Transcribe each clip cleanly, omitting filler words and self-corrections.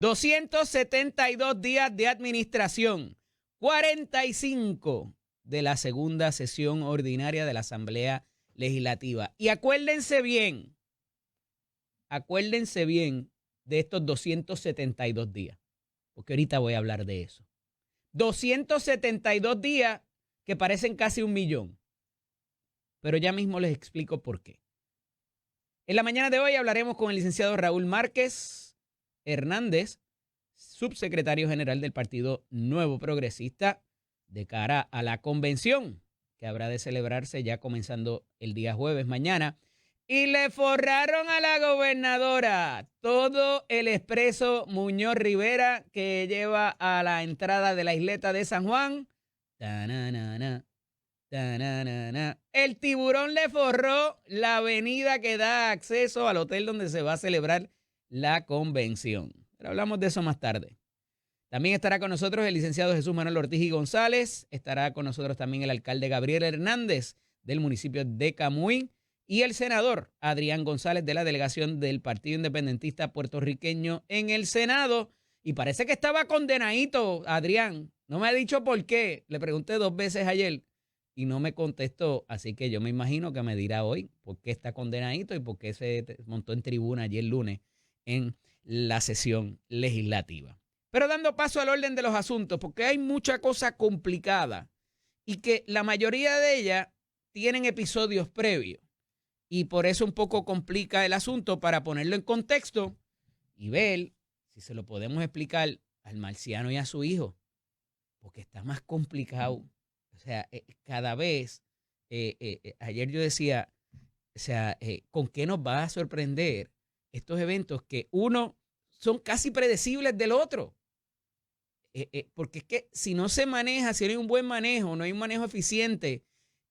272 días de administración, 45 de la segunda sesión ordinaria de la Asamblea Legislativa. Y acuérdense bien de estos 272 días, porque ahorita voy a hablar de eso. 272 días que parecen casi 1.000.000, pero ya mismo les explico por qué. En la mañana de hoy hablaremos con el licenciado Raúl Márquez Hernández, subsecretario general del Partido Nuevo Progresista, de cara a la convención que habrá de celebrarse ya comenzando el día jueves mañana. Y le forraron a la gobernadora todo el expreso Muñoz Rivera que lleva a la entrada de la isleta de San Juan. Ta-na-na-na, ta-na-na-na. El tiburón le forró la avenida que da acceso al hotel donde se va a celebrar la convención. Pero hablamos de eso más tarde. También estará con nosotros el licenciado Jesús Manuel Ortiz y González. Estará con nosotros también el alcalde Gabriel Hernández del municipio de Camuy y el senador Adrián González de la delegación del Partido Independentista Puertorriqueño en el Senado. Y parece que estaba condenadito, Adrián. No me ha dicho por qué. Le pregunté 2 veces ayer y no me contestó. Así que yo me imagino que me dirá hoy por qué está condenadito y por qué se montó en tribuna ayer lunes en la sesión legislativa. Pero dando paso al orden de los asuntos, porque hay mucha cosa complicada y que la mayoría de ellas tienen episodios previos. Y por eso un poco complica el asunto para ponerlo en contexto y ver si se lo podemos explicar al marciano y a su hijo, porque está más complicado. O sea, cada vez, ayer yo decía, o sea, ¿con qué nos va a sorprender estos eventos que uno son casi predecibles del otro? Porque es que si no se maneja, si no hay un buen manejo, no hay un manejo eficiente,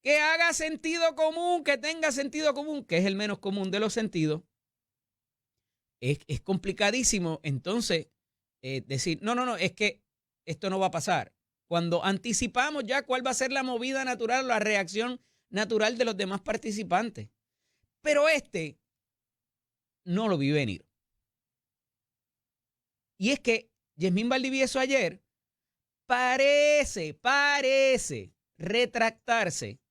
que haga sentido común, que tenga sentido común, que es el menos común de los sentidos, es complicadísimo entonces decir, no, es que esto no va a pasar. Cuando anticipamos ya cuál va a ser la movida natural, la reacción natural de los demás participantes. Pero no lo vi venir. Y es que Yasmín Valdivieso ayer parece retractarse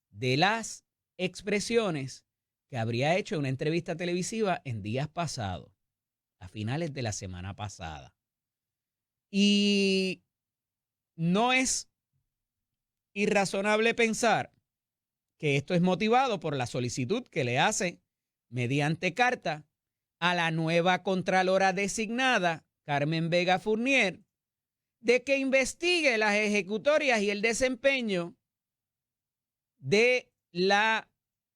de las expresiones que habría hecho en una entrevista televisiva en días pasados, a finales de la semana pasada. Y no es irrazonable pensar que esto es motivado por la solicitud que le hace mediante carta a la nueva contralora designada, Carmen Vega Fournier, de que investigue las ejecutorias y el desempeño de la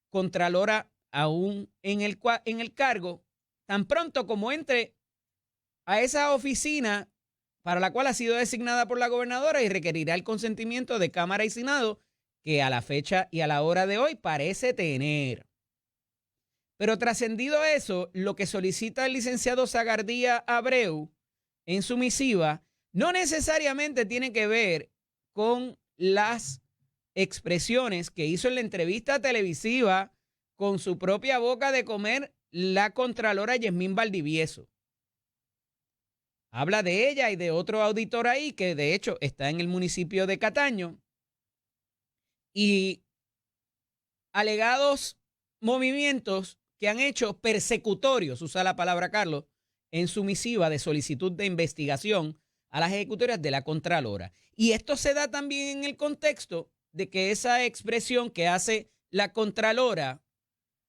contralora aún en el cargo, tan pronto como entre a esa oficina para la cual ha sido designada por la gobernadora y requerirá el consentimiento de Cámara y Senado, que a la fecha y a la hora de hoy parece tener. Pero trascendido eso, lo que solicita el licenciado Zagardía Abreu en su misiva no necesariamente tiene que ver con las expresiones que hizo en la entrevista televisiva con su propia boca de comer la contralora Yasmín Valdivieso. Habla de ella y de otro auditor ahí que de hecho está en el municipio de Cataño y alegados movimientos que han hecho persecutorios, usa la palabra Carlos, en su misiva de solicitud de investigación a las ejecutorias de la Contralora. Y esto se da también en el contexto de que esa expresión que hace la Contralora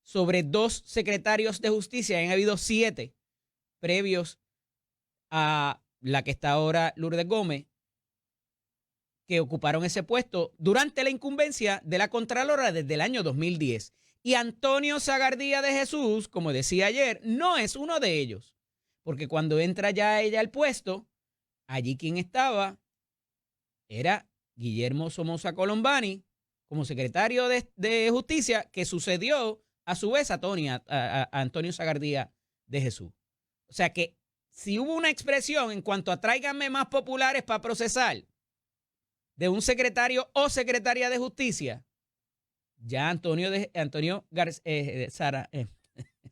sobre 2 secretarios de justicia, han habido 7 previos a la que está ahora Lourdes Gómez, que ocuparon ese puesto durante la incumbencia de la Contralora desde el año 2010. Y Antonio Zagardía de Jesús, como decía ayer, no es uno de ellos. Porque cuando entra ya ella al puesto, allí quien estaba era Guillermo Somoza Colombani como secretario de Justicia, que sucedió a su vez a Antonio Zagardía de Jesús. O sea que si hubo una expresión en cuanto a tráiganme más populares para procesar de un secretario o secretaria de Justicia, ya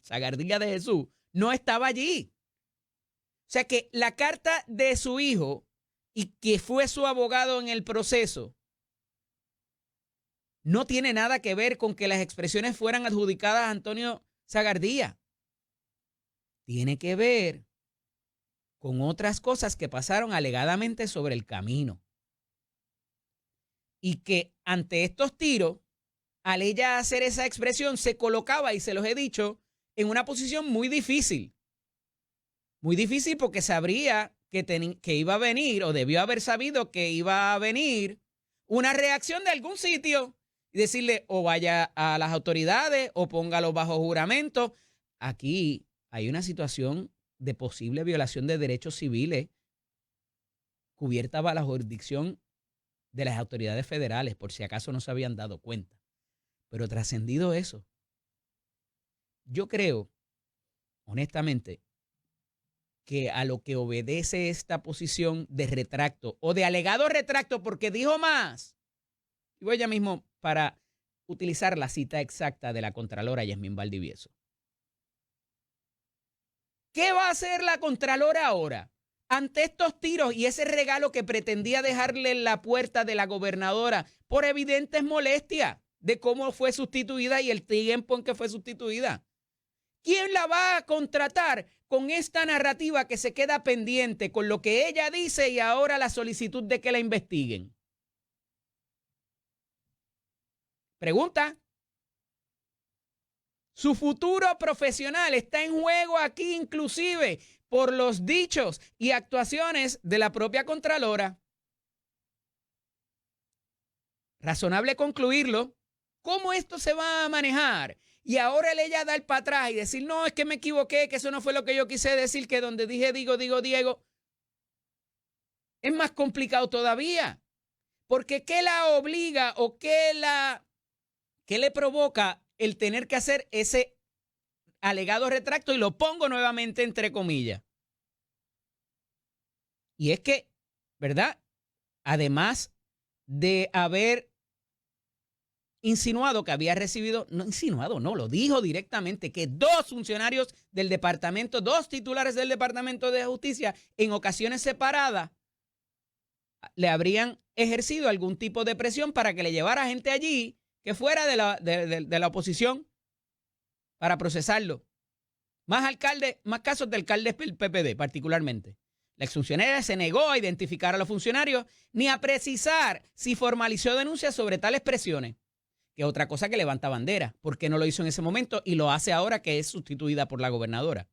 Zagardía de Jesús no estaba allí. sea que la carta de su hijo y que fue su abogado en el proceso no tiene nada que ver con que las expresiones fueran adjudicadas a Antonio Sagardía. Tiene que ver con otras cosas que pasaron alegadamente sobre el camino. Y que ante estos tiros, al ella hacer esa expresión, se colocaba, y se los he dicho, en una posición muy difícil. Muy difícil porque sabría que iba a venir, o debió haber sabido que iba a venir, una reacción de algún sitio y decirle o vaya a las autoridades o póngalo bajo juramento. Aquí hay una situación de posible violación de derechos civiles cubierta bajo la jurisdicción de las autoridades federales, por si acaso no se habían dado cuenta. Pero trascendido eso, yo creo, honestamente, que a lo que obedece esta posición de retracto o de alegado retracto, porque dijo más, y voy ya mismo para utilizar la cita exacta de la Contralora Yasmín Valdivieso. ¿Qué va a hacer la Contralora ahora ante estos tiros y ese regalo que pretendía dejarle en la puerta de la gobernadora por evidentes molestias de cómo fue sustituida y el tiempo en que fue sustituida? ¿Quién la va a contratar con esta narrativa que se queda pendiente con lo que ella dice y ahora la solicitud de que la investiguen? Pregunta. Su futuro profesional está en juego aquí, inclusive por los dichos y actuaciones de la propia Contralora. Razonable concluirlo. ¿Cómo esto se va a manejar? Y ahora ella dar para atrás y decir, no, es que me equivoqué, que eso no fue lo que yo quise decir, que donde dije digo, Diego. Es más complicado todavía. Porque ¿qué la obliga o qué le provoca el tener que hacer ese alegado retracto? Y lo pongo nuevamente entre comillas. Y es que, ¿verdad? Además de haber insinuado que había recibido, no insinuado, no, lo dijo directamente, que dos funcionarios del departamento, dos titulares del Departamento de Justicia, en ocasiones separadas, le habrían ejercido algún tipo de presión para que le llevara gente allí que fuera de la oposición para procesarlo. Más casos de alcaldes del PPD, particularmente. La exfuncionaria se negó a identificar a los funcionarios ni a precisar si formalizó denuncias sobre tales presiones, que es otra cosa que levanta bandera, porque no lo hizo en ese momento y lo hace ahora que es sustituida por la gobernadora.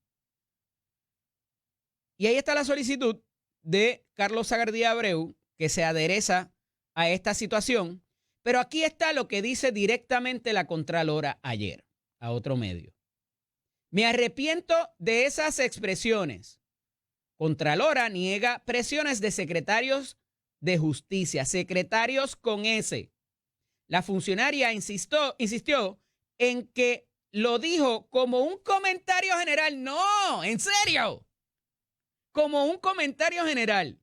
Y ahí está la solicitud de Carlos Sagardía Abreu, que se adereza a esta situación, pero aquí está lo que dice directamente la Contralora ayer a otro medio. Me arrepiento de esas expresiones. Contralora niega presiones de secretarios de justicia, secretarios con S. La funcionaria insistió en que lo dijo como un comentario general. No, en serio, como un comentario general.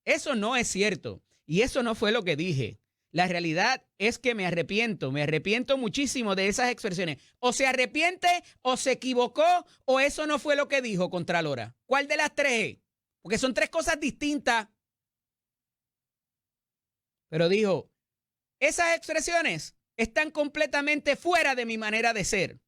Eso no es cierto y eso no fue lo que dije. La realidad es que me arrepiento muchísimo de esas expresiones. O se arrepiente, o se equivocó, o eso no fue lo que dijo Contralora. ¿Cuál de las tres? Porque son tres cosas distintas. Pero dijo, esas expresiones están completamente fuera de mi manera de ser.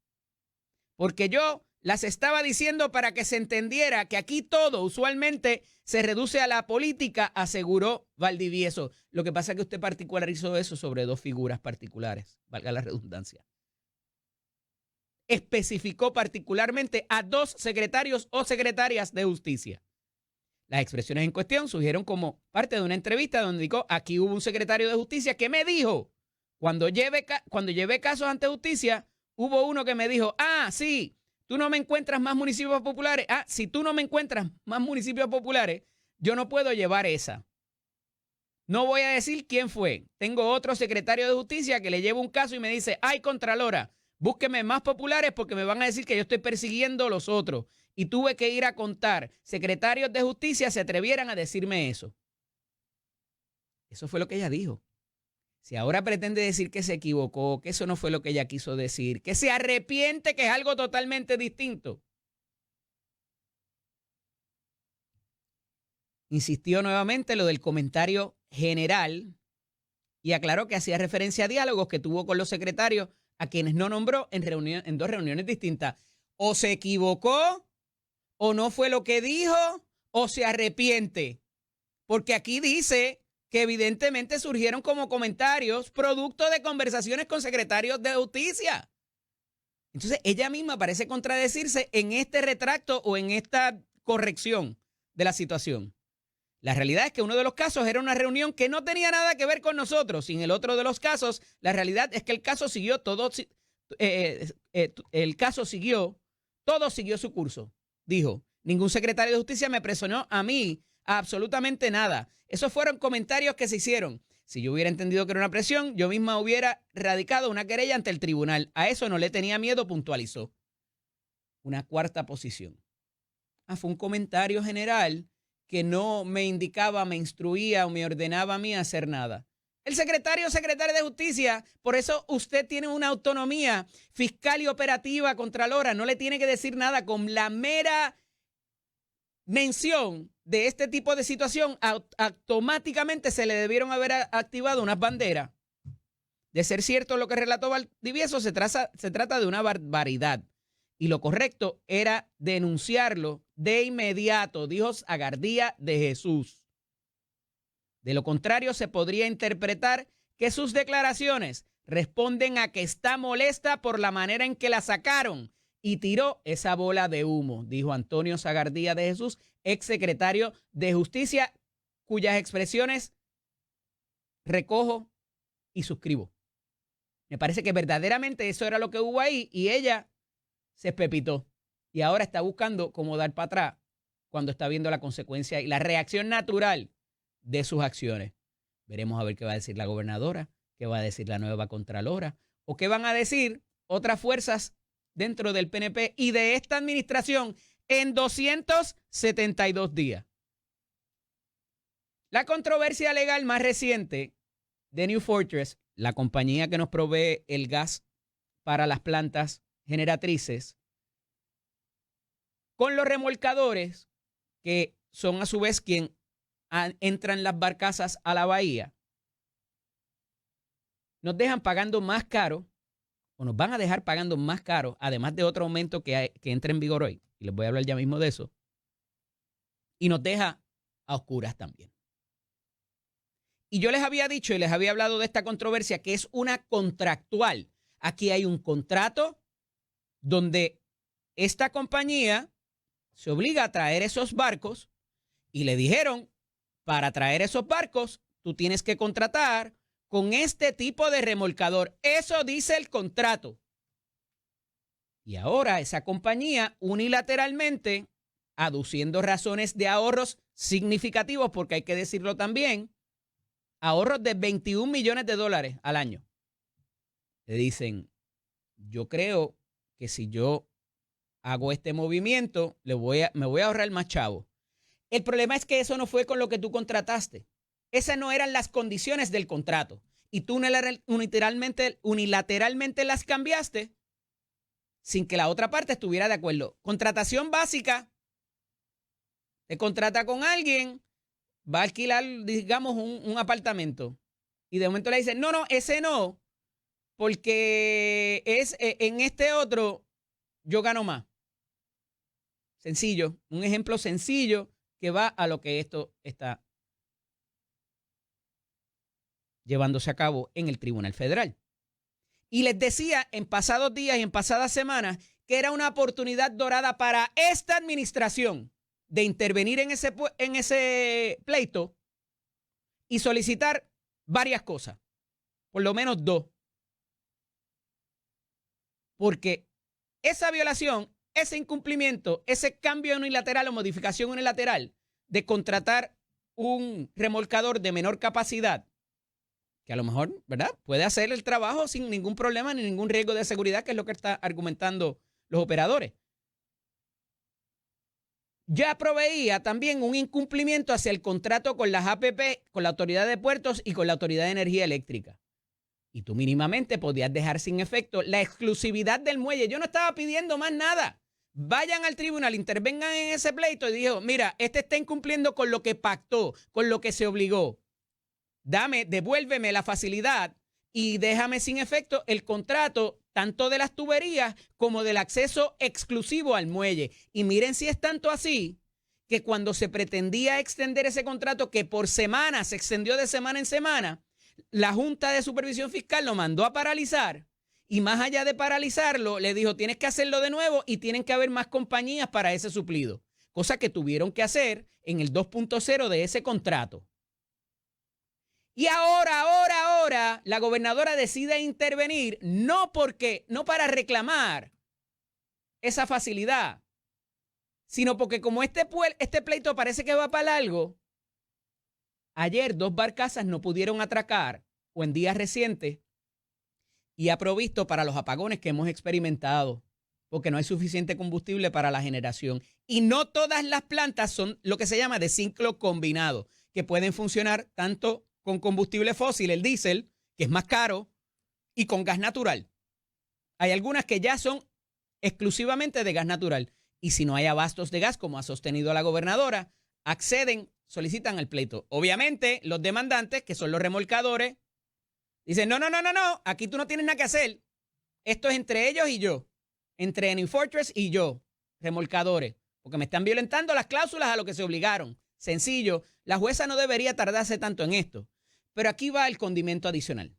Porque yo las estaba diciendo para que se entendiera que aquí todo usualmente se reduce a la política, aseguró Valdivieso. Lo que pasa es que usted particularizó eso sobre dos figuras particulares, valga la redundancia. Especificó particularmente a dos secretarios o secretarias de justicia. Las expresiones en cuestión surgieron como parte de una entrevista donde dijo, aquí hubo un secretario de justicia que me dijo, cuando llevé casos ante justicia, hubo uno que me dijo, sí, tú no me encuentras más municipios populares. Si tú no me encuentras más municipios populares, yo no puedo llevar esa. No voy a decir quién fue. Tengo otro secretario de justicia que le lleva un caso y me dice, ay, Contralora, búsqueme más populares porque me van a decir que yo estoy persiguiendo a los otros. Y tuve que ir a contar. Secretarios de justicia se atrevieran a decirme eso. Eso fue lo que ella dijo. Si ahora pretende decir que se equivocó, que eso no fue lo que ella quiso decir, que se arrepiente, que es algo totalmente distinto. Insistió nuevamente lo del comentario general y aclaró que hacía referencia a diálogos que tuvo con los secretarios a quienes no nombró en 2 reuniones distintas. O se equivocó, o no fue lo que dijo, o se arrepiente. Porque aquí dice que evidentemente surgieron como comentarios producto de conversaciones con secretarios de justicia. Entonces ella misma parece contradecirse en este retracto o en esta corrección de la situación. La realidad es que uno de los casos era una reunión que no tenía nada que ver con nosotros. Y en el otro de los casos, la realidad es que el caso siguió todo siguió su curso. Dijo, ningún secretario de justicia me presionó a mí a absolutamente nada. Esos fueron comentarios que se hicieron. Si yo hubiera entendido que era una presión, yo misma hubiera radicado una querella ante el tribunal. A eso no le tenía miedo, puntualizó. Una cuarta posición. Fue un comentario general que no me indicaba, me instruía o me ordenaba a mí a hacer nada. El secretario de justicia, por eso usted tiene una autonomía fiscal y operativa, contralora, no le tiene que decir nada. Con la mera mención de este tipo de situación, automáticamente se le debieron haber activado unas banderas. De ser cierto lo que relató Valdivieso, se trata de una barbaridad. Y lo correcto era denunciarlo de inmediato, dijo Sagardía de Jesús. De lo contrario, se podría interpretar que sus declaraciones responden a que está molesta por la manera en que la sacaron y tiró esa bola de humo, dijo Antonio Sagardía de Jesús, exsecretario de Justicia, cuyas expresiones recojo y suscribo. Me parece que verdaderamente eso era lo que hubo ahí y ella se espepitó y ahora está buscando cómo dar para atrás cuando está viendo la consecuencia y la reacción natural de sus acciones. Veremos a ver qué va a decir la gobernadora, qué va a decir la nueva contralora o qué van a decir otras fuerzas dentro del PNP y de esta administración en 272 días. La controversia legal más reciente de New Fortress, la compañía que nos provee el gas para las plantas generatrices, con los remolcadores, que son a su vez quien entran las barcazas a la bahía, nos dejan pagando más caro, o nos van a dejar pagando más caro, además de otro aumento que entra en vigor hoy, y les voy a hablar ya mismo de eso, y nos deja a oscuras también. Y yo les había dicho y les había hablado de esta controversia que es una contractual. Aquí hay un contrato donde esta compañía se obliga a traer esos barcos y le dijeron, para traer esos barcos, tú tienes que contratar con este tipo de remolcador. Eso dice el contrato. Y ahora esa compañía unilateralmente, aduciendo razones de ahorros significativos, porque hay que decirlo también, ahorros de $21 millones al año. Le dicen, yo creo que si yo hago este movimiento, me voy a ahorrar más chavo. El problema es que eso no fue con lo que tú contrataste. Esas no eran las condiciones del contrato. Y tú unilateralmente las cambiaste sin que la otra parte estuviera de acuerdo. Contratación básica. Te contrata con alguien, va a alquilar, digamos, un apartamento. Y de momento le dicen, no, ese no, porque es en este otro yo gano más. Sencillo, un ejemplo sencillo que va a lo que esto está llevándose a cabo en el Tribunal Federal. Y les decía en pasados días y en pasadas semanas que era una oportunidad dorada para esta administración de intervenir en ese pleito y solicitar varias cosas, por lo menos 2. Porque esa violación, ese incumplimiento, ese cambio unilateral o modificación unilateral de contratar un remolcador de menor capacidad, que a lo mejor, ¿verdad?, puede hacer el trabajo sin ningún problema ni ningún riesgo de seguridad, que es lo que están argumentando los operadores. Ya proveía también un incumplimiento hacia el contrato con las APP, con la Autoridad de Puertos y con la Autoridad de Energía Eléctrica. Y tú mínimamente podías dejar sin efecto la exclusividad del muelle. Yo no estaba pidiendo más nada. vayan al tribunal, intervengan en ese pleito y dijo, mira, este está incumpliendo con lo que pactó, con lo que se obligó. Devuélveme la facilidad y déjame sin efecto el contrato tanto de las tuberías como del acceso exclusivo al muelle. Y miren si es tanto así que cuando se pretendía extender ese contrato, que por semana se extendió de semana en semana, la Junta de Supervisión Fiscal lo mandó a paralizar y más allá de paralizarlo, le dijo, tienes que hacerlo de nuevo y tienen que haber más compañías para ese suplido. Cosa que tuvieron que hacer en el 2.0 de ese contrato. Y ahora, la gobernadora decide intervenir, no para reclamar esa facilidad, sino porque como este pleito parece que va para largo, ayer 2 barcazas no pudieron atracar o en días recientes y ha provisto para los apagones que hemos experimentado, porque no hay suficiente combustible para la generación. Y no todas las plantas son lo que se llama de ciclo combinado, que pueden funcionar tanto con combustible fósil, el diésel, que es más caro, y con gas natural. Hay algunas que ya son exclusivamente de gas natural. Y si no hay abastos de gas, como ha sostenido la gobernadora, solicitan el pleito. Obviamente, los demandantes, que son los remolcadores, dicen, no, aquí tú no tienes nada que hacer. Esto es entre ellos y yo, entre New Fortress y yo, remolcadores, porque me están violentando las cláusulas a lo que se obligaron. Sencillo, la jueza no debería tardarse tanto en esto. Pero aquí va el condimento adicional.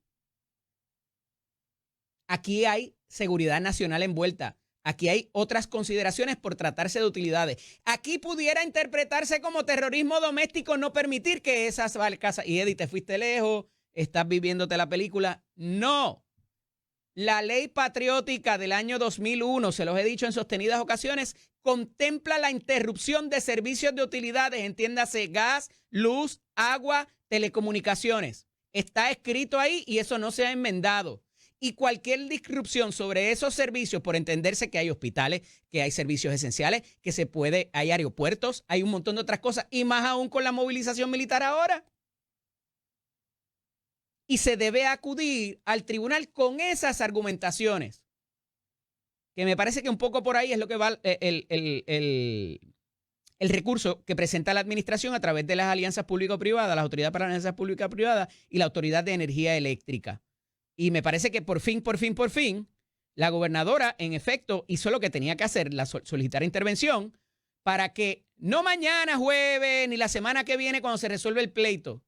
Aquí hay seguridad nacional envuelta. Aquí hay otras consideraciones por tratarse de utilidades. Aquí pudiera interpretarse como terrorismo doméstico no permitir que esas barcazas... Y Eddie, te fuiste lejos, estás viviéndote la película. No. La ley patriótica del año 2001, se los he dicho en sostenidas ocasiones, contempla la interrupción de servicios de utilidades, entiéndase gas, luz, agua, telecomunicaciones. Está escrito ahí y eso no se ha enmendado. Y cualquier disrupción sobre esos servicios, por entenderse que hay hospitales, que hay servicios esenciales, hay aeropuertos, hay un montón de otras cosas, y más aún con la movilización militar ahora. Y se debe acudir al tribunal con esas argumentaciones. Que me parece que un poco por ahí es lo que va el recurso que presenta la administración a través de las alianzas público-privadas, la Autoridad para las Alianzas Público-Privadas y la Autoridad de Energía Eléctrica. Y me parece que por fin, la gobernadora, en efecto, hizo lo que tenía que hacer, solicitar intervención para que no mañana jueves ni la semana que viene cuando se resuelve el pleito.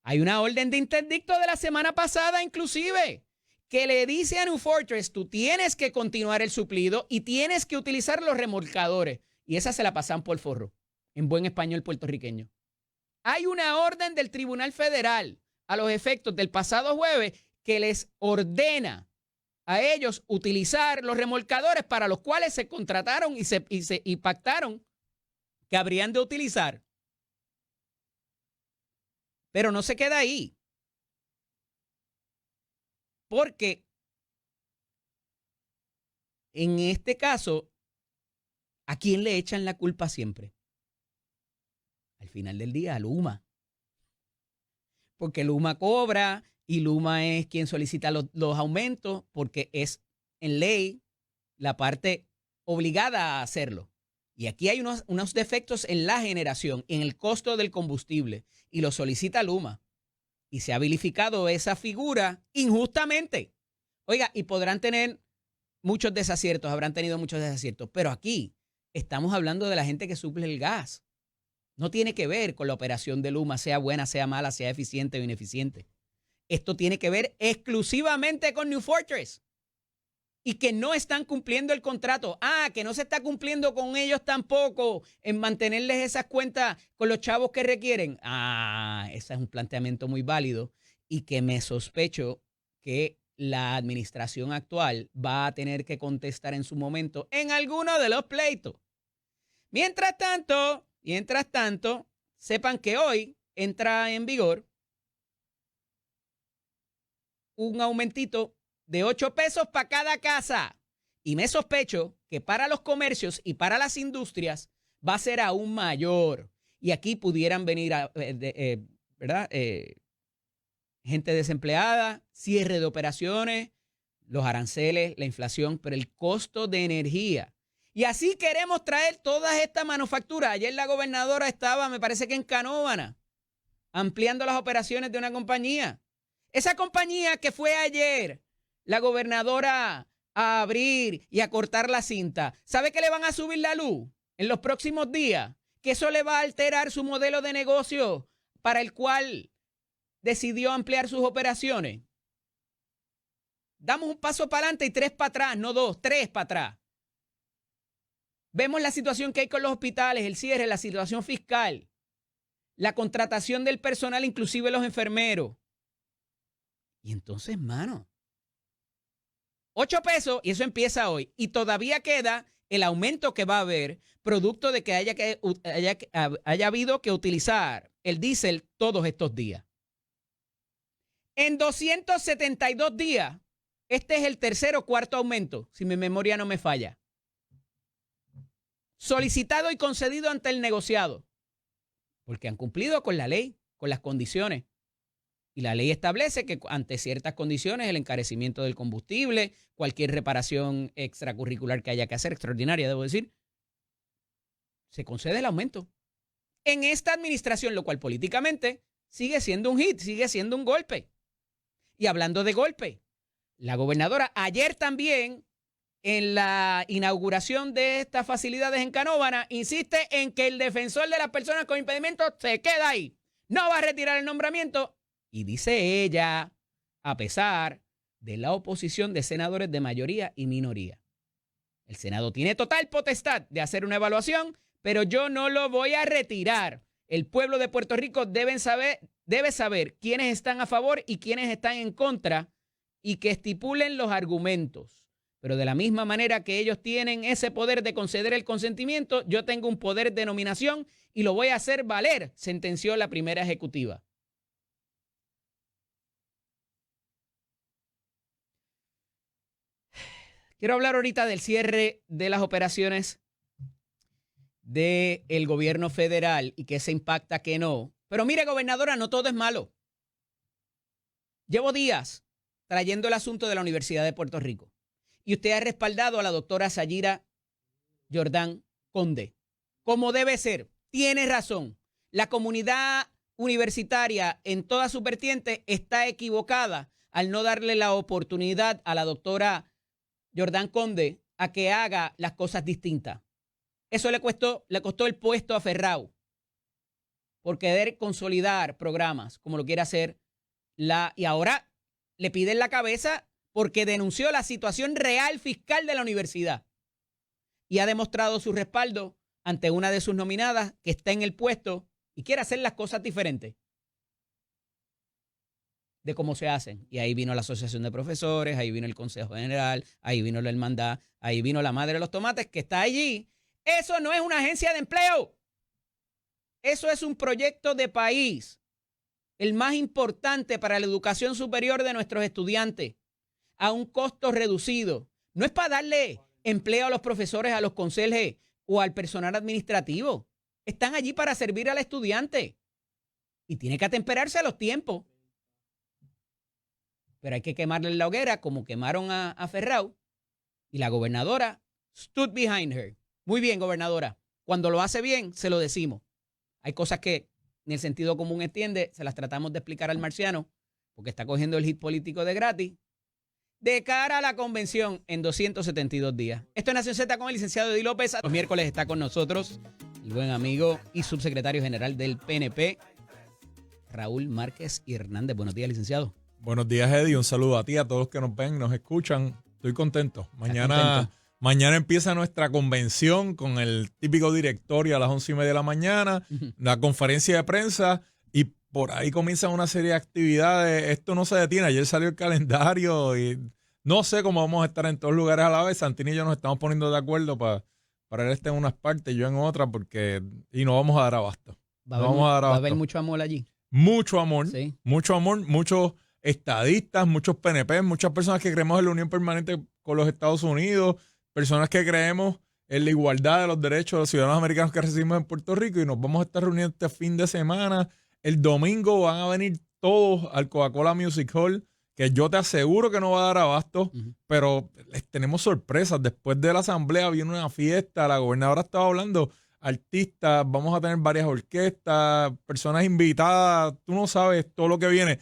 Hay una orden de interdicto de la semana pasada, inclusive, que le dice a New Fortress, tú tienes que continuar el suplido y tienes que utilizar los remolcadores. Y esa se la pasan por forro, en buen español puertorriqueño. Hay una orden del Tribunal Federal a los efectos del pasado jueves que les ordena a ellos utilizar los remolcadores para los cuales se contrataron y pactaron que habrían de utilizar. Pero no se queda ahí. Porque en este caso, ¿a quién le echan la culpa siempre? Al final del día, a Luma. Porque Luma cobra y Luma es quien solicita los aumentos porque es en ley la parte obligada a hacerlo. Y aquí hay unos defectos en la generación, en el costo del combustible, y lo solicita Luma. Y se ha vilificado esa figura injustamente. Oiga, y podrán tener muchos desaciertos, habrán tenido muchos desaciertos, pero aquí estamos hablando de la gente que suple el gas. No tiene que ver con la operación de Luma, sea buena, sea mala, sea eficiente o ineficiente. Esto tiene que ver exclusivamente con New Fortress. Y que no están cumpliendo el contrato. Que no se está cumpliendo con ellos tampoco en mantenerles esas cuentas con los chavos que requieren. Ese es un planteamiento muy válido y que me sospecho que la administración actual va a tener que contestar en su momento en alguno de los pleitos. Mientras tanto, sepan que hoy entra en vigor un aumentito de 8 pesos para cada casa. Y me sospecho que para los comercios y para las industrias va a ser aún mayor. Y aquí pudieran venir, ¿verdad? Gente desempleada, cierre de operaciones, los aranceles, la inflación, pero el costo de energía. Y así queremos traer todas estas manufacturas. Ayer la gobernadora estaba, me parece que en Canóvana, ampliando las operaciones de una compañía. Esa compañía que fue ayer la gobernadora a abrir y a cortar la cinta, ¿sabe que le van a subir la luz en los próximos días? Que eso le va a alterar su modelo de negocio para el cual decidió ampliar sus operaciones. Damos un paso para adelante y 3 para atrás, no 2, 3 para atrás. Vemos la situación que hay con los hospitales, el cierre, la situación fiscal, la contratación del personal, inclusive los enfermeros. Y entonces, mano, 8 pesos y eso empieza hoy. Y todavía queda el aumento que va a haber, producto de que haya habido que utilizar el diésel todos estos días. En 272 días, este es el tercer o cuarto aumento, si mi memoria no me falla. Solicitado y concedido ante el negociado, porque han cumplido con la ley, con las condiciones. Y la ley establece que ante ciertas condiciones, el encarecimiento del combustible, cualquier reparación extracurricular que haya que hacer, extraordinaria, debo decir, se concede el aumento. En esta administración, lo cual políticamente sigue siendo un hit, sigue siendo un golpe. Y hablando de golpe, la gobernadora ayer también, en la inauguración de estas facilidades en Canóvana, insiste en que el defensor de las personas con impedimento se queda ahí. No va a retirar el nombramiento. Y dice ella, a pesar de la oposición de senadores de mayoría y minoría. El Senado tiene total potestad de hacer una evaluación, pero yo no lo voy a retirar. El pueblo de Puerto Rico debe saber quiénes están a favor y quiénes están en contra y que estipulen los argumentos. Pero de la misma manera que ellos tienen ese poder de conceder el consentimiento, yo tengo un poder de nominación y lo voy a hacer valer, sentenció la primera ejecutiva. Quiero hablar ahorita del cierre de las operaciones del gobierno federal y que se impacta que no. Pero mire, gobernadora, no todo es malo. Llevo días trayendo el asunto de la Universidad de Puerto Rico y usted ha respaldado a la doctora Sayira Jordán Conde, como debe ser. Tiene razón. La comunidad universitaria en todas sus vertientes está equivocada al no darle la oportunidad a la doctora Jordán Conde a que haga las cosas distintas. Eso le costó el puesto a Ferrao por querer consolidar programas como lo quiere hacer y ahora le piden la cabeza porque denunció la situación real fiscal de la universidad y ha demostrado su respaldo ante una de sus nominadas que está en el puesto y quiere hacer las cosas diferentes de cómo se hacen. Y ahí vino la Asociación de Profesores, ahí vino el Consejo General, ahí vino la Hermandad, ahí vino la Madre de los Tomates que está allí. Eso no es una agencia de empleo. Eso es un proyecto de país, el más importante para la educación superior de nuestros estudiantes, a un costo reducido. No es para darle empleo a los profesores, a los conserjes o al personal administrativo. Están allí para servir al estudiante y tiene que atemperarse a los tiempos. Pero hay que quemarle la hoguera como quemaron a Ferrao y la gobernadora stood behind her. Muy bien, gobernadora. Cuando lo hace bien, se lo decimos. Hay cosas que en el sentido común entiende, se las tratamos de explicar al marciano porque está cogiendo el hit político de gratis de cara a la convención en 272 días. Esto es Nación Z con el licenciado Eddie López. Los miércoles está con nosotros el buen amigo y subsecretario general del PNP, Raúl Márquez y Hernández. Buenos días, licenciado. Buenos días, Eddie. Un saludo a ti, a todos los que nos ven, nos escuchan. Estoy contento. Mañana empieza nuestra convención con el típico directorio a las 11:30 de la mañana, la conferencia de prensa y por ahí comienzan una serie de actividades. Esto no se detiene. Ayer salió el calendario y no sé cómo vamos a estar en todos lugares a la vez. Santini y yo nos estamos poniendo de acuerdo para él estar en unas partes y yo en otras y no vamos a dar abasto. Va a haber mucho amor allí. Mucho amor, sí. Mucho amor, muchos estadistas, muchos PNP, muchas personas que creemos en la unión permanente con los Estados Unidos, personas que creemos en la igualdad de los derechos de los ciudadanos americanos que recibimos en Puerto Rico y nos vamos a estar reuniendo este fin de semana. El domingo van a venir todos al Coca-Cola Music Hall, que yo te aseguro que no va a dar abasto, Ujú. pero tenemos sorpresas. Después de la asamblea viene una fiesta, la gobernadora estaba hablando, artistas, vamos a tener varias orquestas, personas invitadas, tú no sabes todo lo que viene.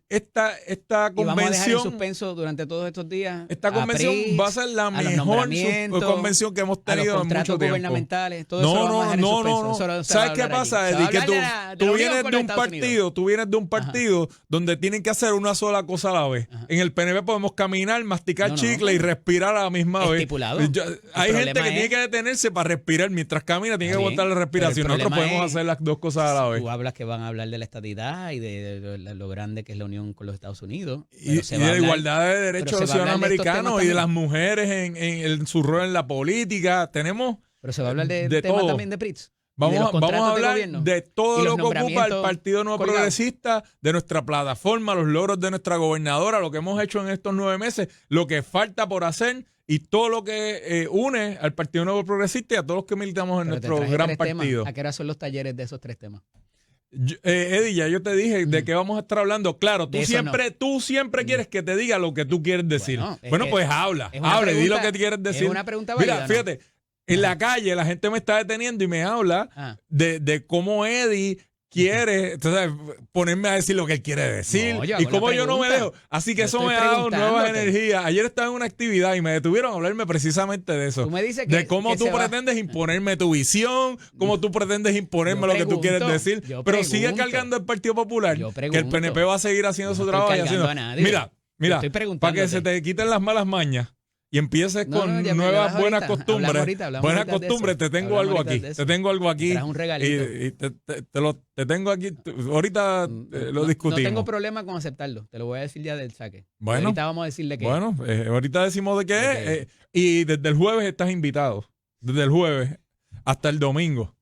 Esta Y vamos a dejar en convención... suspenso durante todos estos días Esta a convención PRIX, va a ser la a los mejor nombramientos, convención que hemos a los tenido en contratos mucho tiempo. gubernamentales, todo eso lo vamos a dejar en suspenso. Eso no se va a ¿Sabes qué hablar aquí. pasa, Se va a Eddie? Que hablar de la tú unión vienes con de los un Estados partido, Unidos. tú vienes de un partido donde tienen que hacer una sola cosa a la vez. Ajá. En el PNP podemos caminar, masticar No, no, chicle y respirar a la misma vez. Estipulado. Hay gente que problema tiene es- que detenerse para respirar. Mientras camina, tiene que Está aguantar bien, la respiración. pero el Nosotros problema podemos es- hacer las dos cosas a la vez. Tú hablas que van a hablar de la estadidad y de lo grande que es la unión con los Estados Unidos. Y de la igualdad de derechos de los ciudadanos americanos y de las mujeres en su rol en la política. Tenemos Pero se va a hablar de de temas todo. también de PRITS. Vamos a hablar de todo y los lo que ocupa el nombramientos Partido Nuevo colgados. Progresista, de nuestra plataforma, los logros de nuestra gobernadora, lo que hemos hecho en estos 9 meses, lo que falta por hacer y todo lo que une al Partido Nuevo Progresista y a todos los que militamos en Pero te nuestro traje gran 3 temas. partido. ¿A qué hora son los talleres de esos 3 temas? Eddie, ya yo te dije de qué vamos a estar hablando. Claro, De eso no. tú siempre quieres que te diga lo que tú quieres decir. Bueno, es Pues que habla es una y di lo pregunta- que quieres decir. es una pregunta Mira, válida, ¿no? fíjate, en la calle la gente me está deteniendo y me habla Ah. de cómo Eddie quiere entonces, ponerme a decir lo que él quiere decir No, yo hago y cómo la yo no me pregunta. dejo. Así que Yo eso me estoy ha dado nuevas preguntándote. energías. Ayer estaba en una actividad y me detuvieron a hablarme precisamente de eso. Tú me dices de cómo que tú se va- pretendes imponerme tu visión, cómo tú pretendes imponerme Yo lo que tú quieres pregunto, decir. yo Pero sigue pregunto. cargando el Partido Popular, Yo que el pregunto. PNP va a seguir haciendo Yo su no trabajo. estoy y cargando haciendo. a nadie. Mira, Yo estoy para que preguntándote. se te quiten las malas mañas y empieces No, con no, ya me nuevas lo buenas das ahorita. costumbres. Hablamos Buenas ahorita de costumbres, eso. te tengo Hablamos algo ahorita aquí. de eso. Te tengo algo aquí. Me traes un regalito. Y te tengo aquí. Ahorita lo discutimos. No tengo problema con aceptarlo. Te lo voy a decir ya del saque. Bueno. Ahorita vamos a decirle que. Bueno, ahorita decimos de qué De es. qué. Y desde el jueves estás invitado. Desde el jueves hasta el domingo.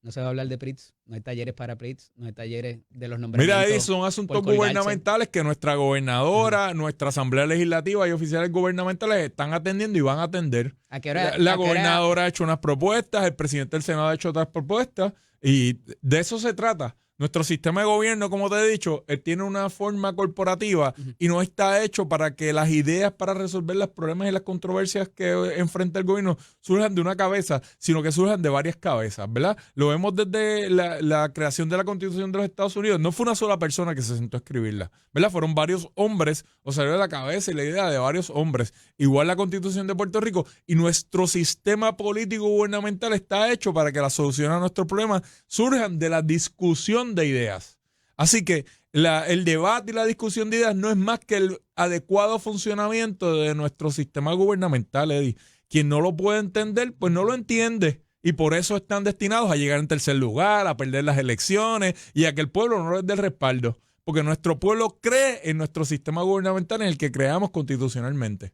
No se va a hablar de PRITS. No hay talleres para PRITS. No hay talleres de los nombramientos. Mira, ahí son asuntos por colgarse. gubernamentales que nuestra gobernadora, nuestra asamblea legislativa y oficiales gubernamentales están atendiendo y van a atender. ¿A qué hora? La a qué hora- gobernadora ha hecho unas propuestas, el presidente del Senado ha hecho otras propuestas y de eso se trata. Nuestro sistema de gobierno, como te he dicho, tiene una forma corporativa y no está hecho para que las ideas para resolver los problemas y las controversias que enfrenta el gobierno surjan de una cabeza, sino que surjan de varias cabezas, ¿verdad? Lo vemos desde la creación de la Constitución de los Estados Unidos. No fue una sola persona que se sentó a escribirla, ¿verdad? Fueron varios hombres, o salió de la cabeza y la idea de varios hombres. Igual la Constitución de Puerto Rico y nuestro sistema político gubernamental está hecho para que las soluciones a nuestros problemas surjan de la discusión de ideas. Así que el debate y la discusión de ideas no es más que el adecuado funcionamiento de nuestro sistema gubernamental, Eddie. Quien no lo puede entender, pues no lo entiende. Y por eso están destinados a llegar en tercer lugar, a perder las elecciones y a que el pueblo no les dé el respaldo. Porque nuestro pueblo cree en nuestro sistema gubernamental en el que creamos constitucionalmente.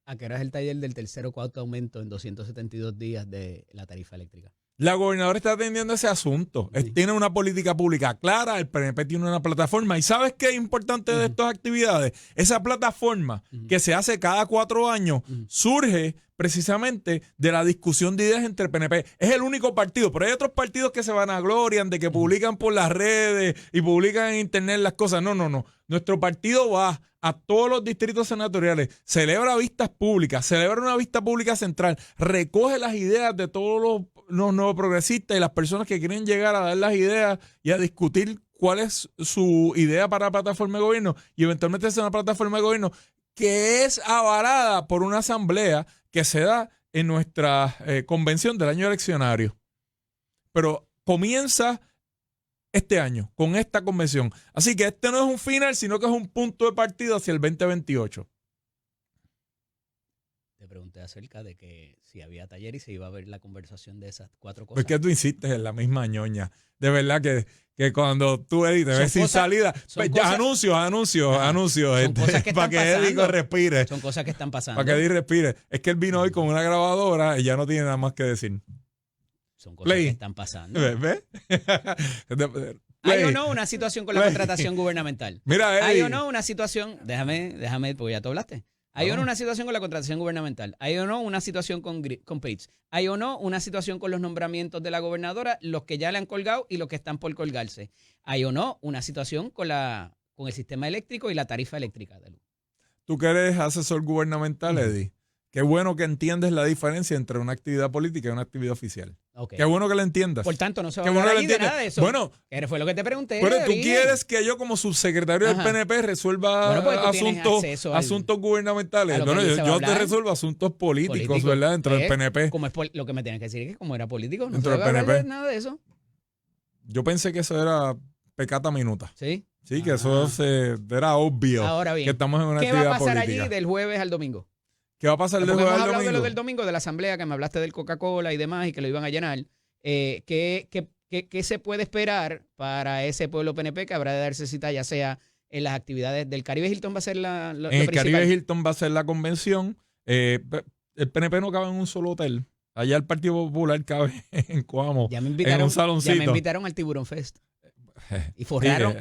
¿A qué hora es el taller del tercer o cuarto aumento en 272 días de la tarifa eléctrica? La gobernadora está atendiendo ese asunto. Sí. Tiene una política pública clara, el PNP tiene una plataforma. ¿Y sabes qué es importante de estas actividades? Esa plataforma que se hace cada 4 años surge precisamente de la discusión de ideas entre el PNP. Es el único partido, pero hay otros partidos que se vanaglorian de que publican por las redes y publican en internet las cosas. No. Nuestro partido va a todos los distritos senatoriales, celebra vistas públicas, celebra una vista pública central, recoge las ideas de todos los nuevos progresistas y las personas que quieren llegar a dar las ideas y a discutir cuál es su idea para la plataforma de gobierno y eventualmente hacer una plataforma de gobierno que es avalada por una asamblea que se da en nuestra convención del año eleccionario. Pero comienza este año con esta convención. Así que este no es un final, sino que es un punto de partida hacia el 2028. Te pregunté acerca de que si había taller y se iba a ver la conversación de esas 4 cosas. Pues que tú insistes en la misma ñoña. De verdad que cuando tú, Eddie, te Son ves sin cosas- salida, son pues, ya, cosas- anuncios, Son cosas que para están que Eddie pasando. respire. Son cosas que están pasando. Para que Eddie respire. Es que él vino hoy con una grabadora y ya no tiene nada más que decir. Son cosas Play. que están pasando. ¿Ves? ¿Hay o no una situación con la Play. contratación gubernamental? Mira, Eddie. ¿Hay o no una situación? Déjame, porque ya tú hablaste. ¿Hay o no una situación con la contratación gubernamental? ¿Hay o no una situación con PRITS? ¿Hay o no una situación con los nombramientos de la gobernadora, los que ya le han colgado y los que están por colgarse? ¿Hay o no una situación con el sistema eléctrico y la tarifa eléctrica de luz? Tú que eres asesor gubernamental, Eddie, qué bueno que entiendes la diferencia entre una actividad política y una actividad oficial. Okay. Qué bueno que la entiendas. Por tanto, no se va a hablar allí de nada de eso. Bueno, fue lo que te pregunté. Pero tú quieres que yo como subsecretario del PNP resuelva asuntos gubernamentales. Bueno, yo te resuelvo asuntos políticos, ¿verdad? Dentro del PNP. Lo que me tienes que decir es que como era político, no dentro se va a hablar PNP. de nada de eso. Yo pensé que eso era pecata minuta. ¿Sí? Sí, que eso era obvio. Ahora bien, que estamos en una actividad política. ¿qué va a pasar allí del jueves al domingo? ¿Qué va a pasar del jueves al domingo? Hemos hablado de lo del domingo, de la asamblea, que me hablaste del Coca-Cola y demás, y que lo iban a llenar. ¿Qué se puede esperar para ese pueblo PNP que habrá de darse cita, ya sea en las actividades del Caribe Hilton? ¿Va a ser lo en el principal? Caribe Hilton va a ser la convención. El PNP no cabe en un solo hotel. Allá el Partido Popular cabe en Coamo, en un saloncito. Ya me invitaron al Tiburón Fest. Y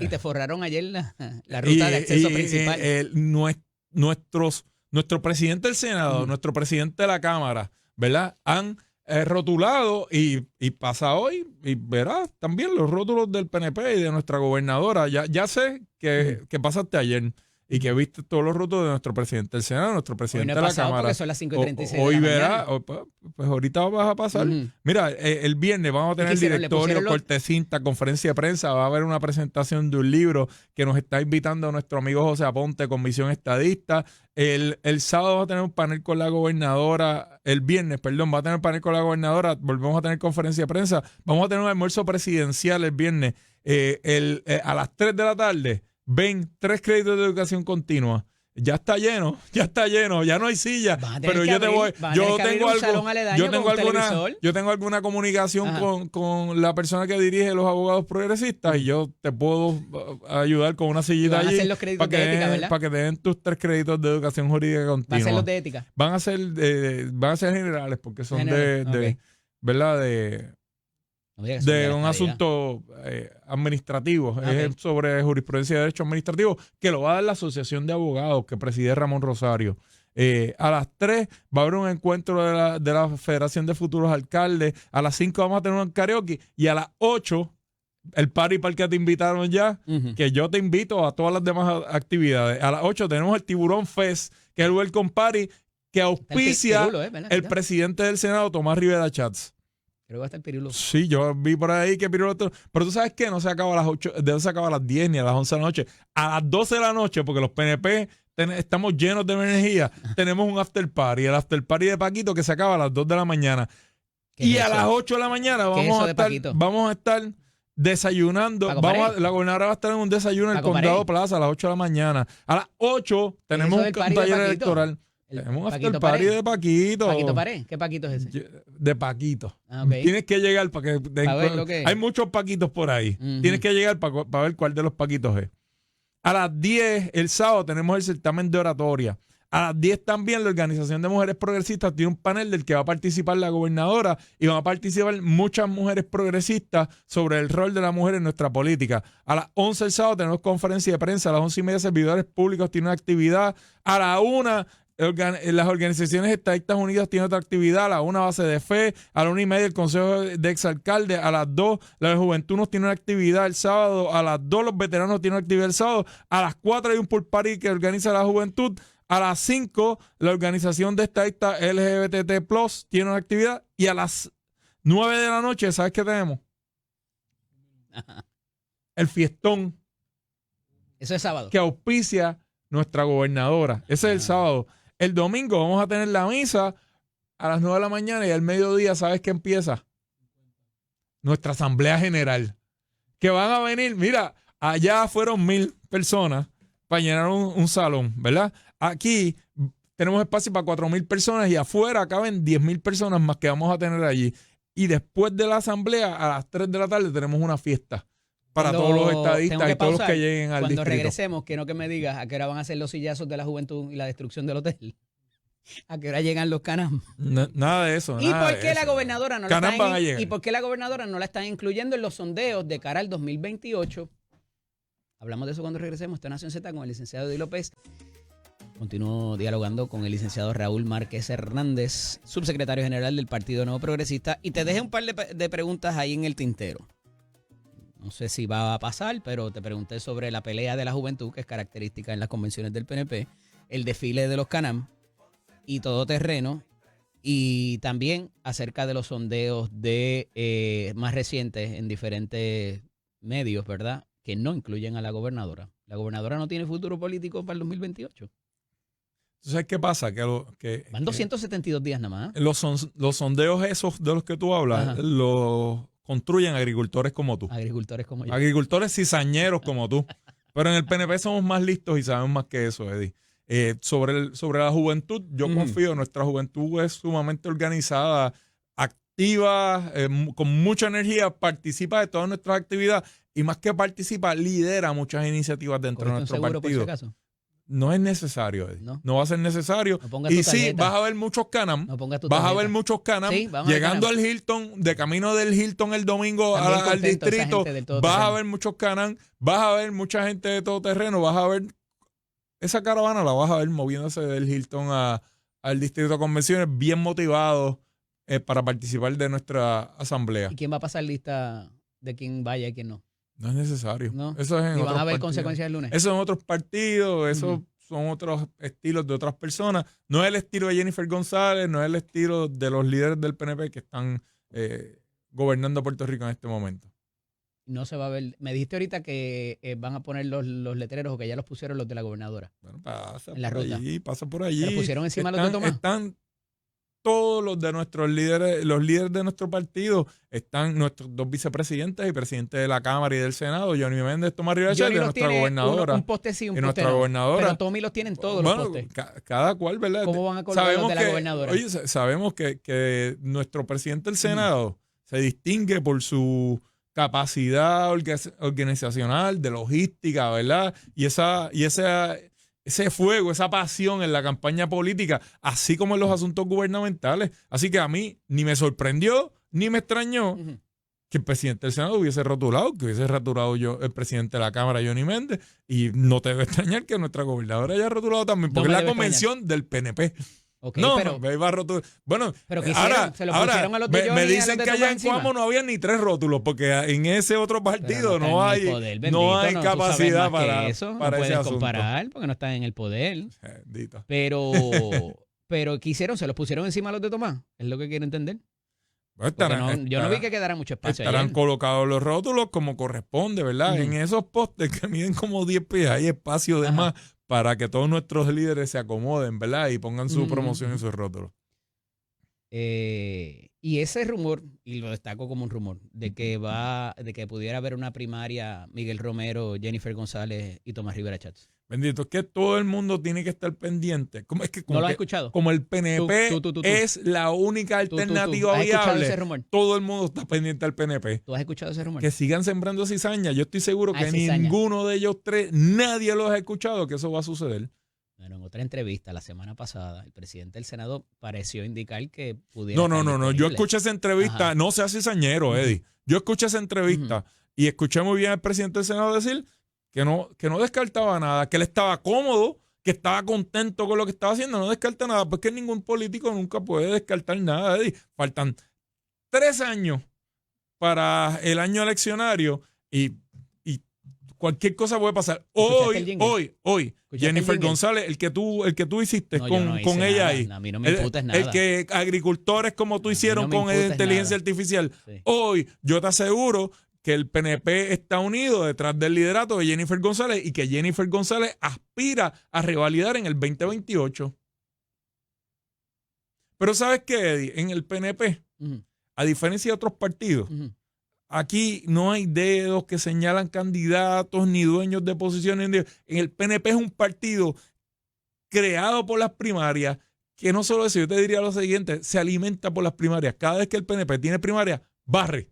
te forraron ayer la ruta de acceso principal. Nuestro presidente del Senado, nuestro presidente de la Cámara, ¿verdad? Han rotulado y pasa hoy, y verás también los rótulos del PNP y de nuestra gobernadora. Ya sé que pasaste ayer y que viste todos los rótulos de nuestro presidente del Senado, nuestro presidente de la Cámara. Porque son las 5:36 hoy de la verás, pues ahorita vas a pasar. Mira, el viernes vamos a tener el directorio, cortecinta, conferencia de prensa, va a haber una presentación de un libro que nos está invitando nuestro amigo José Aponte con Visión Estadista. El sábado va a tener un panel con la gobernadora, el viernes, perdón, va a tener un panel con la gobernadora, volvemos a tener conferencia de prensa, vamos a tener un almuerzo presidencial el viernes a las 3 de la tarde. Ven, 3 créditos de educación continua. Ya está lleno, ya no hay silla. Pero yo tengo alguna comunicación con la persona que dirige los abogados progresistas y yo te puedo ayudar con una sillita allí para que te den tus 3 créditos de educación jurídica continua. ¿Va a ser los de ética? Van a ser generales porque son ¿verdad? De un asunto administrativo, es sobre jurisprudencia de derecho administrativo, que lo va a dar la Asociación de Abogados que preside Ramón Rosario. A las 3 va a haber un encuentro de la Federación de Futuros Alcaldes, a las 5 vamos a tener un karaoke y a las 8 el party para el que te invitaron ya, que yo te invito a todas las demás actividades. A las 8 tenemos el Tiburón Fest, que es el Welcome Party que auspicia el presidente del Senado, Tomás Rivera Chats. Creo que va a estar Pirulo. Sí, yo vi por ahí que Pirulo... Pero tú sabes que no se acaba a las 8, no se acaba a las 10 ni a las 11 de la noche. A las 12 de la noche, porque los PNP estamos llenos de energía, tenemos un after party. El after party de Paquito que se acaba a las 2 de la mañana. Y a las 8 de la mañana vamos a estar desayunando. La gobernadora va a estar en un desayuno en el Condado Plaza a las 8 de la mañana. A las 8 tenemos un taller electoral. Tenemos un after party de Paquito. ¿Paquito Paré? ¿Qué Paquito es ese? De Paquito. Tienes que llegar para que... Hay muchos Paquitos por ahí. Tienes que llegar para ver cuál de los Paquitos es. A las 10, el sábado, tenemos el certamen de oratoria. A las 10 también la Organización de Mujeres Progresistas tiene un panel del que va a participar la gobernadora y van a participar muchas mujeres progresistas sobre el rol de la mujer en nuestra política. A las 11 el sábado tenemos conferencia de prensa. A las 11:30 servidores públicos tienen una actividad. A la 1... las organizaciones estadistas unidas tienen otra actividad, a la 1 base de fe, a la 1:30 el consejo de exalcaldes, a las 2 la juventud nos tiene una actividad el sábado, a las 2 los veteranos tienen una actividad el sábado, a las 4 hay un pool party que organiza la juventud, a las 5 la organización de estadistas LGBT Plus tiene una actividad y a las 9 de la noche, ¿sabes qué tenemos? El fiestón. Eso es sábado. Que auspicia nuestra gobernadora. Ese es el sábado. El domingo vamos a tener la misa a las 9 de la mañana y al mediodía, ¿sabes qué empieza? Nuestra asamblea general. Que van a venir, mira, allá fueron 1,000 personas para llenar un salón, ¿verdad? Aquí tenemos espacio para 4,000 personas y afuera caben 10,000 personas más que vamos a tener allí. Y después de la asamblea, a las 3 de la tarde, tenemos una fiesta para todos los estadistas y todos los que lleguen al distrito. Cuando regresemos, quiero que me digas a qué hora van a ser los sillazos de la juventud y la destrucción del hotel. ¿A qué hora llegan los Canam? Nada de eso. ¿Y por qué la gobernadora no la están incluyendo en los sondeos de cara al 2028? Hablamos de eso cuando regresemos. Esta Nación Z con el licenciado Eddie López. Continúo dialogando con el licenciado Raúl Márquez Hernández, subsecretario general del Partido Nuevo Progresista, y te dejé un par de preguntas ahí en el tintero. No sé si va a pasar, pero te pregunté sobre la pelea de la juventud, que es característica en las convenciones del PNP, el desfile de los Canam y todoterreno, y también acerca de los sondeos de más recientes en diferentes medios, ¿verdad?, que no incluyen a la gobernadora. La gobernadora no tiene futuro político para el 2028. ¿Tú sabes qué pasa? Van 272 días nada más. Los sondeos esos de los que tú hablas, Ajá. los construyen agricultores como tú. Agricultores como yo. Agricultores cizañeros como tú. Pero en el PNP somos más listos y sabemos más que eso, Eddie. Sobre la juventud, yo confío, nuestra juventud es sumamente organizada, activa, con mucha energía, participa de todas nuestras actividades y más que participa, lidera muchas iniciativas dentro de nuestro seguro, partido. por si acaso? No es necesario, Eddie. No va a ser necesario. Y sí, vas a ver muchos Canam. Vas a ver muchos Canam. Sí, llegando al Hilton, de camino del Hilton el domingo al distrito. Vas a ver muchos Canam. Vas a ver mucha gente de todoterreno. Vas a ver esa caravana, la vas a ver moviéndose del Hilton al distrito de convenciones, bien motivados para participar de nuestra asamblea. ¿Y quién va a pasar lista de quién vaya y quién no? No es necesario. No. Eso es en ¿Y otros van a haber partidos. consecuencias el lunes? Eso en otros partidos, eso son otros estilos de otras personas. No es el estilo de Jennifer González, no es el estilo de los líderes del PNP que están gobernando Puerto Rico en este momento. No se va a ver. Me dijiste ahorita que van a poner los letreros o que ya los pusieron los de la gobernadora. Bueno, pasa en la ruta. Pasa por allí. ¿Pero pusieron encima los de Tomás? Están todos los de nuestros líderes, los líderes de nuestro partido, están nuestros dos vicepresidentes y presidentes de la Cámara y del Senado, Johnny Méndez, Tomás Rivera Chávez, y nuestra gobernadora. Un poste sí, un poste nuestra no. gobernadora. Pero Tommy los tienen todos los postes. Cada cual, ¿verdad? ¿Cómo van a colocar los de la gobernadora? Oye, sabemos que nuestro presidente del Senado se distingue por su capacidad organizacional, de logística, ¿verdad? Y ese fuego, esa pasión en la campaña política, así como en los asuntos gubernamentales. Así que a mí ni me sorprendió, ni me extrañó que el presidente del Senado hubiese rotulado yo, el presidente de la Cámara, Johnny Méndez, y no te debe extrañar que nuestra gobernadora haya rotulado también, porque es la convención del PNP. Okay, me iba a rotular. Bueno, pero ahora se lo pusieron a los de Johnny, me dicen que allá en Cuamo no había ni 3 rótulos, porque en ese otro partido no hay capacidad para eso. Para no puedes ese comparar porque no están en el poder. Bendito. Pero ¿qué hicieron? ¿Se los pusieron encima a los de Tomás? Es lo que quiero entender. Yo no vi que quedara mucho espacio. Estarán colocados los rótulos como corresponde, ¿verdad? En esos postes que miden como 10 pies hay espacio de más para que todos nuestros líderes se acomoden, ¿verdad? Y pongan su promoción en sus rótulos. Y ese rumor, y lo destaco como un rumor, de que pudiera haber una primaria Miguel Romero, Jennifer González y Tomás Rivera Chats. Bendito, es que todo el mundo tiene que estar pendiente. ¿No lo has escuchado? Como el PNP es la única alternativa viable, todo el mundo está pendiente al PNP. ¿Tú has escuchado ese rumor? Que sigan sembrando cizaña. Yo estoy seguro que ninguno de ellos tres, nadie los ha escuchado que eso va a suceder. Bueno, en otra entrevista la semana pasada, el presidente del Senado pareció indicar que pudiera. No. Yo escuché esa entrevista, no seas cizañero, Eddie. Yo escuché esa entrevista y escuché muy bien al presidente del Senado decir que no descartaba nada, que él estaba cómodo, que estaba contento con lo que estaba haciendo, no descarta nada, porque ningún político nunca puede descartar nada, Eddie. Faltan 3 años para el año eleccionario y cualquier cosa puede pasar. Hoy, Jennifer González, el que tú hiciste con ella ahí. A mí no me imputes nada. El que agricultores como tú hicieron con inteligencia artificial. Sí. Hoy, yo te aseguro que el PNP está unido detrás del liderato de Jennifer González y que Jennifer González aspira a revalidar en el 2028. Pero ¿sabes qué, Eddie? En el PNP, a diferencia de otros partidos, aquí no hay dedos que señalan candidatos ni dueños de posiciones. En el PNP es un partido creado por las primarias, que no solo eso, yo te diría lo siguiente, se alimenta por las primarias. Cada vez que el PNP tiene primaria, barre.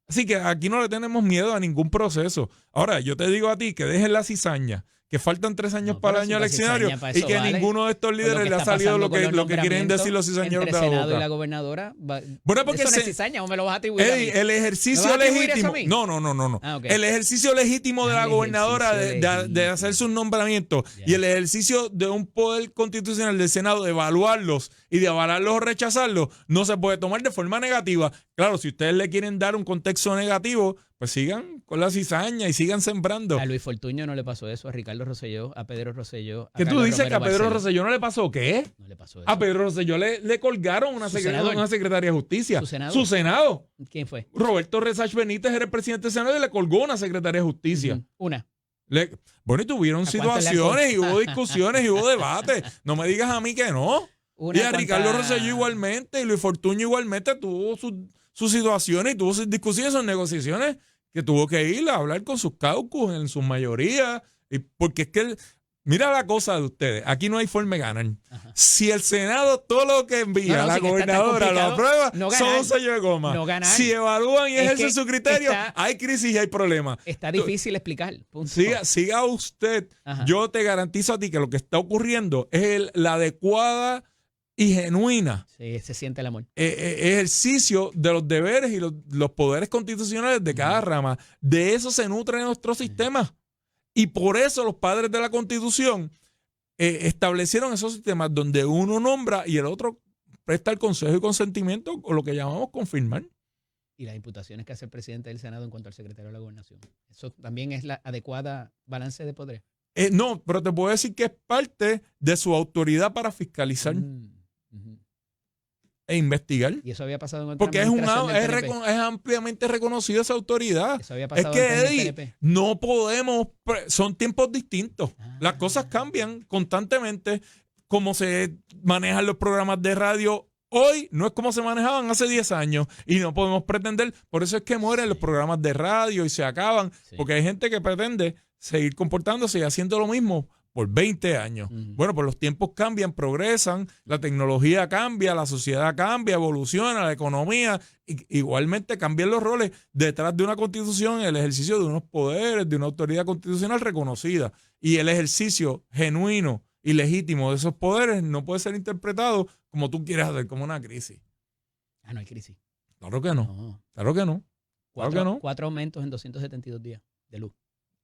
Así que aquí no le tenemos miedo a ningún proceso. Ahora, yo te digo a ti que dejes la cizaña, que faltan 3 años No, para pero el año si eleccionario para y eso que vale. ninguno de estos Con lo líderes que le ha está salido pasando lo con los que quieren decir los cizañeros entre de el la Senado y boca. la gobernadora. Bueno, porque eso no es cizaña, o me lo vas a atribuir a mí. Eddie, el ¿Me ejercicio vas a atribuir eso a legítimo. mí? No. Ah, ok. El ejercicio legítimo de la El gobernadora ejercicio de hacer sus nombramientos Ya. y el ejercicio de un poder constitucional del Senado de evaluarlos y de avalarlos o rechazarlos no se puede tomar de forma negativa. Claro, si ustedes le quieren dar un contexto negativo, pues sigan con la cizaña y sigan sembrando. A Luis Fortuño no le pasó eso, a Ricardo Rosselló, a Pedro Rosselló. ¿Qué tú Carlos dices Romero que a Pedro Barceló. Rosselló no le pasó qué? No le pasó eso. A Pedro Rosselló le colgaron una secretaria de justicia. ¿Su senador? Su Senado. ¿Quién fue? Roberto Resach Benítez era el presidente del Senado y le colgó una secretaria de justicia. Una. Bueno, y tuvieron ¿A cuánto le situaciones y han hubo discusiones y hubo debates. No me digas a mí que no. Una Y a Ricardo Rosselló igualmente, y Luis Fortuño igualmente tuvo sus situaciones y tuvo sus discusiones, sus negociaciones, que tuvo que ir a hablar con sus caucus en su mayoría. Y porque es que, mira la cosa de ustedes, aquí no hay forma de ganar. Ajá. Si el Senado todo lo que envía No, a la sí que está tan gobernadora lo complicado, aprueba, no son ganar. un sello de goma. No ganar. Si evalúan y Es ejercen que su criterio, está- hay crisis y hay problemas. Está difícil explicar. Punto. Siga usted. Ajá. Yo te garantizo a ti que lo que está ocurriendo es la adecuada y genuina Sí, se siente el amor. ejercicio de los deberes y los poderes constitucionales de cada rama. De eso se nutre nuestro sistema. Y por eso los padres de la Constitución establecieron esos sistemas donde uno nombra y el otro presta el consejo y consentimiento, o lo que llamamos confirmar. Y las imputaciones que hace el presidente del Senado en cuanto al secretario de la Gobernación. Eso también es la adecuada balance de poder. No, pero te puedo decir que es parte de su autoridad para fiscalizar e investigar. Y eso había pasado en otra Porque es administración del ampliamente reconocida esa autoridad. Eso había Es pasado que, antes en el Eddie, PNP. no podemos, son tiempos distintos. Ah. Las cosas cambian constantemente. Cómo se manejan los programas de radio hoy no es como se manejaban hace 10 años. Y no podemos pretender, por eso es que mueren los programas de radio y se acaban. Sí. Porque hay gente que pretende seguir comportándose y haciendo lo mismo por 20 años. Bueno, pues los tiempos cambian, progresan, la tecnología cambia, la sociedad cambia, evoluciona, la economía, igualmente cambian los roles. Detrás de una constitución, el ejercicio de unos poderes, de una autoridad constitucional reconocida. Y el ejercicio genuino y legítimo de esos poderes no puede ser interpretado como tú quieres hacer, como una crisis. Ah, no hay crisis. Claro que no. No. Claro que no. Claro que no. 4 aumentos en 272 días de luz.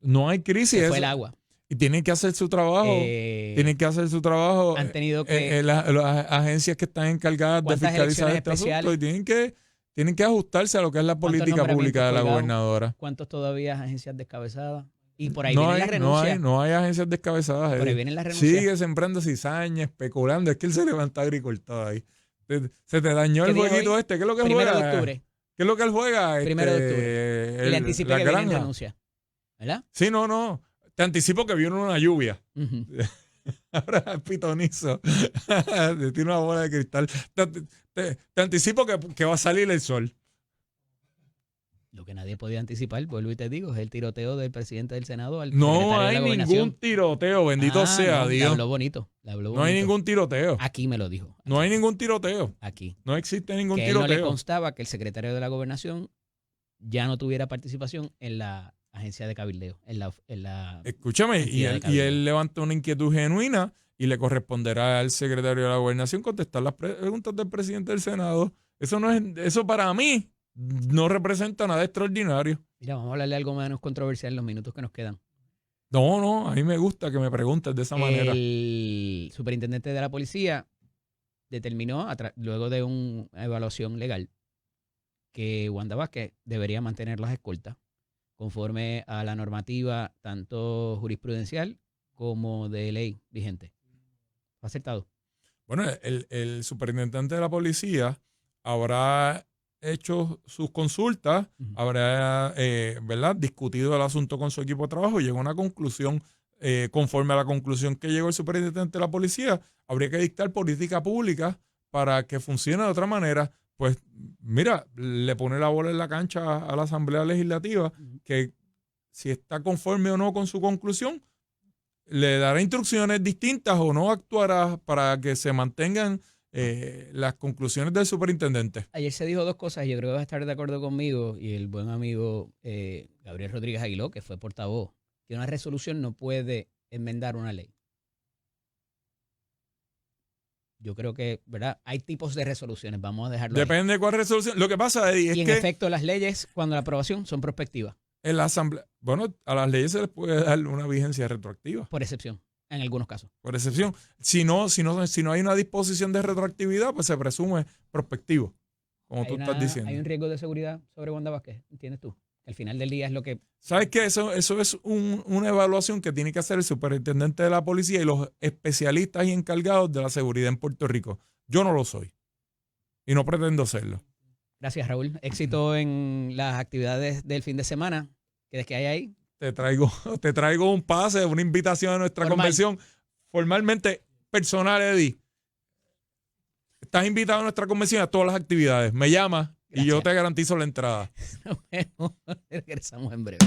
No hay crisis. Se fue el agua. Y tienen que hacer su trabajo. Tienen que hacer su trabajo. Han tenido que... Las agencias que están encargadas de ¿Cuántas fiscalizar elecciones este asunto especiales? y tienen que ajustarse a lo que es la política pública de la colgados? gobernadora. ¿Cuántos todavía agencias descabezadas? Y por ahí vienen las No renuncias. no hay agencias descabezadas. Por ahí Eddie. vienen las renuncias. Sigue sembrando cizaña, especulando. Es que él se levanta agricultor ahí. Se te dañó ¿Qué el día es jueguito hoy? este. ¿Qué es lo que 1 juega? de octubre. ¿Qué es lo que él juega? 1 de octubre. Y le anticipé la que vienen granja. renuncias. ¿Verdad? Sí, no. Te anticipo que viene una lluvia. Ujú. Ahora es pitonizo. Tiene una bola de cristal. Te anticipo que va a salir el sol. Lo que nadie podía anticipar, vuelvo y te digo, es el tiroteo del presidente del Senado al No secretario de hay la ningún Gobernación. tiroteo, bendito sea No, le Dios. habló bonito. Le habló No hay bonito. ningún tiroteo. Aquí me lo dijo. No hay ningún tiroteo. Aquí. No existe ningún Que a él no le tiroteo. constaba que el secretario de la Gobernación ya no tuviera participación en la agencia de cabildeo. En la Escúchame, y entidad de él cabildeo. levanta una inquietud genuina y le corresponderá al secretario de la Gobernación contestar las preguntas del presidente del Senado. Eso para mí no representa nada extraordinario. Mira, vamos a hablarle de algo menos controversial en los minutos que nos quedan. No, a mí me gusta que me preguntes de esa manera. El superintendente de la policía determinó, luego de una evaluación legal, que Wanda Vázquez debería mantener las escoltas conforme a la normativa tanto jurisprudencial como de ley vigente. ¿Fue acertado? Bueno, el superintendente de la policía habrá hecho sus consultas, habrá ¿verdad? Discutido el asunto con su equipo de trabajo y llegó a una conclusión. Conforme a la conclusión que llegó el superintendente de la policía, habría que dictar política pública para que funcione de otra manera. Pues mira, le pone la bola en la cancha a la Asamblea Legislativa, que si está conforme o no con su conclusión, le dará instrucciones distintas o no actuará para que se mantengan las conclusiones del superintendente. Ayer se dijo 2 cosas y yo creo que vas a estar de acuerdo conmigo y el buen amigo Gabriel Rodríguez Aguiló, que fue portavoz, que una resolución no puede enmendar una ley. Yo creo que, ¿verdad? Hay tipos de resoluciones, vamos a dejarlo Depende de cuál resolución. Lo que pasa, Eddie, es y en que efecto, las leyes, cuando la aprobación, son prospectivas, en la asamblea, bueno, a las leyes se les puede dar una vigencia retroactiva, por excepción, en algunos casos. por excepción. Si no hay una disposición de retroactividad, pues se presume prospectivo, como tú estás diciendo. Hay un riesgo de seguridad sobre Wanda Vázquez, ¿entiendes tú? Al final del día es lo que... ¿Sabes qué? Eso es una evaluación que tiene que hacer el superintendente de la policía y los especialistas y encargados de la seguridad en Puerto Rico. Yo no lo soy y no pretendo serlo. Gracias, Raúl. Éxito en las actividades del fin de semana. ¿Qué hay ahí? Te traigo un pase, una invitación a nuestra convención formalmente personal, Eddie. Estás invitado a nuestra convención a todas las actividades. Me llamas y yo te garantizo la entrada. Nos vemos. Regresamos en breve.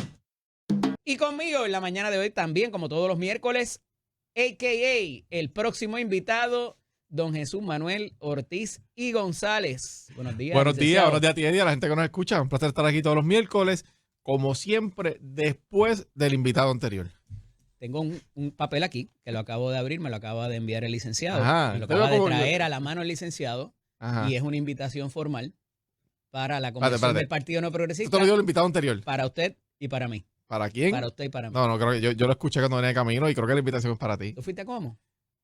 Y conmigo en la mañana de hoy también, como todos los miércoles, a.k.a. el próximo invitado, don Jesús Manuel Ortiz y González. Buenos días. Buenos días a ti y a la gente que nos escucha. Un placer estar aquí todos los miércoles, como siempre, después del invitado anterior. Tengo un papel aquí que lo acabo de abrir, me lo acaba de enviar el licenciado. Ajá, me lo acaba de traer a la mano el licenciado. Ajá. Y es una invitación formal para la convención del Partido No Progresista. Esto te lo dio el invitado anterior. Para usted y para mí. ¿Para quién? Para usted y para mí. No, creo que yo lo escuché cuando venía de camino y creo que la invitación es para ti. ¿Tú fuiste a Cuamo?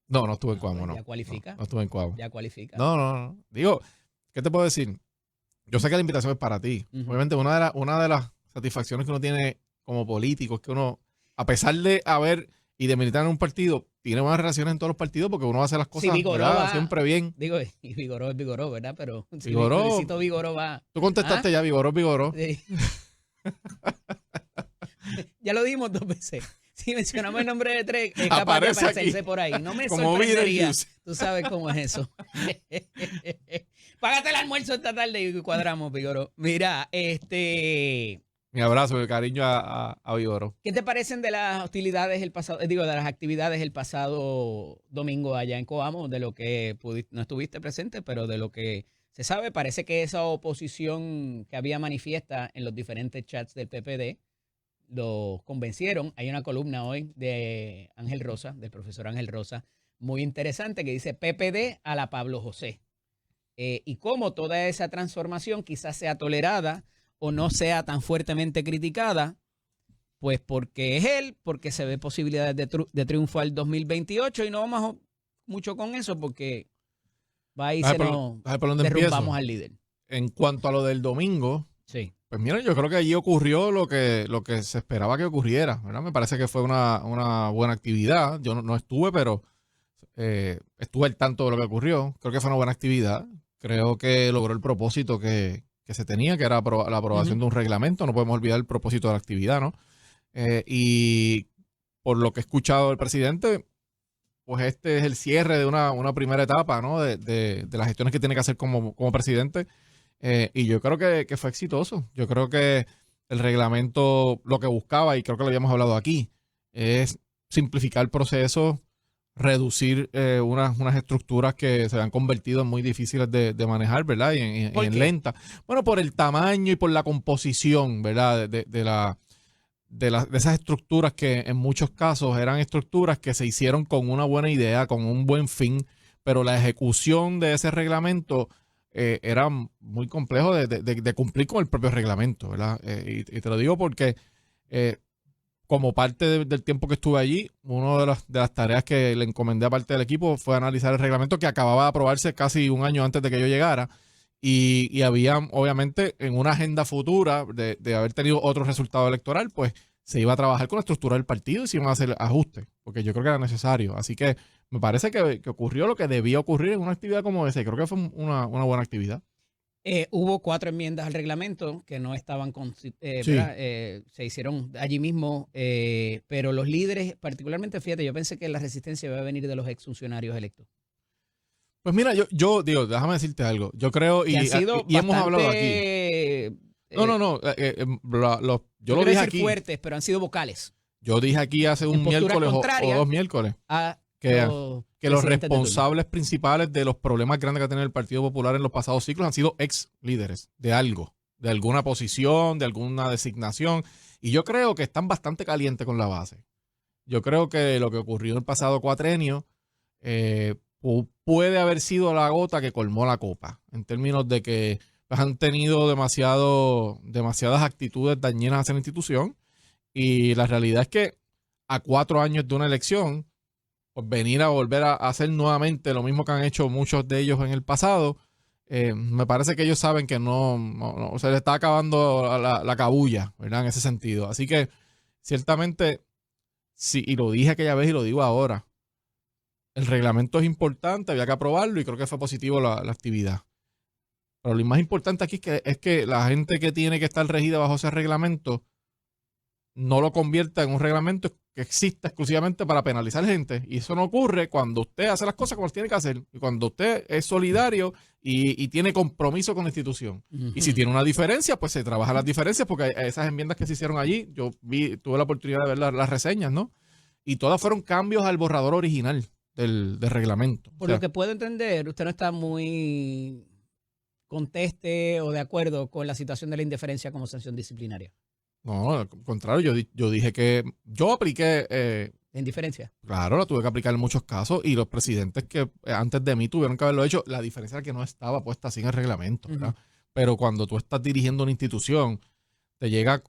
No estuve en Cuamo, no. Ya cualifica. No estuve en Cuamo. Ya cualifica. No. Digo, ¿qué te puedo decir? Yo sé que la invitación es para ti. Obviamente, una de las satisfacciones que uno tiene como político es que uno, a pesar de haber y de militar en un partido, tiene buenas relaciones en todos los partidos porque uno hace las cosas siempre bien. Digo, y Vigoró es Vigoró, ¿verdad? Pero si Vigoró va. Tú contestaste ya, Vigoró. Sí. Ya lo dimos 2 veces. Si mencionamos el nombre de 3, es capaz de aparecerse por ahí. No me sorprendería. Tú sabes cómo es eso. Págate el almuerzo esta tarde y cuadramos, Vigoró. Mira, Mi abrazo, mi cariño a Vigoró. ¿Qué te parecen de las hostilidades de las actividades el pasado domingo allá en Coamo? De lo que no estuviste presente, pero de lo que se sabe, parece que esa oposición que había manifiesta en los diferentes chats del PPD los convencieron. Hay una columna hoy de Ángel Rosa, del profesor Ángel Rosa, muy interesante, que dice PPD a la Pablo José. Y cómo toda esa transformación quizás sea tolerada o no sea tan fuertemente criticada, pues porque es él, porque se ve posibilidades de triunfo al 2028 y no vamos mucho con eso porque va ahí se nos derrumbamos al líder. En cuanto a lo del domingo, sí. Pues mira, yo creo que allí ocurrió lo que se esperaba que ocurriera, ¿verdad? Me parece que fue una buena actividad. Yo no estuve, pero estuve al tanto de lo que ocurrió. Creo que fue una buena actividad. Creo que logró el propósito que se tenía, que era la aprobación de un reglamento. No podemos olvidar el propósito de la actividad, ¿no? Y por lo que he escuchado del presidente, pues este es el cierre de una primera etapa, ¿no? De las gestiones que tiene que hacer como presidente. Y yo creo que fue exitoso. Yo creo que el reglamento lo que buscaba, y creo que lo habíamos hablado aquí, es simplificar el proceso, reducir unas estructuras que se han convertido en muy difíciles de manejar, ¿verdad? Y en lentas. Bueno, por el tamaño y por la composición, ¿verdad? De esas estructuras que en muchos casos eran estructuras que se hicieron con una buena idea, con un buen fin, pero la ejecución de ese reglamento era muy complejo de cumplir con el propio reglamento, ¿verdad? Y te lo digo porque como parte del tiempo que estuve allí, una de las tareas que le encomendé a parte del equipo fue analizar el reglamento que acababa de aprobarse casi un año antes de que yo llegara y había, obviamente, en una agenda futura de haber tenido otro resultado electoral, pues se iba a trabajar con la estructura del partido y se iban a hacer ajustes, porque yo creo que era necesario. Así que me parece que ocurrió lo que debía ocurrir en una actividad como esa y creo que fue una buena actividad. Hubo 4 enmiendas al reglamento que no estaban se hicieron allí mismo, pero los líderes, particularmente, fíjate, yo pensé que la resistencia iba a venir de los exfuncionarios electos. Pues mira, yo digo, déjame decirte algo. Yo creo, y hemos hablado aquí. Yo lo dije aquí. Fuertes, pero han sido vocales. Yo dije aquí hace un miércoles o 2 miércoles que los responsables principales de los problemas grandes que ha tenido el Partido Popular en los pasados ciclos han sido ex líderes de algo, de alguna posición, de alguna designación. Y yo creo que están bastante calientes con la base. Yo creo que lo que ocurrió en el pasado cuatrenio puede haber sido la gota que colmó la copa, en términos de que pues, han tenido demasiadas actitudes dañinas hacia la institución, y la realidad es que a 4 años de una elección, pues venir a volver a hacer nuevamente lo mismo que han hecho muchos de ellos en el pasado, me parece que ellos saben que no se les está acabando la cabulla, ¿verdad? En ese sentido. Así que ciertamente, sí, y lo dije aquella vez y lo digo ahora, el reglamento es importante, había que aprobarlo y creo que fue positivo la actividad. Pero lo más importante aquí es que la gente que tiene que estar regida bajo ese reglamento no lo convierta en un reglamento que exista exclusivamente para penalizar gente. Y eso no ocurre cuando usted hace las cosas como las tiene que hacer. Y cuando usted es solidario y tiene compromiso con la institución. Uh-huh. Y si tiene una diferencia, pues se trabaja las diferencias, porque esas enmiendas que se hicieron allí, tuve la oportunidad de ver las reseñas, ¿no? Y todas fueron cambios al borrador original del reglamento. Por lo que puedo entender, usted no está muy conteste o de acuerdo con la situación de la indiferencia como sanción disciplinaria. No, al contrario, yo dije que yo apliqué... ¿indiferencia? Claro, la tuve que aplicar en muchos casos y los presidentes que antes de mí tuvieron que haberlo hecho. La diferencia era que no estaba puesta así en el reglamento, ¿verdad? Pero cuando tú estás dirigiendo una institución, te llega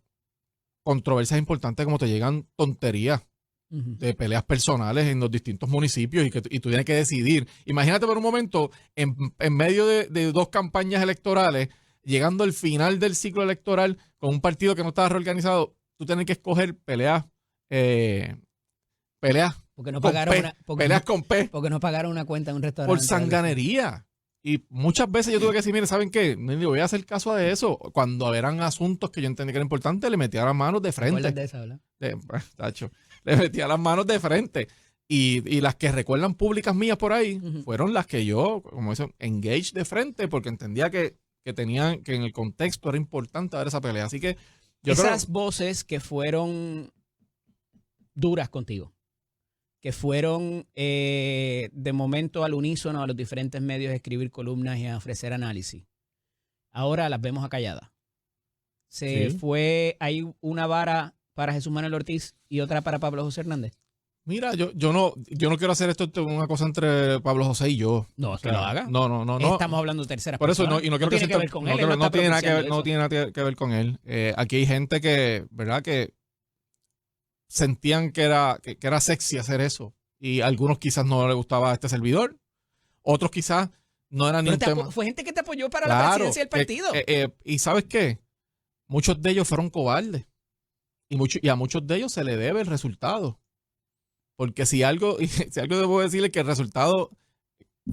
controversias importantes como te llegan tonterías de peleas personales en los distintos municipios y tú tienes que decidir. Imagínate por un momento, en medio de 2 campañas electorales, llegando al final del ciclo electoral con un partido que no estaba reorganizado, tú tienes que escoger peleas porque no pagaron con P. Porque no pagaron una cuenta en un restaurante. Por sanganería. Y muchas veces yo tuve que decir, mire, ¿saben qué? No le voy a hacer caso a eso. Cuando eran asuntos que yo entendía que era importante, le metía las manos de frente. ¿Te acuerdas de esa, verdad? Tacho, le metía las manos de frente. Y las que recuerdan públicas mías por ahí fueron las que yo, como dicen, engage de frente, porque entendía que tenían, que en el contexto era importante dar esa pelea. Así que yo esas voces que fueron duras contigo, que fueron de momento al unísono a los diferentes medios a escribir columnas y a ofrecer análisis, ahora las vemos acalladas. Hay una vara para Jesús Manuel Ortiz y otra para Pablo José Hernández. Mira, yo no quiero hacer esto una cosa entre Pablo José y yo. No, o sea, que lo haga. No. Estamos hablando de terceras personas. Por eso, y no quiero tiene que ver con él. No tiene nada que ver con él. Aquí hay gente que, ¿verdad? Que sentían que era sexy hacer eso. Y a algunos quizás no les gustaba a este servidor. Otros quizás no eran ni un tema. Fue gente que te apoyó para la presidencia del partido. Y ¿sabes qué? Muchos de ellos fueron cobardes. Y a muchos de ellos se le debe el resultado. Porque si algo debo decirle que el resultado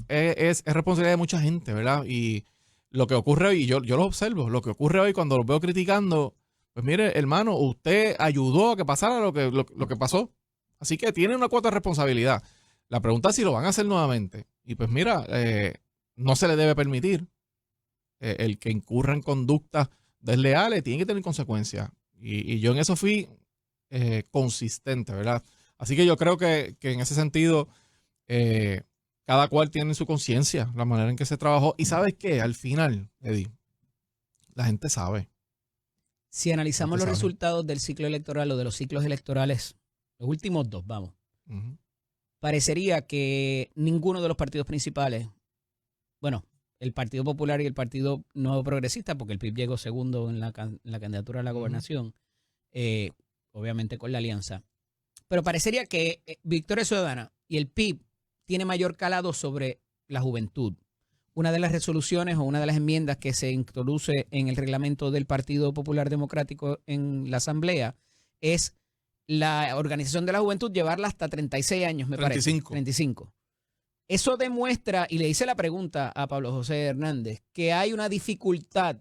es responsabilidad de mucha gente, ¿verdad? Y lo que ocurre hoy, y yo lo observo, lo que ocurre hoy cuando los veo criticando, pues mire, hermano, usted ayudó a que pasara lo que pasó. Así que tiene una cuota de responsabilidad. La pregunta es si lo van a hacer nuevamente. Y pues mira, no se le debe permitir el que incurra en conductas desleales, tiene que tener consecuencias. Y yo en eso fui consistente, ¿verdad? Así que yo creo que en ese sentido, cada cual tiene su conciencia, la manera en que se trabajó. Y ¿sabes qué? Al final, Eddie, la gente sabe. Si analizamos los resultados del ciclo electoral o de los ciclos electorales, los últimos 2, vamos, parecería que ninguno de los partidos principales, bueno, el Partido Popular y el Partido Nuevo Progresista, porque el PIB llegó segundo en la candidatura a la gobernación, obviamente con la alianza, pero parecería que Victoria Ciudadana y el PIB tiene mayor calado sobre la juventud. Una de las resoluciones o una de las enmiendas que se introduce en el reglamento del Partido Popular Democrático en la Asamblea es la organización de la juventud, llevarla hasta 36 años, me parece. 35. Eso demuestra, y le hice la pregunta a Pablo José Hernández, que hay una dificultad,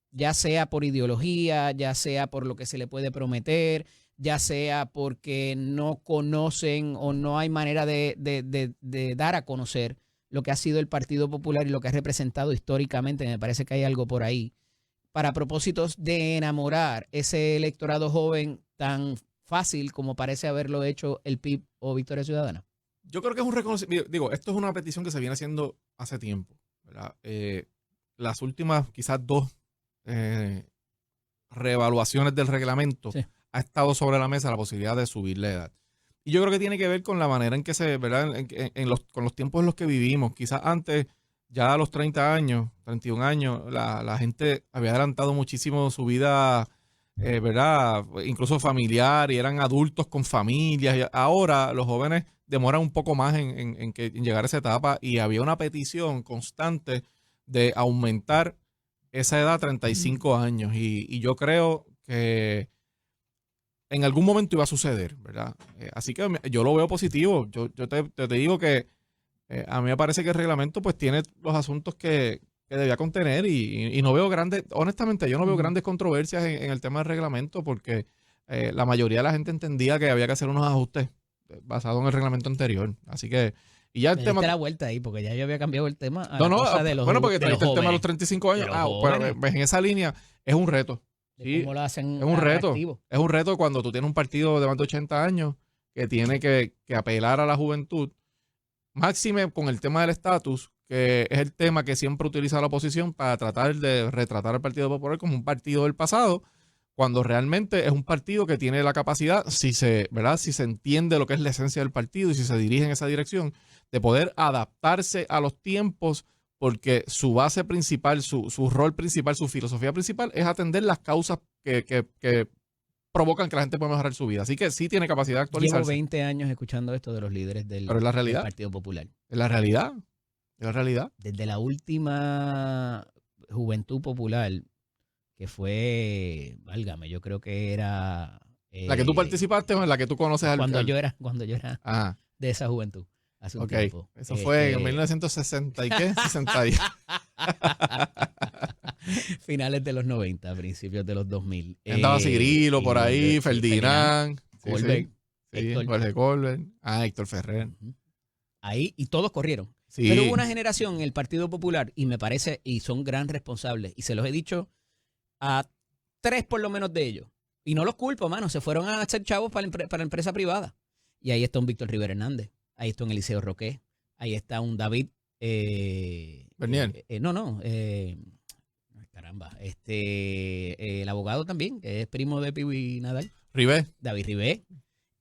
ya sea por ideología, ya sea por lo que se le puede prometer, ya sea porque no conocen o no hay manera de dar a conocer lo que ha sido el Partido Popular y lo que ha representado históricamente. Me parece que hay algo por ahí para propósitos de enamorar ese electorado joven tan fácil como parece haberlo hecho el PIB o Victoria Ciudadana. Yo creo que es un reconocimiento. Digo, esto es una petición que se viene haciendo hace tiempo, ¿verdad? Las últimas, quizás 2 reevaluaciones del reglamento, ha estado sobre la mesa la posibilidad de subir la edad. Y yo creo que tiene que ver con la manera en que ¿verdad? Con los tiempos en los que vivimos. Quizás antes, ya a los 30 años, 31 años, la gente había adelantado muchísimo su vida, ¿verdad? Incluso familiar, y eran adultos con familias. Y ahora los jóvenes demoran un poco más en llegar a esa etapa, y había una petición constante de aumentar esa edad a 35 años. Y yo creo que en algún momento iba a suceder, ¿verdad? Así que yo lo veo positivo. Yo te digo que a mí me parece que el reglamento pues tiene los asuntos que debía contener, y no veo honestamente, yo no veo grandes controversias en el tema del reglamento, porque la mayoría de la gente entendía que había que hacer unos ajustes basados en el reglamento anterior. Así que, y ya el tema... la vuelta ahí, porque ya yo había cambiado el tema a No, la no, cosa de los bueno, porque de los trajiste el tema de jóvenes. los 35 años. De los Pero jóvenes. en esa línea es un reto. De Sí, cómo lo hacen es un reto. atractivo. Es un reto cuando tú tienes un partido de más de 80 años que tiene que apelar a la juventud, máxime con el tema del estatus, que es el tema que siempre utiliza la oposición para tratar de retratar al Partido Popular como un partido del pasado, cuando realmente es un partido que tiene la capacidad, ¿verdad? Si se entiende lo que es la esencia del partido y si se dirige en esa dirección, de poder adaptarse a los tiempos, porque su base principal, su rol principal, su filosofía principal es atender las causas que provocan que la gente pueda mejorar su vida. Así que sí tiene capacidad de actualizarse. Llevo 20 años escuchando esto de los líderes del Partido Popular. Es la realidad. Es la realidad. Desde la última Juventud Popular, que fue, válgame, yo creo que era... la que tú participaste o en la que tú conoces cuando yo era Ajá. de esa juventud, hace un tiempo. Eso fue en 1960 y qué, 60 y... Finales de los 90, principios de los 2000. Andaba Cigrilo por ahí, Ferdinand, Colbert, Jorge Colbert, Héctor Ferrer. Ahí, y todos corrieron. Sí. Pero hubo una generación en el Partido Popular, y me parece, y son gran responsables, y se los he dicho a 3 por lo menos de ellos. Y no los culpo, mano, se fueron a hacer chavos para la empresa privada. Y ahí está un Víctor Rivera Hernández, ahí está un Eliseo Roque, ahí está un David... Bernier. Caramba, el abogado también, que es primo de Piwi Nadal. Ribé. David Ribé.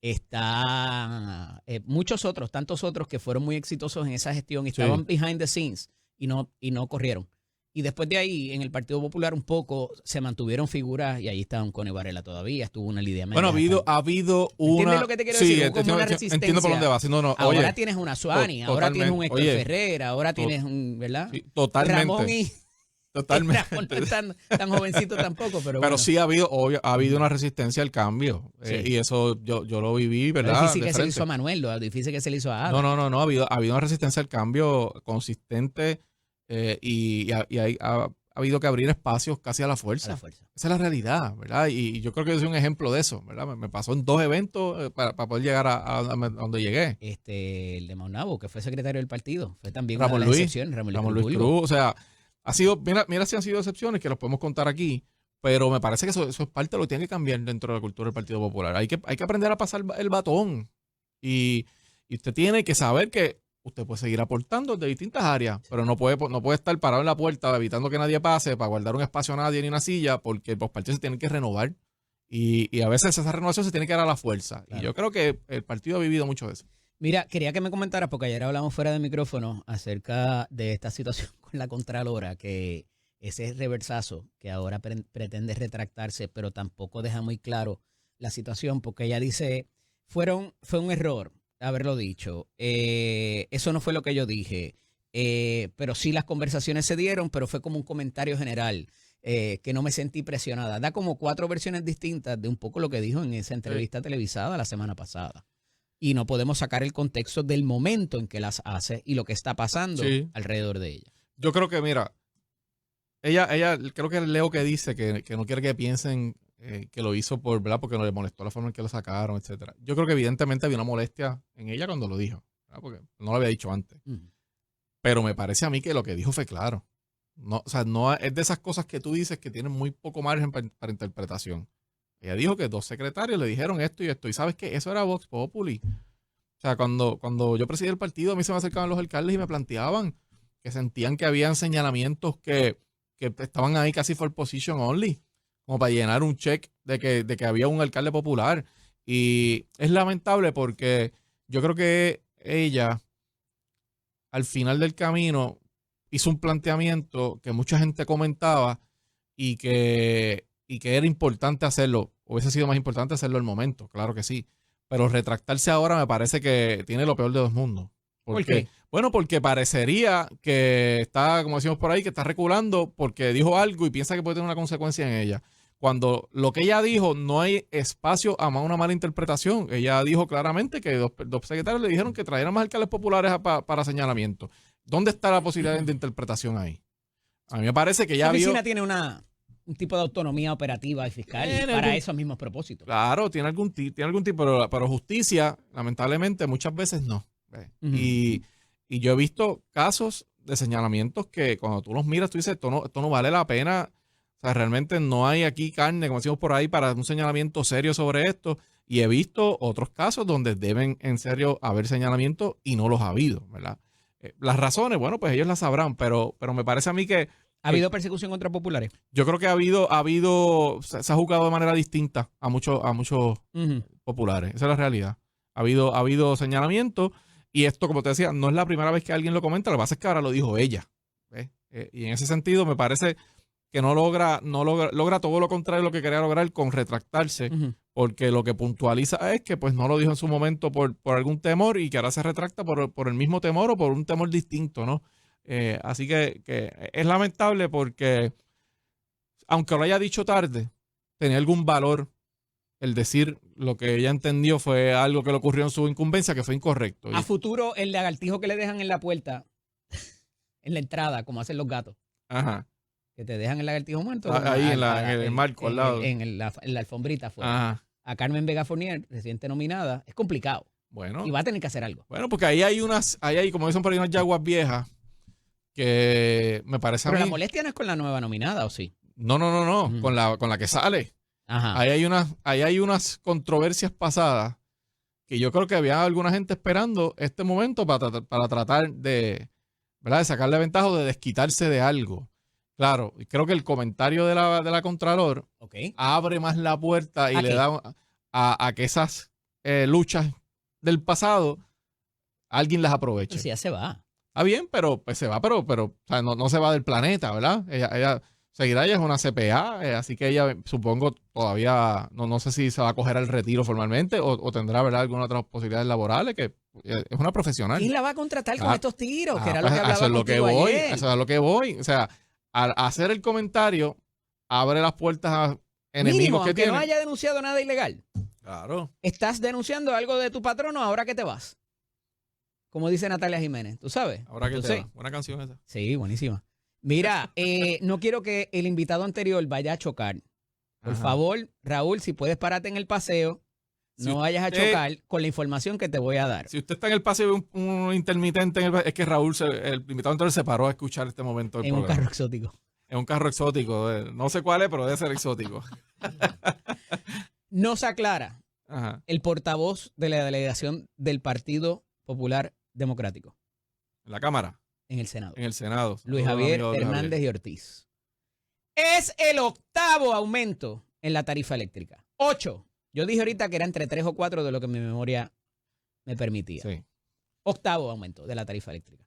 Está muchos otros, tantos otros que fueron muy exitosos en esa gestión y estaban behind the scenes y no corrieron. Y después de ahí, en el Partido Popular un poco se mantuvieron figuras, y ahí está un Cone Varela todavía, estuvo una Lidia Méndez. Bueno, ha habido una... ¿Entiendes lo que te quiero decir? Hubo como una resistencia. Entiendo por dónde vas. Ahora tienes una Suani, ahora tienes un Héctor Ferrer, ahora tienes un, ¿verdad? Sí, totalmente. Ramón y... Totalmente. Ramón no es tan jovencito tampoco, pero bueno. Sí ha habido una resistencia al cambio. Sí. Y eso yo lo viví, ¿verdad? Lo difícil que se le hizo a Manuel, lo difícil que se le hizo a Ada. No. Ha habido una resistencia al cambio consistente, y ha habido que abrir espacios casi a la fuerza. Esa es la realidad, ¿verdad? Y yo creo que yo soy un ejemplo de eso, ¿verdad? Me pasó en 2 eventos para poder llegar a donde llegué. El de Maunabo, que fue secretario del partido, fue también Ramón una de las excepciones. Ramón Luis Cruz. O sea, ha sido, mira si han sido excepciones que los podemos contar aquí, pero me parece que eso es parte de lo que tiene que cambiar dentro de la cultura del Partido Popular. Hay que aprender a pasar el batón, y usted tiene que saber que usted puede seguir aportando de distintas áreas, pero no puede estar parado en la puerta evitando que nadie pase para guardar un espacio a nadie ni una silla, porque los partidos se tienen que renovar, y a veces esa renovación se tiene que dar a la fuerza. Claro. Y yo creo que el partido ha vivido mucho de eso. Mira, quería que me comentaras, porque ayer hablamos fuera de micrófono acerca de esta situación con la Contralora, que ese reversazo que ahora pretende retractarse, pero tampoco deja muy claro la situación, porque ella dice, fue un error haberlo dicho. Eso no fue lo que yo dije, pero sí las conversaciones se dieron, pero fue como un comentario general, que no me sentí presionada. Da como 4 versiones distintas de un poco lo que dijo en esa entrevista televisada la semana pasada. Y no podemos sacar el contexto del momento en que las hace y lo que está pasando alrededor de ella. Yo creo que, mira, ella creo que leo que dice que no quiere que piensen que lo hizo ¿verdad? Porque no le molestó la forma en que lo sacaron, etcétera. Yo creo que evidentemente había una molestia en ella cuando lo dijo, ¿verdad? Porque no lo había dicho antes. Pero me parece a mí que lo que dijo fue claro. No, o sea, no es de esas cosas que tú dices que tienen muy poco margen para interpretación. Ella dijo que 2 secretarios le dijeron esto y esto. Y ¿sabes qué? Eso era Vox Populi. O sea, cuando yo presidí el partido, a mí se me acercaban los alcaldes y me planteaban que sentían que habían señalamientos que estaban ahí casi for position only, como para llenar un check de que había un alcalde popular. Y es lamentable porque yo creo que ella, al final del camino, hizo un planteamiento que mucha gente comentaba y que era importante hacerlo. Hubiese sido más importante hacerlo al momento, claro que sí. Pero retractarse ahora me parece que tiene lo peor de dos mundos. ¿Por qué? Bueno, porque parecería que está, como decimos por ahí, que está reculando porque dijo algo y piensa que puede tener una consecuencia en ella. Cuando lo que ella dijo no hay espacio a una mala interpretación. Ella dijo claramente que dos secretarios le dijeron que trajeran más alcaldes populares para señalamiento. ¿Dónde está la posibilidad de interpretación ahí? A mí me parece que ya La oficina tiene un tipo de autonomía operativa y fiscal para esos mismos propósitos. Claro, tiene algún tipo, pero justicia, lamentablemente, muchas veces no. Uh-huh. Y yo he visto casos de señalamientos que cuando tú los miras, tú dices, esto no vale la pena. O sea, realmente no hay aquí carne, como decimos por ahí, para un señalamiento serio sobre esto. Y he visto otros casos donde deben en serio haber señalamientos y no los ha habido, ¿verdad? Las razones, bueno, pues ellos las sabrán, pero me parece a mí que ¿Ha habido persecución contra populares? yo creo que se ha juzgado de manera distinta a muchos Uh-huh. populares. Esa es la realidad. Ha habido señalamientos y esto, como te decía, no es la primera vez que alguien lo comenta. Lo que pasa es que ahora lo dijo ella. ¿Ves? Y en ese sentido me parece que logra todo lo contrario de lo que quería lograr con retractarse, Uh-huh. porque lo que puntualiza es que pues no lo dijo en su momento por algún temor y que ahora se retracta por el mismo temor o por un temor distinto, ¿no? Así que es lamentable porque aunque lo haya dicho tarde, tenía algún valor el decir lo que ella entendió fue algo que le ocurrió en su incumbencia que fue incorrecto. A futuro, el lagartijo que le dejan en la puerta, en la entrada, como hacen los gatos, Ajá. que te dejan el lagartijo muerto. Ahí en el marco, al lado. En la alfombrita afuera. Ajá. A Carmen Vega Fournier, reciente nominada, es complicado. Bueno. Y va a tener que hacer algo. Bueno, porque ahí hay como dicen por ahí, unas yaguas viejas que me parece Pero a la mí. molestia no es con la nueva nominada, ¿o sí? No. Ujú. Con la que sale. Ajá. Ahí hay unas controversias pasadas que yo creo que había alguna gente esperando este momento para tratar de, ¿verdad?, de sacarle ventaja o de desquitarse de algo. Claro, y creo que el comentario de la Contralor Ok. abre más la puerta y ¿A le qué? da a que esas luchas del pasado alguien las aproveche. Pues ya se va. Está bien, pero pues se va, pero o sea, no se va del planeta, ¿verdad? Ella seguirá, ella es una CPA, así que ella supongo todavía, no sé si se va a coger al retiro formalmente o tendrá, ¿verdad?, algunas otras posibilidades laborales, que es una profesional. ¿Quién la va a contratar con estos tiros? Que era Pues lo que hablaba eso es lo que contigo voy, ayer. eso es a lo que voy. O sea, al hacer el comentario, abre las puertas a enemigos Mínimo, que aunque tiene. no haya denunciado nada ilegal. Claro. Estás denunciando algo de tu patrono ahora que te vas. Como dice Natalia Jiménez, ¿tú sabes? Ahora que Entonces, te va. Buena canción esa. sí, buenísima. Mira, no quiero que el invitado anterior vaya a chocar. Por Ajá. favor, Raúl, si puedes pararte en el paseo, Si no vayas a usted- chocar con la información que te voy a dar. Si usted está en el paseo y ve un intermitente, es que Raúl, el invitado anterior, se paró a escuchar este momento del En un programa. carro exótico. En un carro exótico. No sé cuál es, pero debe ser exótico. Nos aclara Ajá. el portavoz de la delegación del Partido Popular Democrático En la Cámara, en el Senado. en el Senado. Luis Saludos, Javier amigo Luis Hernández Javier. y Ortiz. Es el 8º aumento en la tarifa eléctrica. 8. Yo dije ahorita que era entre 3 o 4 de lo que mi memoria me permitía. Sí. 8º aumento de la tarifa eléctrica.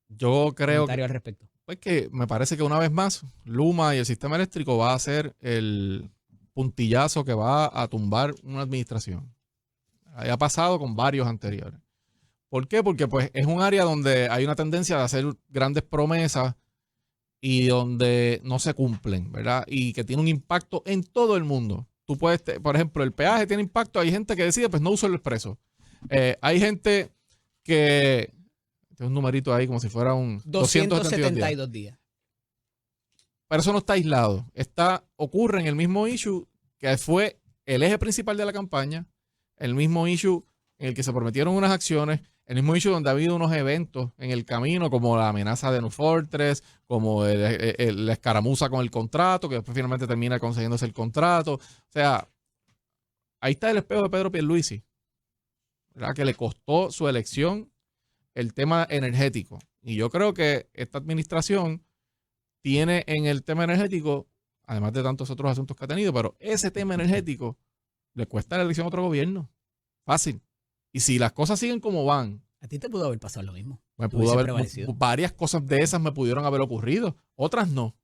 Yo creo Comentario al respecto. pues que me parece que una vez más Luma y el sistema eléctrico va a ser el puntillazo que va a tumbar una administración. Ha pasado con varios anteriores. ¿Por qué? Porque pues es un área donde hay una tendencia de hacer grandes promesas y donde no se cumplen, ¿verdad? Y que tiene un impacto en todo el mundo. Tú puedes, por ejemplo, el peaje tiene impacto. Hay gente que decide, pues no uso el expreso. Hay gente que... Tiene un numerito ahí como si fuera un 272 días. Pero eso no está aislado. Ocurre en el mismo issue que fue el eje principal de la campaña, el mismo issue en el que se prometieron unas acciones, el mismo issue donde ha habido unos eventos en el camino, como la amenaza de New Fortress, como la escaramuza con el contrato, que después finalmente termina consiguiéndose el contrato. O sea, ahí está el espejo de Pedro Pierluisi, ¿verdad?, que le costó su elección el tema energético. Y yo creo que esta administración tiene en el tema energético, además de tantos otros asuntos que ha tenido, pero ese tema energético le cuesta la elección a otro gobierno. Fácil. Y si las cosas siguen como van, A ti te pudo haber pasado lo mismo. me Hubiese pudo haber, prevalecido. varias cosas de esas me pudieron haber ocurrido. Otras no.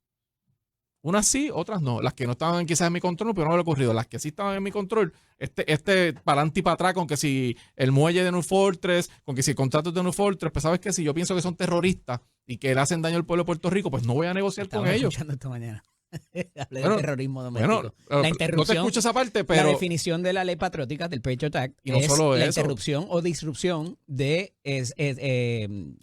Unas sí, otras no. Las que no estaban quizás en mi control no pudieron haber ocurrido. Las que sí estaban en mi control, para adelante y para atrás, con que si el muelle de New Fortress, con que si el contrato es de New Fortress, pues sabes que si yo pienso que son terroristas y que le hacen daño al pueblo de Puerto Rico, pues no voy a negociar Estaba con ellos. escuchando esta mañana. Hablé Bueno, de terrorismo doméstico. Bueno, La no te interrupción, escucho esa parte, la pero definición de la ley patriótica del Patriot Act Y no es solo la eso. interrupción o disrupción de,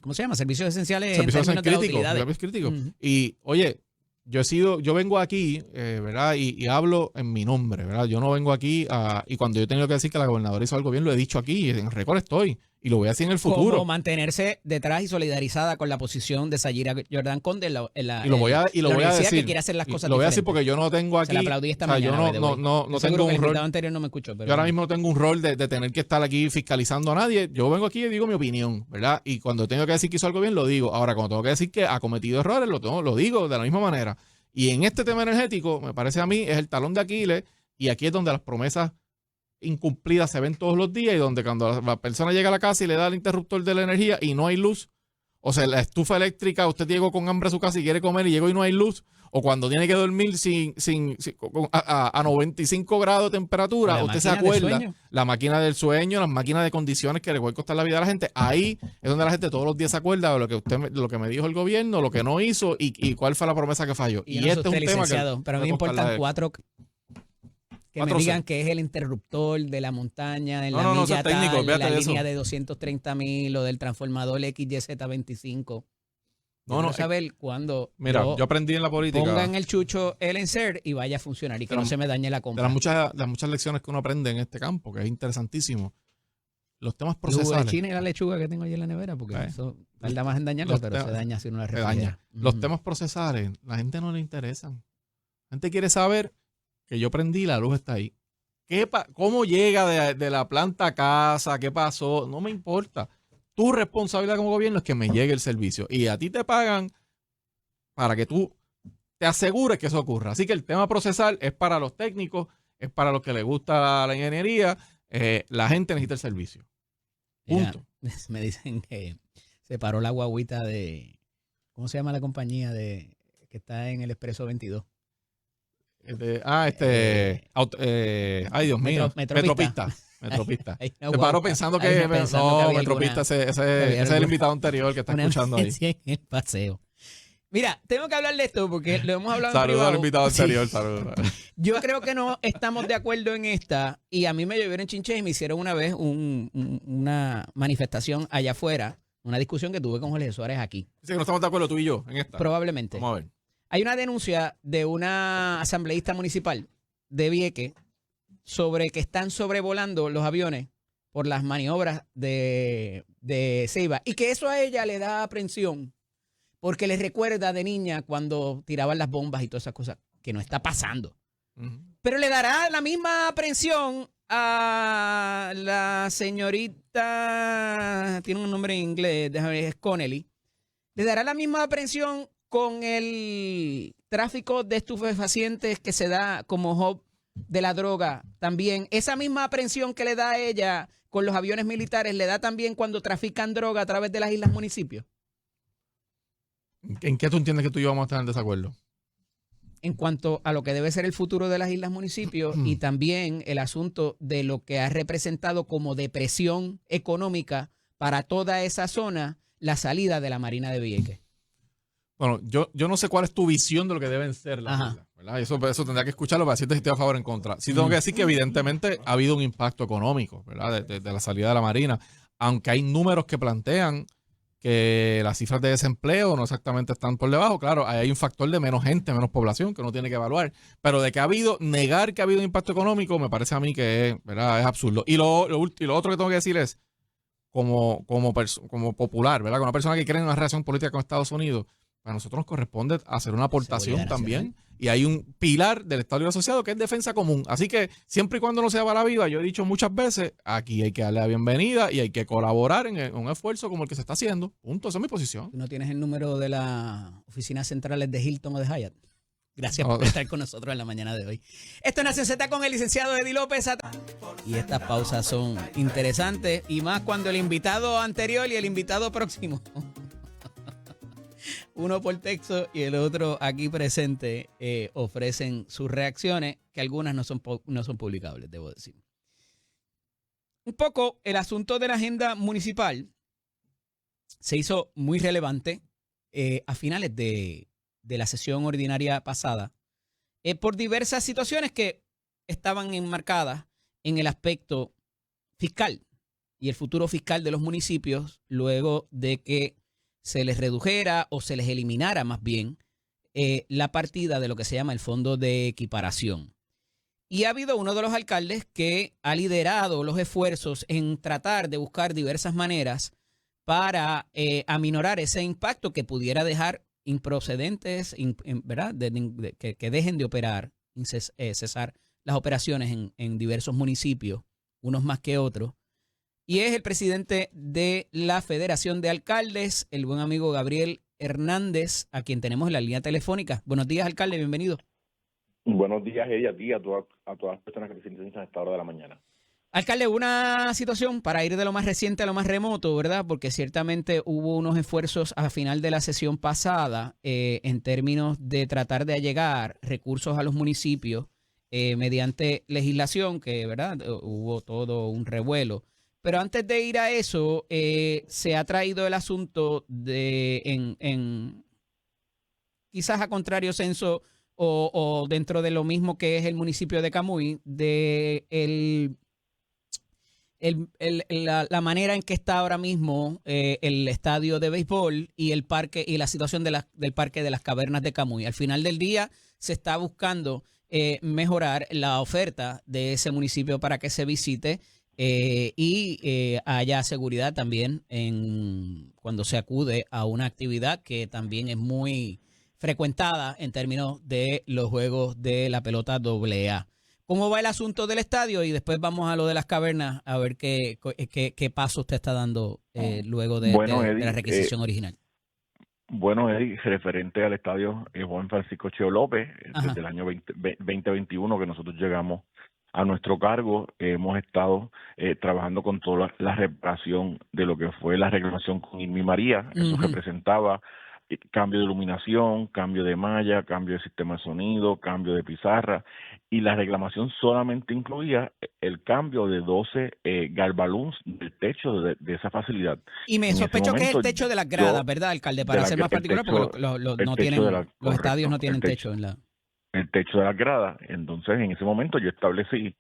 ¿cómo se llama? Servicios esenciales servicios en términos de las críticos, utilidades. servicios críticos. Ujú. Y oye, yo vengo aquí, ¿verdad? Y hablo en mi nombre, ¿verdad? Yo no vengo aquí y cuando yo he tenido que decir que la gobernadora hizo algo bien, lo he dicho aquí, y en récord estoy, y lo voy a decir en el futuro. Como mantenerse detrás y solidarizada con la posición de Sayira Jordan Conde Y lo voy a universidad decir. que quiere hacer las cosas Lo voy a decir diferentes. porque yo no tengo aquí. Se la aplaudí esta o sea, mañana. yo by the way. no Estoy tengo seguro que un el rol. invitado anterior no me escuchó. Pero Yo ahora mismo no tengo un rol de tener que estar aquí fiscalizando a nadie. Yo vengo aquí y digo mi opinión, ¿verdad? Y cuando tengo que decir que hizo algo bien, lo digo. Ahora, cuando tengo que decir que ha cometido errores, lo digo de la misma manera. Y en este tema energético, me parece a mí, es el talón de Aquiles, y aquí es donde las promesas incumplidas se ven todos los días, y donde cuando la persona llega a la casa y le da el interruptor de la energía y no hay luz, o sea, la estufa eléctrica, usted llegó con hambre a su casa y quiere comer y llegó y no hay luz, o cuando tiene que dormir a 95 grados de temperatura, La usted se máquina del acuerda, sueño. la máquina del sueño, las máquinas de condiciones que le puede costar la vida a la gente, ahí es donde la gente todos los días se acuerda de lo que me dijo el gobierno, lo que no hizo y cuál fue la promesa que falló. Y yo no sé este es usted, un tema licenciado, pero a mí me importan cuatro que me 4C. digan que es el interruptor de la montaña, en No, la no, milla eso es técnico, tal, olvídate la de eso. línea de 230,000 o del transformador XYZ25. No, Quiero no, saber cuándo Mira, yo aprendí en la política. pongan el chucho el insert y vaya a funcionar y que Pero no se me dañe la de compra. las muchas lecciones que uno aprende en este campo, que es interesantísimo. Los temas El jugo de procesales. china y la lechuga que tengo allí en la nevera, porque eso tarda más en dañarla, los pero temas- se daña si uno la Se refrigera. daña. Los Ujú. temas procesales, la gente no le interesan. La gente quiere saber que yo prendí, la luz está ahí. ¿Cómo llega de la planta a casa? ¿Qué pasó? No me importa. Tu responsabilidad como gobierno es que me llegue el servicio. Y a ti te pagan para que tú te asegures que eso ocurra. Así que el tema procesal es para los técnicos, es para los que les gusta la ingeniería. La gente necesita el servicio. Mira, Punto. me dicen que se paró la guaguita ¿cómo se llama la compañía que está en el Expreso 22? Ay, Dios mío. Metropista. Metropista. Hay una Te guagua- paro pensando hay que. una pensando que No, había Metropista, alguna- ese había es el alguna- invitado anterior que está una escuchando ahí. emergencia en el paseo. Mira, tengo que hablar de esto porque lo hemos hablado en Saludos privado. al invitado Sí. anterior, saludos. Yo creo que no estamos de acuerdo en esta y a mí me llovieron chinches y me hicieron una vez una manifestación allá afuera, una discusión que tuve con Jorge Suárez aquí, Dice que no estamos de acuerdo tú y yo en esta. probablemente. Vamos a ver. Hay una denuncia de una asambleísta municipal de Vieques sobre que están sobrevolando los aviones por las maniobras de Ceiba y que eso a ella le da aprensión porque le recuerda de niña cuando tiraban las bombas y todas esas cosas, que no está pasando. Ujú. Pero le dará la misma aprensión a la señorita, tiene un nombre en inglés, déjame ver, es Connelly. Le dará la misma aprensión con el tráfico de estupefacientes que se da como hub de la droga. También esa misma aprensión que le da a ella con los aviones militares, le da también cuando trafican droga a través de las islas municipios. ¿En qué tú entiendes que tú y yo vamos a estar en desacuerdo? En cuanto a lo que debe ser el futuro de las islas municipios y también el asunto de lo que ha representado como depresión económica para toda esa zona, la salida de la Marina de Vieques. Bueno, yo no sé cuál es tu visión de lo que deben ser las Ajá. islas, ¿verdad? Eso tendría que escucharlo para decirte si estoy a favor o en contra. Sí tengo que decir que evidentemente ha habido un impacto económico, ¿verdad? De la salida de la Marina, aunque hay números que plantean que las cifras de desempleo no exactamente están por debajo. Claro, ahí hay un factor de menos gente, menos población que uno tiene que evaluar. Pero de que negar que ha habido un impacto económico, me parece a mí que es, ¿verdad? Es absurdo. Y lo otro que tengo que decir es, como popular, ¿verdad? Como una persona que cree en una relación política con Estados Unidos, a nosotros nos corresponde hacer una aportación Seguridad también. Y hay un pilar del Estado Libre Asociado que es defensa común. Así que siempre y cuando no sea para la vida, yo he dicho muchas veces, aquí hay que darle la bienvenida y hay que colaborar en un esfuerzo como el que se está haciendo. Punto. Esa es mi posición. ¿Tú no tienes el número de las oficinas centrales de Hilton o de Hyatt? Gracias por estar con nosotros en la mañana de hoy. Esto es Nación Z con el licenciado Eddie López. Y estas pausas son interesantes, y más cuando el invitado anterior y el invitado próximo, uno por texto y el otro aquí presente, ofrecen sus reacciones, que algunas no son publicables, debo decir. Un poco el asunto de la agenda municipal se hizo muy relevante a finales de la sesión ordinaria pasada por diversas situaciones que estaban enmarcadas en el aspecto fiscal y el futuro fiscal de los municipios luego de que se les redujera o se les eliminara más bien la partida de lo que se llama el Fondo de Equiparación. Y ha habido uno de los alcaldes que ha liderado los esfuerzos en tratar de buscar diversas maneras para aminorar ese impacto que pudiera dejar improcedentes, ¿verdad? Que dejen de operar, cesar las operaciones en diversos municipios, unos más que otros. Y es el presidente de la Federación de Alcaldes, el buen amigo Gabriel Hernández, a quien tenemos en la línea telefónica. Buenos días, alcalde, bienvenido. Buenos días, Eddie, a ti, a todas las personas que te sintonizan a esta hora de la mañana. Alcalde, una situación para ir de lo más reciente a lo más remoto, ¿verdad? Porque ciertamente hubo unos esfuerzos a final de la sesión pasada en términos de tratar de allegar recursos a los municipios mediante legislación, que, ¿verdad? Hubo todo un revuelo. Pero antes de ir a eso, se ha traído el asunto de, quizás a contrario censo o dentro de lo mismo que es el municipio de Camuy, de la manera en que está ahora mismo el estadio de béisbol y el parque y la situación del parque de las cavernas de Camuy. Al final del día se está buscando mejorar la oferta de ese municipio para que se visite y haya seguridad también cuando se acude a una actividad que también es muy frecuentada en términos de los juegos de la pelota AA. ¿Cómo va el asunto del estadio? Y después vamos a lo de las cavernas a ver qué paso usted está dando luego de la requisición original. Bueno, Eddie, referente al estadio Juan Francisco Cheo López, desde el año 2021 que nosotros llegamos a nuestro cargo, hemos estado trabajando con toda la reparación de lo que fue la reclamación con Irma y María. Eso representaba cambio de iluminación, cambio de malla, cambio de sistema de sonido, cambio de pizarra, y la reclamación solamente incluía el cambio de 12 galbalooms del techo de esa facilidad. Y me sospecho que es el techo de las gradas, ¿verdad, alcalde? Para ser más particular, porque los estadios no tienen techo en la... El techo de las gradas. Entonces, en ese momento yo establecí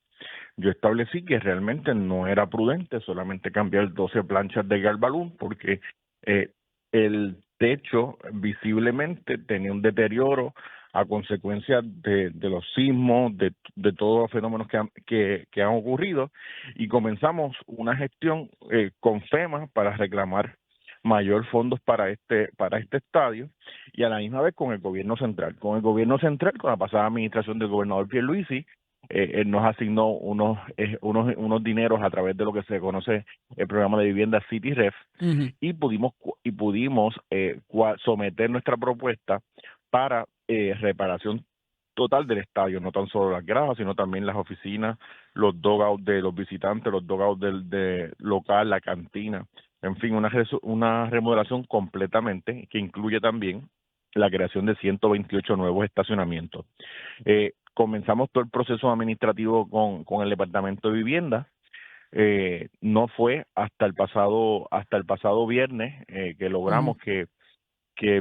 que realmente no era prudente solamente cambiar 12 planchas de galbaloom, porque el techo visiblemente tenía un deterioro a consecuencia de los sismos, de todos los fenómenos que han ocurrido, y comenzamos una gestión con FEMA para reclamar mayor fondos para este estadio, y a la misma vez con el gobierno central. Con la pasada administración del gobernador Pierluisi, él nos asignó unos dineros a través de lo que se conoce el programa de vivienda CityRef, y pudimos someter nuestra propuesta para reparación total del estadio, no tan solo las gradas, sino también las oficinas, los dugouts de los visitantes, los dugouts del local, la cantina, en fin, una remodelación completamente que incluye también la creación de 128 nuevos estacionamientos. Comenzamos todo el proceso administrativo con el Departamento de Vivienda. No fue hasta el pasado viernes que logramos que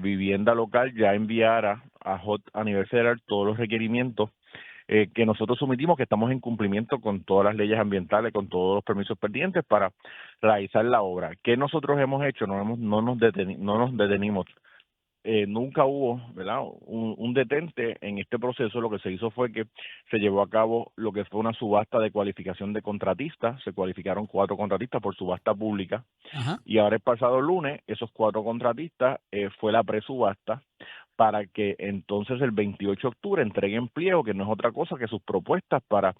Vivienda Local ya enviara a nivel federal todos los requerimientos que nosotros sometimos, que estamos en cumplimiento con todas las leyes ambientales, con todos los permisos pertinentes para realizar la obra. ¿Qué nosotros hemos hecho? No nos detenimos. Nunca hubo, ¿verdad?, un detente en este proceso. Lo que se hizo fue que se llevó a cabo lo que fue una subasta de cualificación de contratistas. Se cualificaron 4 contratistas por subasta pública. Y ahora el pasado lunes, esos 4 contratistas fue la presubasta para que entonces el 28 de octubre entreguen pliego, que no es otra cosa que sus propuestas para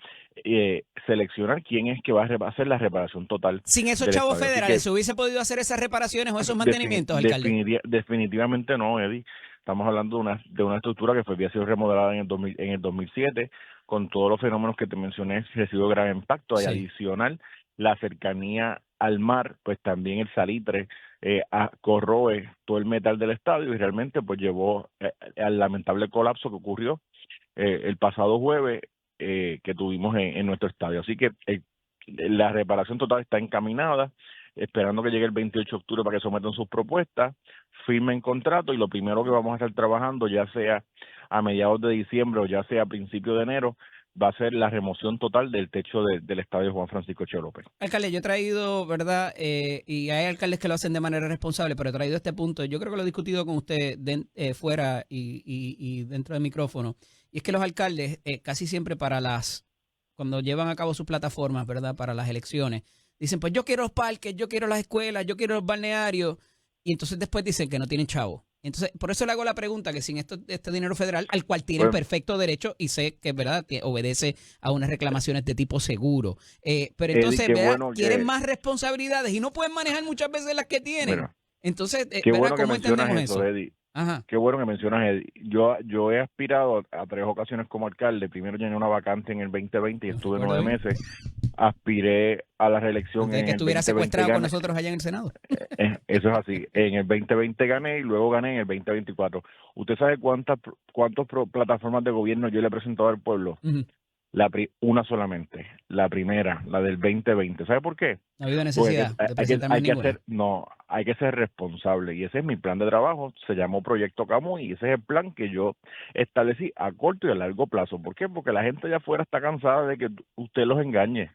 seleccionar quién es que va a hacer la reparación total. Sin esos chavos federales, ¿se hubiese podido hacer esas reparaciones o esos mantenimientos, alcalde? Definitivamente no, Eddie. Estamos hablando de una estructura que había sido remodelada en el 2007, con todos los fenómenos que te mencioné, recibió gran impacto. Y adicional, la cercanía al mar, pues también el salitre corroe todo el metal del estadio y realmente pues llevó al lamentable colapso que ocurrió el pasado jueves que tuvimos en nuestro estadio. Así que la reparación total está encaminada, esperando que llegue el 28 de octubre para que sometan sus propuestas, firmen contrato, y lo primero que vamos a estar trabajando, ya sea a mediados de diciembre o ya sea a principios de enero, va a ser la remoción total del techo del estadio Juan Francisco Cheo López. Alcalde, yo he traído, ¿verdad? Y hay alcaldes que lo hacen de manera responsable, pero he traído este punto. Yo creo que lo he discutido con usted fuera y dentro del micrófono. Y es que los alcaldes casi siempre cuando llevan a cabo sus plataformas, ¿verdad? Para las elecciones, dicen, pues yo quiero los parques, yo quiero las escuelas, yo quiero los balnearios. Y entonces después dicen que no tienen chavo. Entonces, por eso le hago la pregunta, que sin este dinero federal, al cual tienen perfecto derecho, y sé que es verdad, que obedece a unas reclamaciones de tipo seguro. Pero entonces, bueno quieren más responsabilidades y no pueden manejar muchas veces las que tienen. Bueno, entonces, qué ¿verdad? bueno que ¿Cómo mencionas entendemos eso? Eddie. Ajá. Qué bueno que mencionas, Eddie. Yo he aspirado a 3 ocasiones como alcalde. Primero llené una vacante en el 2020 y estuve 9 meses. Aspiré a la reelección Antes de que en el estuviera 2020. secuestrado con nosotros allá en el Senado. Eso es así. En el 2020 gané y luego gané en el 2024. ¿Usted sabe cuántas plataformas de gobierno yo le he presentado al pueblo? Uh-huh. Una solamente, la primera, la del 2020. ¿Sabe por qué? No ha habido necesidad de presentarme ninguna. Hay que ser responsable, y ese es mi plan de trabajo. Se llamó Proyecto Camuy y ese es el plan que yo establecí a corto y a largo plazo. ¿Por qué? Porque la gente allá afuera está cansada de que usted los engañe.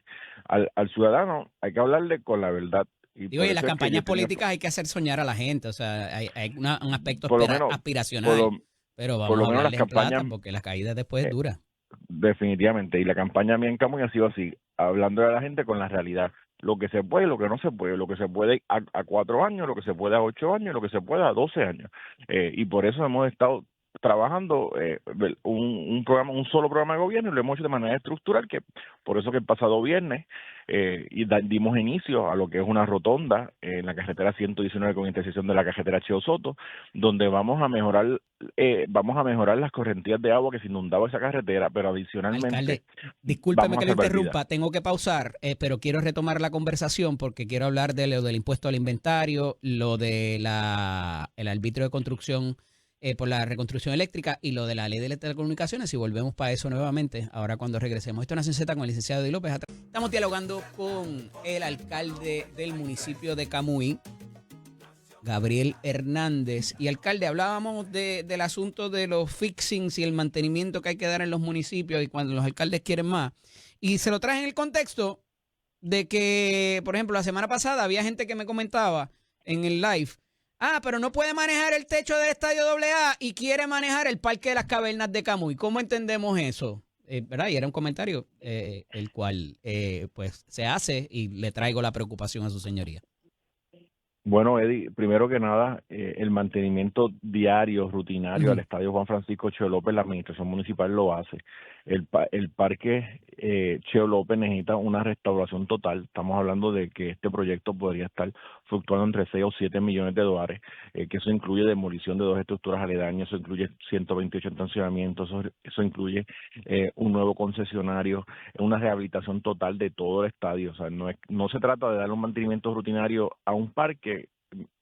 Al ciudadano hay que hablarle con la verdad. Y en las campañas políticas hay que hacer soñar a la gente, o sea, hay un aspecto aspiracional, pero vamos a hablarles en plata porque la caída después es dura. Definitivamente, y la campaña mía en Camuy ha sido así, hablando a la gente con la realidad, lo que se puede, lo que no se puede, lo que se puede a 4 años, lo que se puede a 8 años, lo que se puede a 12 años, y por eso hemos estado trabajando un solo programa de gobierno, y lo hemos hecho de manera estructural, que por eso que el pasado viernes dimos inicio a lo que es una rotonda en la carretera 119 con intersección de la carretera Cheo Soto, donde vamos a mejorar las correntías de agua que se inundaba esa carretera, pero adicionalmente... Alcalde, discúlpeme que lo interrumpa, tengo que pausar, pero quiero retomar la conversación porque quiero hablar de lo del impuesto al inventario, lo de el arbitrio de construcción por la reconstrucción eléctrica y lo de la ley de telecomunicaciones, y volvemos para eso nuevamente ahora cuando regresemos. Esto es Nación Z con el licenciado Eddie López. Estamos dialogando con el alcalde del municipio de Camuy, Gabriel Hernández. Y alcalde, hablábamos del asunto de los fixings y el mantenimiento que hay que dar en los municipios y cuando los alcaldes quieren más. Y se lo traje en el contexto de que, por ejemplo, la semana pasada había gente que me comentaba en el live, pero no puede manejar el techo del Estadio AA y quiere manejar el Parque de las Cavernas de Camuy. ¿Cómo entendemos eso? ¿Verdad? Y era un comentario el cual pues se hace y le traigo la preocupación a su señoría. Bueno, Eddie, primero que nada, el mantenimiento diario, rutinario al Estadio Juan Francisco Cheo López, la administración municipal lo hace. El parque Cheo López necesita una restauración total. Estamos hablando de que este proyecto podría estar fluctuando entre 6 o 7 millones de dólares, que eso incluye demolición de 2 estructuras aledañas, eso incluye 128 estacionamientos, eso incluye un nuevo concesionario, una rehabilitación total de todo el estadio. O sea, no se trata de darle un mantenimiento rutinario a un parque,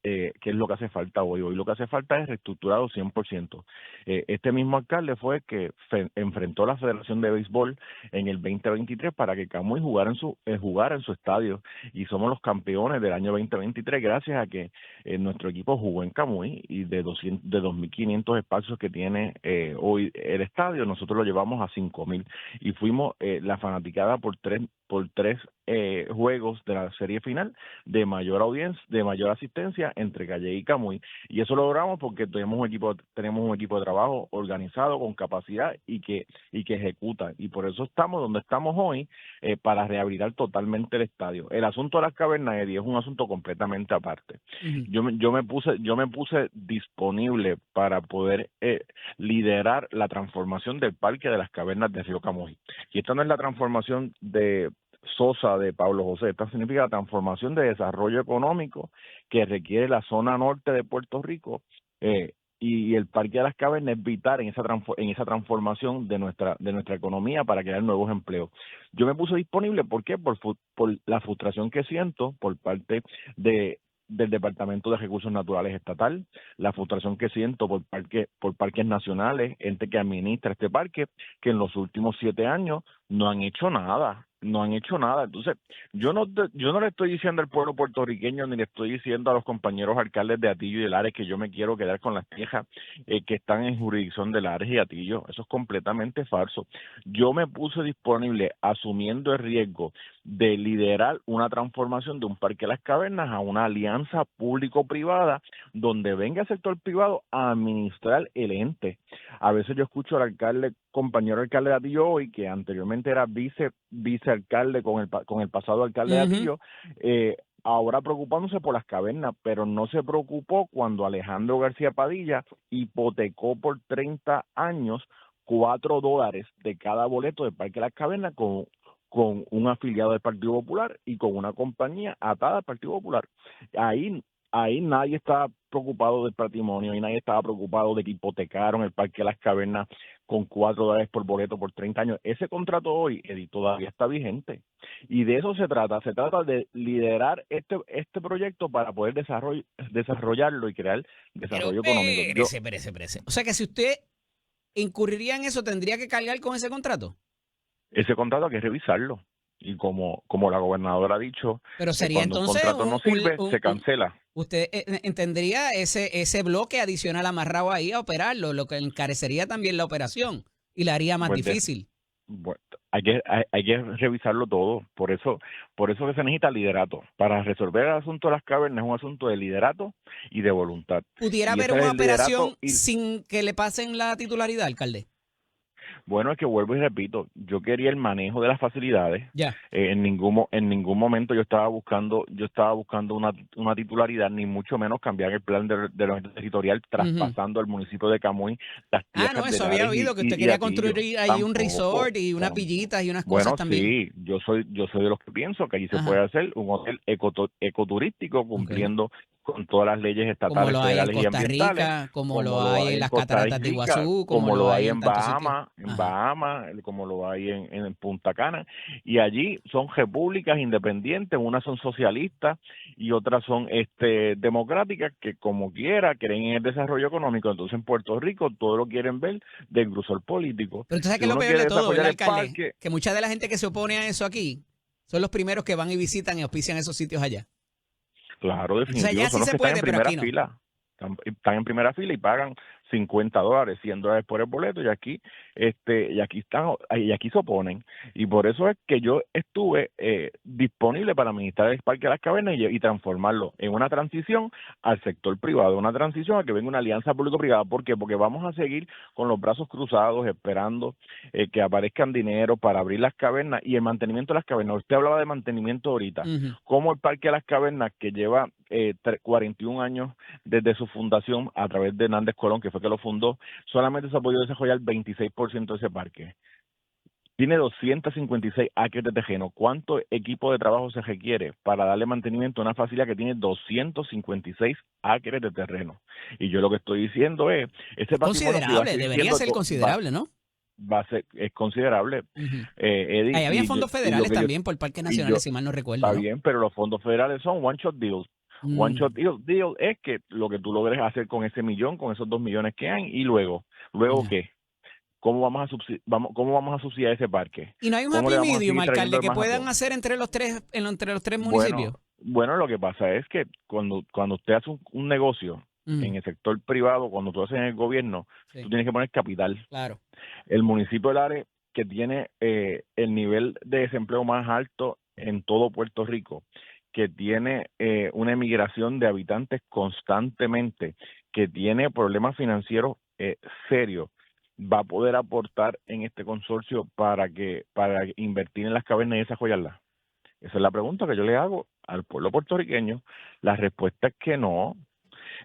que es lo que hace falta hoy. Hoy lo que hace falta es reestructurado 100%. Este mismo alcalde fue el que enfrentó a la Federación de Béisbol en el 2023 para que Camuy jugara en su estadio, y somos los campeones del año 2023 gracias a que nuestro equipo jugó en Camuy, y de 2.500 espacios que tiene hoy el estadio, nosotros lo llevamos a 5.000, y fuimos la fanaticada por tres juegos de la serie final de mayor audiencia, de mayor asistencia entre Calle y Camuy, y eso lo logramos porque tenemos un equipo de trabajo organizado, con capacidad y que ejecuta, y por eso estamos donde estamos hoy, para rehabilitar totalmente el estadio. El asunto de las cavernas, Eddie, es un asunto completamente aparte. Yo me puse disponible para poder liderar la transformación del Parque de las Cavernas de Río Camuy, y esta no es la transformación de Sosa, de Pablo José. Esta significa la transformación de desarrollo económico que requiere la zona norte de Puerto Rico, y el Parque de las Cavernas es vital en esa transformación de nuestra economía para crear nuevos empleos. Yo me puse disponible, ¿por qué? Por la frustración que siento por parte del Departamento de Recursos Naturales Estatal, la frustración que siento por parques nacionales, gente que administra este parque, que en los últimos 7 años no han hecho nada. Entonces, yo no le estoy diciendo al pueblo puertorriqueño ni le estoy diciendo a los compañeros alcaldes de Atillo y de Lares que yo me quiero quedar con las tierras que están en jurisdicción de Lares y Atillo. Eso es completamente falso. Yo me puse disponible asumiendo el riesgo de liderar una transformación de un Parque de las Cavernas a una alianza público-privada donde venga el sector privado a administrar el ente. A veces yo escucho al compañero alcalde de Atillo hoy, que anteriormente era vicealcalde con el pasado alcalde de Atillo, ahora preocupándose por las cavernas, pero no se preocupó cuando Alejandro García Padilla hipotecó por 30 años $4 de cada boleto del Parque de las Cavernas con un afiliado del Partido Popular y con una compañía atada al Partido Popular. Ahí nadie estaba preocupado del patrimonio, ahí nadie estaba preocupado de que hipotecaron el Parque de las Cavernas con $4 por boleto por 30 años. Ese contrato hoy, Eddie, todavía está vigente. Y de eso se trata de liderar este proyecto para poder desarrollarlo y crear desarrollo económico. Espérese. O sea que si usted incurriría en eso, ¿tendría que cargar con ese contrato? Ese contrato hay que revisarlo. Y como la gobernadora ha dicho, pero sería cuando entonces un contrato no sirve, se cancela. Usted entendería ese bloque adicional amarrado ahí a operarlo, lo que encarecería también la operación y la haría más difícil. Hay que revisarlo todo. Por eso que se necesita liderato. Para resolver el asunto de las cavernas es un asunto de liderato y de voluntad. ¿Pudiera haber una operación sin que le pasen la titularidad, alcalde? Bueno, es que vuelvo y repito, yo quería el manejo de las facilidades. Ya. En ningún momento yo estaba buscando una titularidad, ni mucho menos cambiar el plan de los territorial, traspasando al municipio de Camuy las tierras. No, eso había oído que usted quería construir ahí un resort y unas pillitas y unas cosas también. Sí, yo soy de los que pienso que allí se puede hacer un hotel ecoturístico cumpliendo con todas las leyes estatales, federales y ambientales, como lo hay en las cataratas de Iguazú, como lo hay en Bahamas, como lo hay en Punta Cana, y allí son repúblicas independientes, unas son socialistas y otras son democráticas, que como quiera creen en el desarrollo económico. Entonces en Puerto Rico todo lo quieren ver del grosor político. Pero tú sabes que lo peor de todo, ¿verdad, alcalde? Que mucha de la gente que se opone a eso aquí son los primeros que van y visitan y auspician esos sitios allá. Claro, definitivamente. O sea, ya son los sí que se puede, están en primera pero fila. Están en primera fila y pagan $50, $100 por el boleto, y aquí se oponen. Y por eso es que yo estuve disponible para administrar el Parque de las Cavernas y transformarlo en una transición al sector privado, una transición a que venga una alianza público-privada. ¿Por qué? Porque vamos a seguir con los brazos cruzados esperando que aparezcan dinero para abrir las cavernas y el mantenimiento de las cavernas. Usted hablaba de mantenimiento ahorita. Como el Parque de las Cavernas, que lleva 41 años desde su fundación a través de Hernández Colón, que fue que lo fundó, solamente se ha podido desarrollar el 26% de ese parque. Tiene 256 acres de terreno. ¿Cuánto equipo de trabajo se requiere para darle mantenimiento a una facilidad que tiene 256 acres de terreno? Y yo lo que estoy diciendo es... considerable, debería ser considerable, ¿no? Es considerable. Eddie, ahí había fondos federales también por parques nacionales, si mal no recuerdo. Está bien, pero los fondos federales son one-shot deals. One-shot deal es que lo que tú logres hacer con ese millón, con esos 2 millones que hay, y luego ¿qué? ¿Cómo vamos a subsidiar ese parque? ¿Y no hay un happy medium, alcalde, que puedan hacer entre los tres municipios? Bueno, lo que pasa es que cuando usted hace un negocio en el sector privado, cuando tú haces en el gobierno, tú tienes que poner capital. Claro. El municipio de Lares, que tiene el nivel de desempleo más alto en todo Puerto Rico, que tiene una emigración de habitantes constantemente, que tiene problemas financieros serios, va a poder aportar en este consorcio para invertir en las cavernas y desarrollarlas? Esa es la pregunta que yo le hago al pueblo puertorriqueño. La respuesta es que no.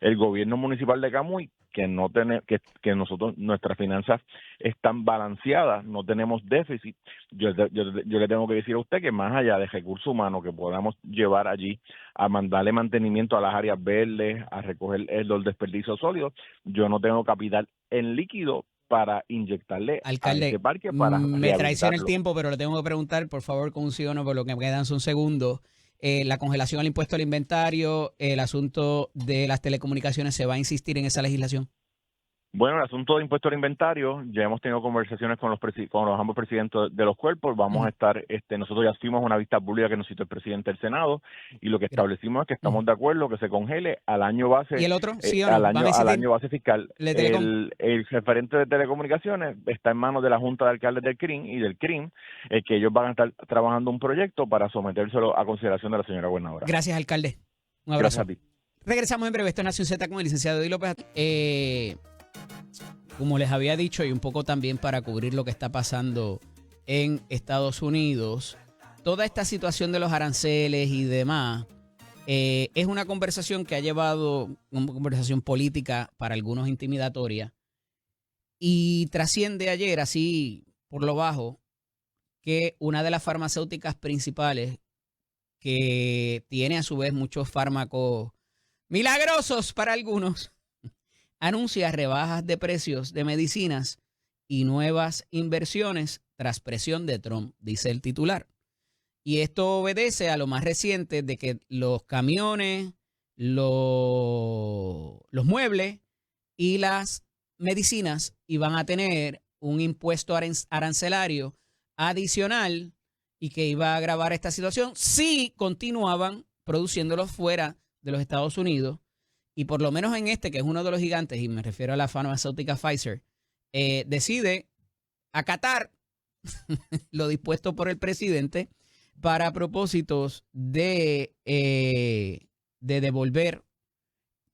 El gobierno municipal de Camuy que no que nosotros, nuestras finanzas están balanceadas, no tenemos déficit. Yo le tengo que decir a usted que más allá de recursos humanos que podamos llevar allí a mandarle mantenimiento a las áreas verdes, a recoger los desperdicios sólidos, yo no tengo capital en líquido para inyectarle Alcalde, a ese parque para me traiciona el rehabilitarlo. tiempo, pero le tengo que preguntar, por favor, con un sí o no, por lo que me quedan son segundos. La congelación al impuesto al inventario, el asunto de las telecomunicaciones, ¿se va a insistir en esa legislación? Bueno, el asunto de impuesto al inventario, ya hemos tenido conversaciones con los ambos presidentes de los cuerpos. Vamos a estar, nosotros ya fuimos a una vista pública que nos citó el presidente del Senado y lo que establecimos es que estamos de acuerdo que se congele al año base. ¿Y el otro? ¿Sí o no? Al año base fiscal. ¿Le Telecom? El referente de telecomunicaciones está en manos de la Junta de Alcaldes del CRIM y del CRIM, que ellos van a estar trabajando un proyecto para sometérselo a consideración de la señora gobernadora. Gracias, alcalde. Un abrazo. Gracias a ti. Regresamos en breve. Esto es Nación Z con el licenciado Eddie López. Como les había dicho, y un poco también para cubrir lo que está pasando en Estados Unidos, toda esta situación de los aranceles y demás es una conversación que ha llevado, una conversación política para algunos intimidatoria, y trasciende ayer, así por lo bajo, que una de las farmacéuticas principales, que tiene a su vez muchos fármacos milagrosos para algunos, anuncia rebajas de precios de medicinas y nuevas inversiones tras presión de Trump, dice el titular. Y esto obedece a lo más reciente de que los camiones, los muebles y las medicinas iban a tener un impuesto arancelario adicional y que iba a agravar esta situación si continuaban produciéndolos fuera de los Estados Unidos. Y por lo menos en este, que es uno de los gigantes, y me refiero a la farmacéutica Pfizer, decide acatar lo dispuesto por el presidente para propósitos de devolver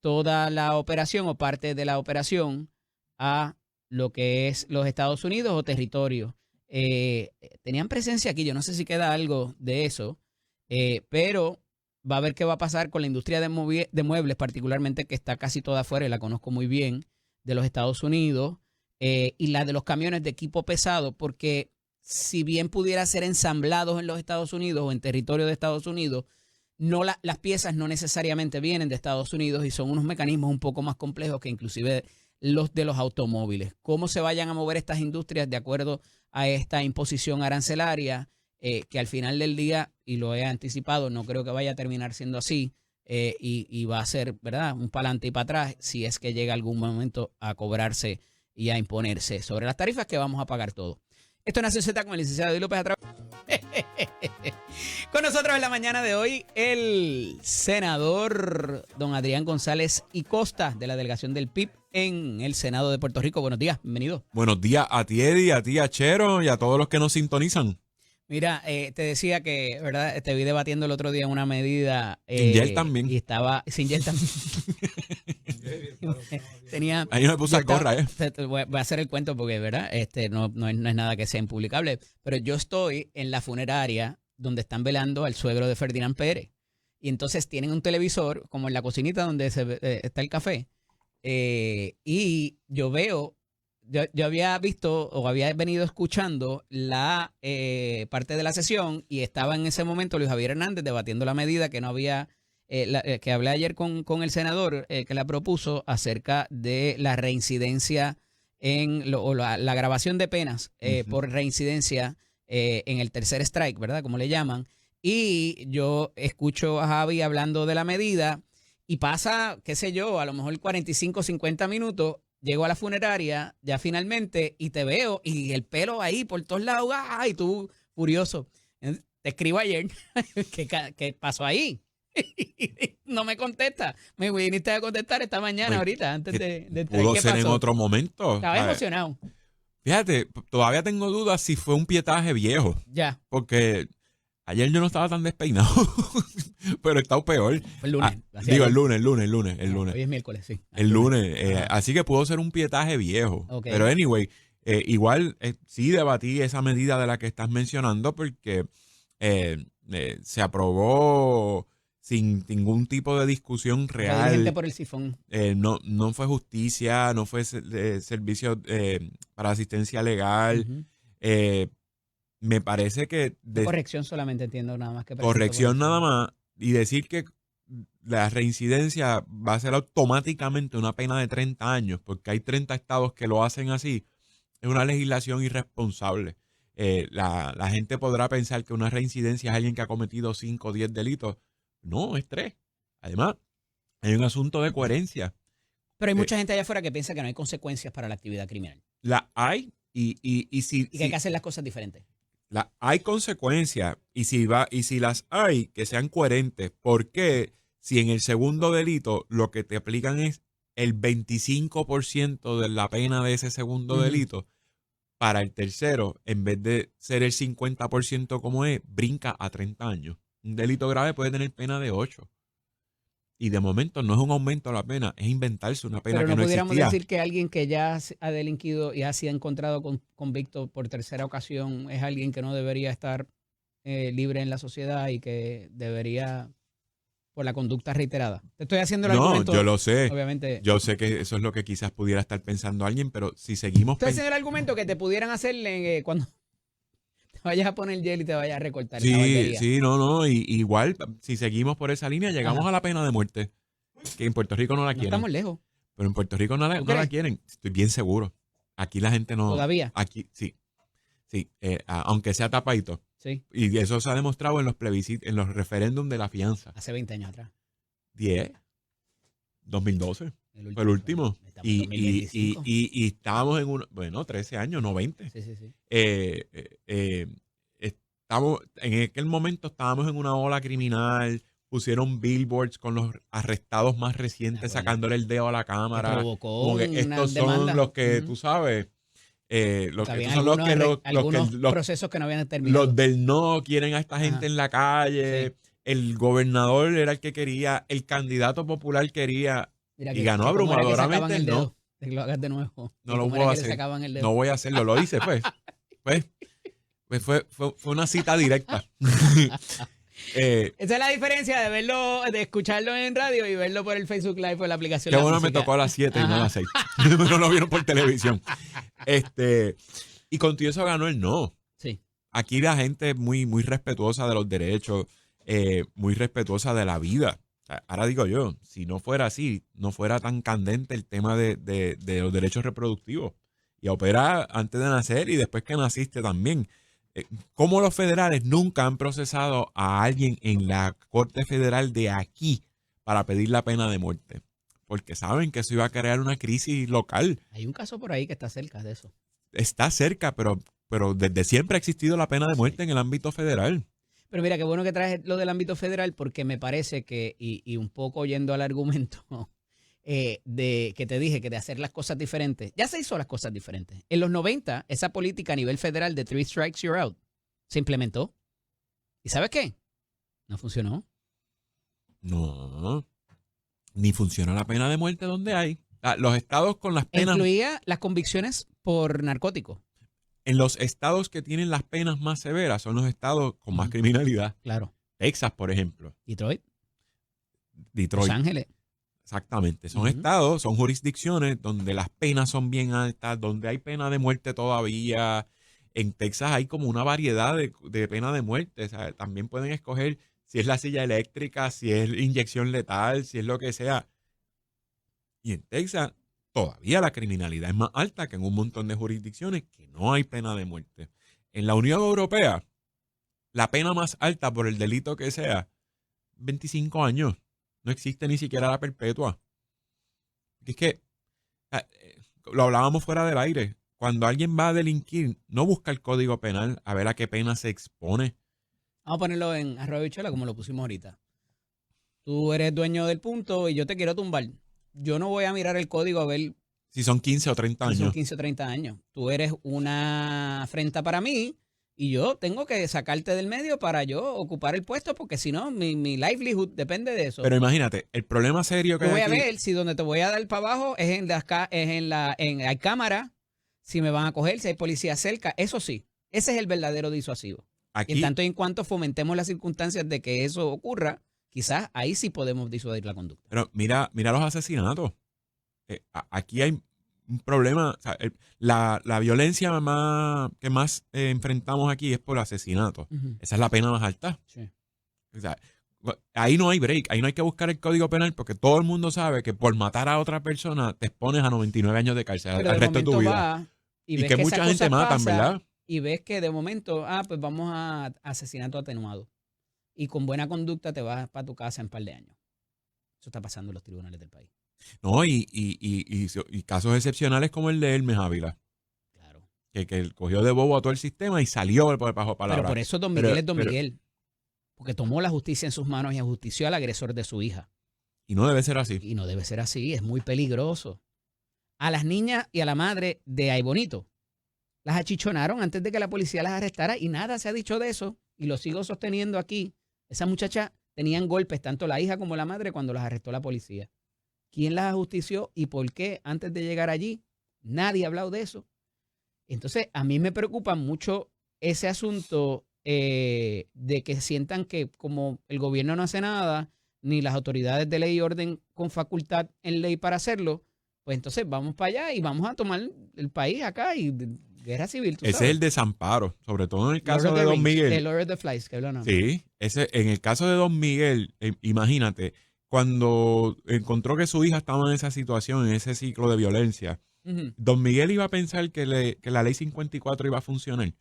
toda la operación o parte de la operación a lo que es los Estados Unidos o territorio. Tenían presencia aquí, yo no sé si queda algo de eso, pero va a ver qué va a pasar con la industria de muebles, particularmente que está casi toda afuera, y la conozco muy bien, de los Estados Unidos, y la de los camiones de equipo pesado, porque si bien pudiera ser ensamblados en los Estados Unidos o en territorio de Estados Unidos, las piezas no necesariamente vienen de Estados Unidos y son unos mecanismos un poco más complejos que inclusive los de los automóviles. Cómo se vayan a mover estas industrias de acuerdo a esta imposición arancelaria, que al final del día, y lo he anticipado, no creo que vaya a terminar siendo así, y va a ser, ¿verdad?, un para adelante y para atrás si es que llega algún momento a cobrarse y a imponerse sobre las tarifas que vamos a pagar todos. Esto es Nación Z con el licenciado Eddie López. Con nosotros en la mañana de hoy, el senador don Adrián González y Costa, de la delegación del PIB en el Senado de Puerto Rico. Buenos días, bienvenido. Buenos días a ti, Eddie, a ti, a Chero y a todos los que nos sintonizan. Mira, te decía que, ¿verdad? Te vi debatiendo el otro día una medida. Sin gel también. Y estaba sin gel también. Ahí no me puse a correr, Voy a hacer el cuento porque, ¿verdad? No es nada que sea impublicable. Pero yo estoy en la funeraria donde están velando al suegro de Ferdinand Pérez. Y entonces tienen un televisor como en la cocinita donde está el café. Y yo veo... Yo había visto o había venido escuchando la parte de la sesión y estaba en ese momento Luis Javier Hernández debatiendo la medida que no había, que hablé ayer con el senador que la propuso acerca de la reincidencia o la grabación de penas por reincidencia en el tercer strike, ¿verdad? Como le llaman. Y yo escucho a Javi hablando de la medida y pasa, qué sé yo, a lo mejor 45, 50 minutos. Llego a la funeraria ya finalmente y te veo y el pelo ahí por todos lados, y tú furioso. Te escribo ayer, ¿qué pasó ahí? No me contesta. Me viniste a contestar esta mañana ahorita antes de pudo ¿qué ser pasó? en otro momento. Estaba emocionado. Fíjate, todavía tengo dudas si fue un pietaje viejo. Ya. Porque ayer yo no estaba tan despeinado, pero he estado peor. Fue el lunes. El lunes. Hoy es miércoles, sí. El lunes. Así que pudo ser un pietaje viejo. Okay. Pero anyway, igual sí debatí esa medida de la que estás mencionando porque se aprobó sin ningún tipo de discusión Gente real. por el sifón. No fue justicia, no fue servicio para asistencia legal. Ujú. Me parece que Corrección solamente entiendo nada más que corrección nada más, y decir que la reincidencia va a ser automáticamente una pena de 30 años, porque hay 30 estados que lo hacen así, es una legislación irresponsable. La gente podrá pensar que una reincidencia es alguien que ha cometido 5 o 10 delitos. No, es 3. Además, hay un asunto de coherencia. Pero hay mucha gente allá afuera que piensa que no hay consecuencias para la actividad criminal. La hay y Y que hay que hacer las cosas diferentes. hay consecuencias y si las hay, que sean coherentes. Porque si en el segundo delito lo que te aplican es el 25% de la pena de ese segundo delito, para el tercero, en vez de ser el 50% como es, brinca a 30 años. Un delito grave puede tener pena de 8. Y de momento no es un aumento a la pena, es inventarse una pena Pero que no no pudiéramos existía. decir que alguien que ya ha delinquido y ha sido encontrado convicto por tercera ocasión es alguien que no debería estar libre en la sociedad y que debería, por la conducta reiterada. Te estoy haciendo el No, argumento. yo lo sé. Obviamente. Yo sé que eso es lo que quizás pudiera estar pensando alguien, pero si seguimos Estoy haciendo el argumento que te pudieran hacerle cuando te vayas a poner gel y te vayas a recortar en la barbería. Sí, no, igual, si seguimos por esa línea, llegamos a la pena de muerte, que en Puerto Rico no la No quieren. estamos lejos. Pero en Puerto Rico no la crees? quieren. Estoy bien seguro. Aquí la gente no... ¿Todavía? Aquí, sí. Sí, aunque sea tapadito. Sí. Y eso se ha demostrado en los plebiscitos, en los referéndums de la fianza. Hace 20 años atrás. 10, 2012, fue el último. Estamos en 2025. Y estábamos en 13 años, no 20. Sí. Estamos, en aquel momento estábamos en una ola criminal, pusieron billboards con los arrestados más recientes sacándole el dedo a la cámara. Que provocó Como que estos son demanda. los que, tú sabes, los que Habían estos son algunos los procesos que no habían terminado. los del no quieren a esta gente en la calle. Sí. El gobernador era el que quería, el candidato popular quería. Mira Y ganó ¿cómo era que sacaban abrumadoramente el no. dedo? Que lo hagas de nuevo. No lo ¿Cómo puedo era que le hacer. sacaban el dedo? No voy a hacerlo, lo hice, pues. Pues fue una cita directa. Esa es la diferencia de verlo, de escucharlo en radio y verlo por el Facebook Live o la aplicación. Qué de la bueno me música. tocó a las 7 y no a las 6. No lo vieron por televisión. Y con todo eso ganó el no. Sí. Aquí la gente es muy, muy respetuosa de los derechos, muy respetuosa de la vida. O sea, ahora digo yo, si no fuera así, no fuera tan candente el tema de los derechos reproductivos. Y a operar antes de nacer y después que naciste también. Como los federales nunca han procesado a alguien en la Corte Federal de aquí para pedir la pena de muerte. Porque saben que eso iba a crear una crisis local. Hay un caso por ahí que está cerca de eso. Está cerca, pero desde siempre ha existido la pena de muerte en el ámbito federal. Pero mira, qué bueno que traes lo del ámbito federal porque me parece que, y un poco yendo al argumento de que te dije que de hacer las cosas diferentes, ya se hizo las cosas diferentes. En los 90, esa política a nivel federal de 3 strikes, you're out se implementó. ¿Y sabes qué? No funcionó. No, ni funciona la pena de muerte donde hay. Los estados con las penas... Incluía las convicciones por narcóticos. En los estados que tienen las penas más severas son los estados con más criminalidad. Claro. Texas, por ejemplo. Detroit. Detroit. Los Ángeles. Exactamente. Son estados, son jurisdicciones donde las penas son bien altas, donde hay pena de muerte todavía. En Texas hay como una variedad de pena de muerte. O sea, también pueden escoger si es la silla eléctrica, si es inyección letal, si es lo que sea. Y en Texas todavía la criminalidad es más alta que en un montón de jurisdicciones que no hay pena de muerte. En la Unión Europea, la pena más alta por el delito que sea, 25 años. No existe ni siquiera la perpetua. Es que, lo hablábamos fuera del aire, cuando alguien va a delinquir, no busca el código penal a ver a qué pena se expone. Vamos a ponerlo en arroz de bichuela como lo pusimos ahorita. Tú eres dueño del punto y yo te quiero tumbar. Yo no voy a mirar el código a ver Si son 15 o 30 si años. son 15 o 30 años. Tú eres una afrenta para mí y yo tengo que sacarte del medio para yo ocupar el puesto porque si no, mi livelihood depende de eso. Pero imagínate, el problema serio que Yo voy hay a aquí, ver si donde te voy a dar para abajo es hay cámara, si me van a coger, si hay policía cerca. Eso sí, ese es el verdadero disuasivo. Y aquí en tanto y en cuanto fomentemos las circunstancias de que eso ocurra, quizás ahí sí podemos disuadir la conducta. Pero mira los asesinatos. Aquí hay un problema. O sea, la violencia que más enfrentamos aquí es por asesinato. Esa es la pena más alta. Sí. O sea, ahí no hay break, ahí no hay que buscar el código penal porque todo el mundo sabe que por matar a otra persona te expones a 99 años de cárcel Pero al resto de tu vida. Y Y que ves mucha esas gente cosas matan, pasan, ¿verdad? Y ves que de momento, pues vamos a asesinato atenuado. Y con buena conducta te vas para tu casa en un par de años. Eso está pasando en los tribunales del país. No, y casos excepcionales como el de Hermes Ávila, Claro. que cogió de bobo a todo el sistema y salió bajo palabra. Pero por eso Don Miguel es Don Miguel. Porque tomó la justicia en sus manos y ajustició al agresor de su hija. Y no debe ser así. Y no debe ser así, es muy peligroso. A las niñas y a la madre de Ay Bonito las achichonaron antes de que la policía las arrestara y nada se ha dicho de eso. Y lo sigo sosteniendo aquí. Esas muchachas tenían golpes, tanto la hija como la madre, cuando las arrestó la policía. ¿Quién las ajustició y por qué antes de llegar allí? Nadie ha hablado de eso. Entonces, a mí me preocupa mucho ese asunto de que sientan que como el gobierno no hace nada, ni las autoridades de ley y orden con facultad en ley para hacerlo, pues entonces vamos para allá y vamos a tomar el país acá y guerra civil. Ese sabes. es el desamparo, sobre todo en el caso Lord of de the Don Rings, Miguel. el Lord of the Flies, que hablan. Sí, en el caso de Don Miguel, imagínate, cuando encontró que su hija estaba en esa situación, en ese ciclo de violencia, Don Miguel iba a pensar que la ley 54 iba a funcionar,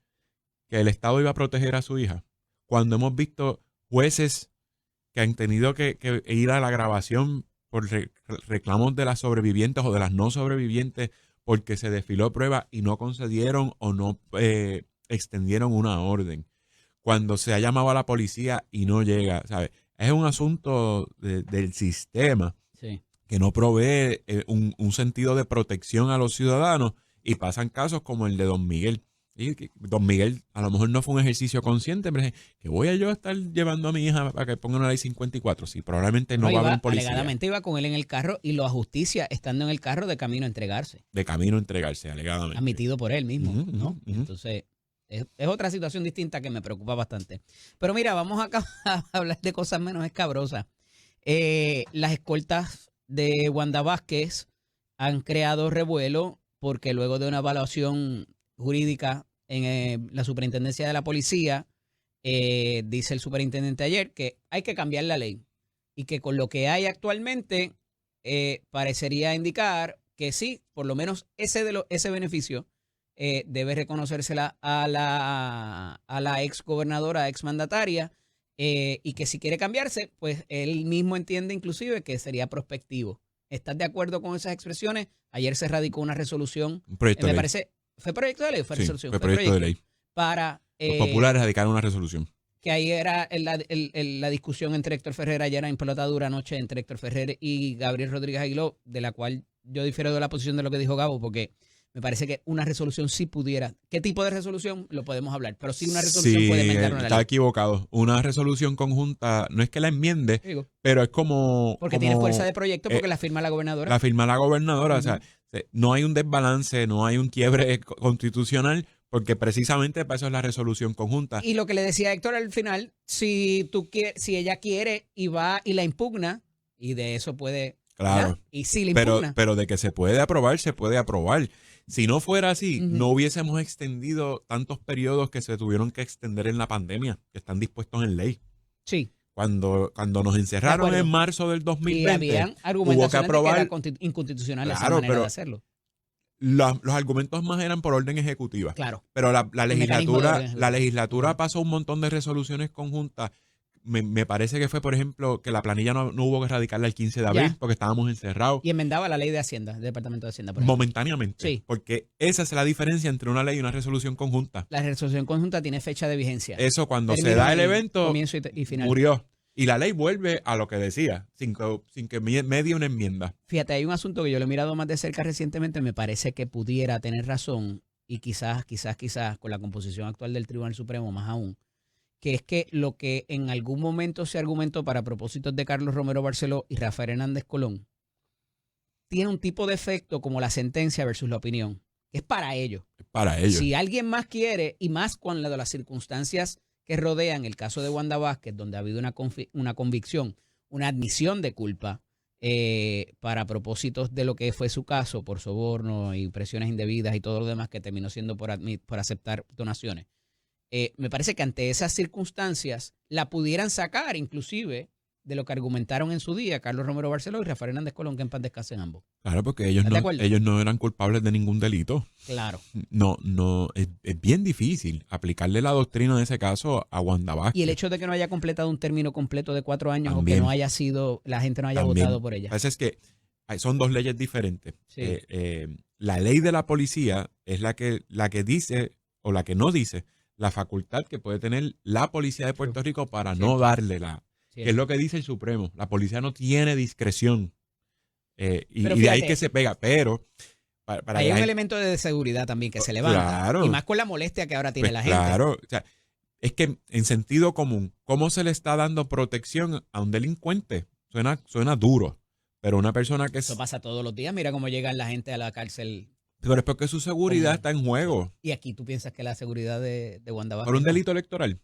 que el Estado iba a proteger a su hija. Cuando hemos visto jueces que han tenido que ir a la grabación por reclamos de las sobrevivientes o de las no sobrevivientes porque se desfiló prueba y no concedieron o no extendieron una orden. Cuando se ha llamado a la policía y no llega, ¿sabes? Es un asunto del sistema que no provee un sentido de protección a los ciudadanos y pasan casos como el de Don Miguel. Y Don Miguel a lo mejor no fue un ejercicio consciente, pero que voy a yo a estar llevando a mi hija para que ponga una ley 54. Sí, probablemente no va a haber un policía. Alegadamente iba con él en el carro y lo ajusticia estando en el carro de camino a entregarse. De camino a entregarse, alegadamente. Admitido por él mismo, ¿no? Ujú. Entonces, es otra situación distinta que me preocupa bastante. Pero mira, vamos a hablar de cosas menos escabrosas. Las escoltas de Wanda Vázquez han creado revuelo porque luego de una evaluación jurídica en la superintendencia de la policía, dice el superintendente ayer que hay que cambiar la ley y que con lo que hay actualmente parecería indicar que sí, por lo menos ese beneficio debe reconocérsela a la ex gobernadora, ex mandataria, y que si quiere cambiarse, pues él mismo entiende inclusive que sería prospectivo. ¿Estás de acuerdo con esas expresiones? Ayer se radicó una resolución, Un proyecto de me ley. parece, ¿fue proyecto de ley o fue Sí, resolución? fue proyecto de ley. Para Los populares radicaron una resolución. que ahí era la discusión entre Héctor Ferrer, ayer en pelotadura anoche entre Héctor Ferrer y Gabriel Rodríguez Aguiló, de la cual yo difiero de la posición de lo que dijo Gabo, porque me parece que una resolución sí pudiera. ¿Qué tipo de resolución? Lo podemos hablar, pero sí una resolución puede enmendar una está ley. equivocado. Una resolución conjunta no es que la enmiende, Digo, pero es como... porque como tiene fuerza de proyecto porque la firma la gobernadora. la firma la gobernadora. O sea, no hay un desbalance, no hay un quiebre constitucional, porque precisamente para eso es la resolución conjunta. Y lo que le decía Héctor al final, si ella quiere y va y la impugna, y de eso puede... Claro. ¿verdad? Y si la impugna. Pero de que se puede aprobar, se puede aprobar. Si no fuera así, Ujú. no hubiésemos extendido tantos periodos que se tuvieron que extender en la pandemia, que están dispuestos en ley. Sí. Cuando nos encerraron acuerdo. en marzo del Y 2020, habían hubo que argumentaciones de que aprobar. era inconstitucional esa Claro, manera pero de hacerlo. Los argumentos más eran por orden ejecutiva. Claro. Pero la El mecanismo de orden ejecutivo. la legislatura pasó un montón de resoluciones conjuntas. Me parece que fue, por ejemplo, que la planilla no hubo que radicarla el 15 de abril Ya. porque estábamos encerrados Y enmendaba la ley de Hacienda, del Departamento de Hacienda. Por ejemplo. momentáneamente. Sí. Porque esa es la diferencia entre una ley y una resolución conjunta. La resolución conjunta tiene fecha de vigencia. Eso cuando se Término da el y evento, comienzo y final. murió. Y la ley vuelve a lo que decía, sin que medie una enmienda. Fíjate, hay un asunto que yo lo he mirado más de cerca recientemente, me parece que pudiera tener razón y quizás con la composición actual del Tribunal Supremo más aún, que es que lo que en algún momento se argumentó para propósitos de Carlos Romero Barceló y Rafael Hernández Colón, tiene un tipo de efecto como la sentencia versus la opinión, que es para ellos. Para ellos. Si alguien más quiere, y más con las circunstancias que rodean el caso de Wanda Vázquez, donde ha habido una convicción, una admisión de culpa para propósitos de lo que fue su caso por soborno y presiones indebidas y todo lo demás que terminó siendo por aceptar donaciones. Me parece que ante esas circunstancias la pudieran sacar inclusive de lo que argumentaron en su día Carlos Romero Barceló y Rafael Hernández Colón, que en paz descansen ambos. Claro, porque ellos no eran culpables de ningún delito. Claro. No, es bien difícil aplicarle la doctrina de ese caso a Wanda Vázquez. Y el hecho de que no haya completado un término completo de 4 años también, o que no haya sido, la gente no haya también votado por ella. Lo que pasa es que son dos leyes diferentes. Sí. La ley de la policía es la que dice, o la que no dice, la facultad que puede tener la policía de Puerto Rico para no darle que es lo que dice el Supremo. La policía no tiene discreción. Y de ahí que se pega. Pero hay un elemento de seguridad también que se levanta. Claro. Y más con la molestia que ahora tiene la gente. Claro. O sea, es que en sentido común, ¿cómo se le está dando protección a un delincuente? Suena duro. Pero una persona que... Eso pasa todos los días. Mira cómo llegan la gente a la cárcel. Pero es porque su seguridad está en juego. Y aquí tú piensas que la seguridad de Wanda Vázquez... ¿Por un delito electoral?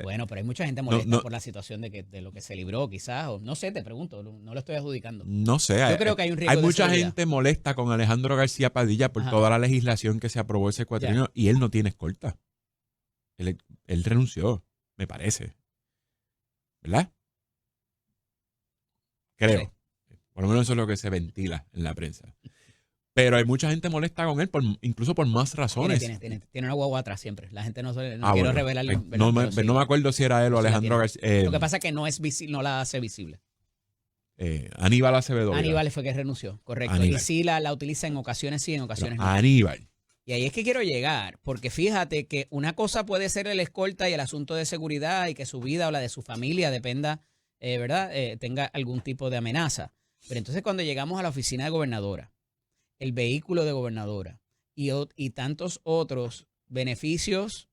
Bueno, pero hay mucha gente molesta por la situación de lo que se libró, quizás. O no sé, te pregunto, no lo estoy adjudicando. No sé. Yo creo que hay un riesgo hay de mucha seguridad. gente molesta con Alejandro García Padilla por toda la legislación que se aprobó ese cuatrienio y él no tiene escolta. Él renunció, me parece. ¿Verdad? Creo. Sí. Por lo menos eso es lo que se ventila en la prensa. Pero hay mucha gente molesta con él, incluso por más razones. Tiene una guagua atrás siempre. La gente no quiero revelar. No me acuerdo si era él o Alejandro García. Lo que pasa es que no es visible, no la hace visible. Aníbal Acevedo. Aníbal fue que renunció, correcto. Aníbal. Y sí la utiliza en ocasiones sí, en ocasiones no. Aníbal. Y ahí es que quiero llegar, porque fíjate que una cosa puede ser el escolta y el asunto de seguridad y que su vida o la de su familia dependa, ¿verdad? Tenga algún tipo de amenaza. Pero entonces cuando llegamos a la oficina de gobernadora, el vehículo de gobernadora y tantos otros beneficios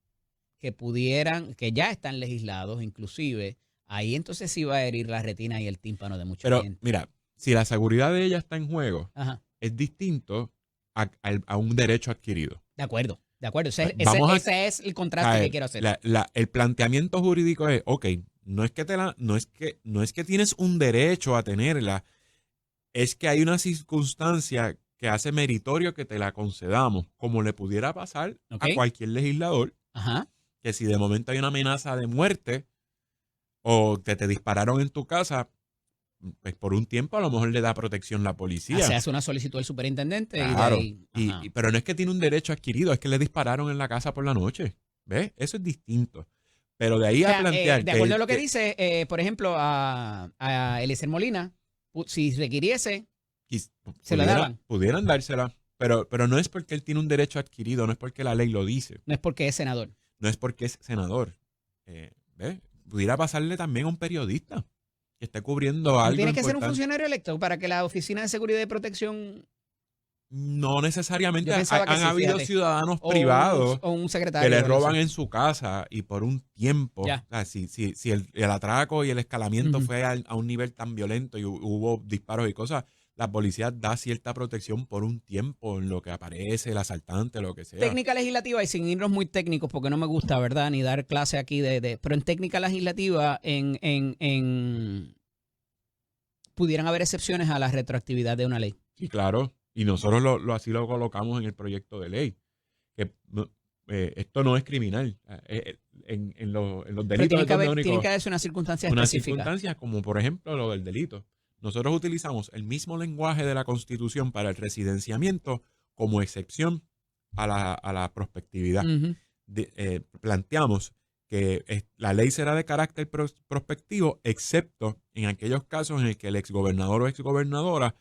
que ya están legislados, inclusive, ahí entonces sí va a herir la retina y el tímpano de mucha gente. Pero mira, si la seguridad de ella está en juego, es distinto a un derecho adquirido. De acuerdo. Ese es el contraste que quiero hacer. El planteamiento jurídico es, ok, no es que tienes un derecho a tenerla, es que hay una circunstancia que hace meritorio que te la concedamos, como le pudiera pasar a cualquier legislador, que si de momento hay una amenaza de muerte o que te dispararon en tu casa, pues por un tiempo a lo mejor le da protección la policía. Se hace una solicitud al superintendente. Claro, y de ahí, pero no es que tiene un derecho adquirido, es que le dispararon en la casa por la noche. ¿Ves? Eso es distinto. Pero de ahí a plantear... de acuerdo a lo que dice, por ejemplo, a Eliezer Molina, si requiriese... se la daban. Pudieran dársela, pero no es porque él tiene un derecho adquirido, no es porque la ley lo dice. No es porque es senador. No es porque es senador. ¿Ves? Pudiera pasarle también a un periodista que esté cubriendo algo. ¿Tiene que importante. ser un funcionario electo para que la Oficina de Seguridad y Protección? No necesariamente. Han sí, habido ciudadanos privados o un secretario que le roban en su casa y por un tiempo. O sea, si el atraco y el escalamiento fue a un nivel tan violento y hubo disparos y cosas, la policía da cierta protección por un tiempo en lo que aparece el asaltante, lo que sea. Técnica legislativa, y sin irnos muy técnicos, porque no me gusta, ¿verdad? Ni dar clase aquí pero en técnica legislativa, pudieran haber excepciones a la retroactividad de una ley. Sí, claro. Y nosotros así lo colocamos en el proyecto de ley. Que esto no es criminal. En los delitos tiene que haberse una circunstancia específica. Una circunstancia como, por ejemplo, lo del delito. Nosotros utilizamos el mismo lenguaje de la Constitución para el residenciamiento como excepción a la prospectividad. Planteamos que la ley será de carácter prospectivo, excepto en aquellos casos en el que el exgobernador o exgobernadora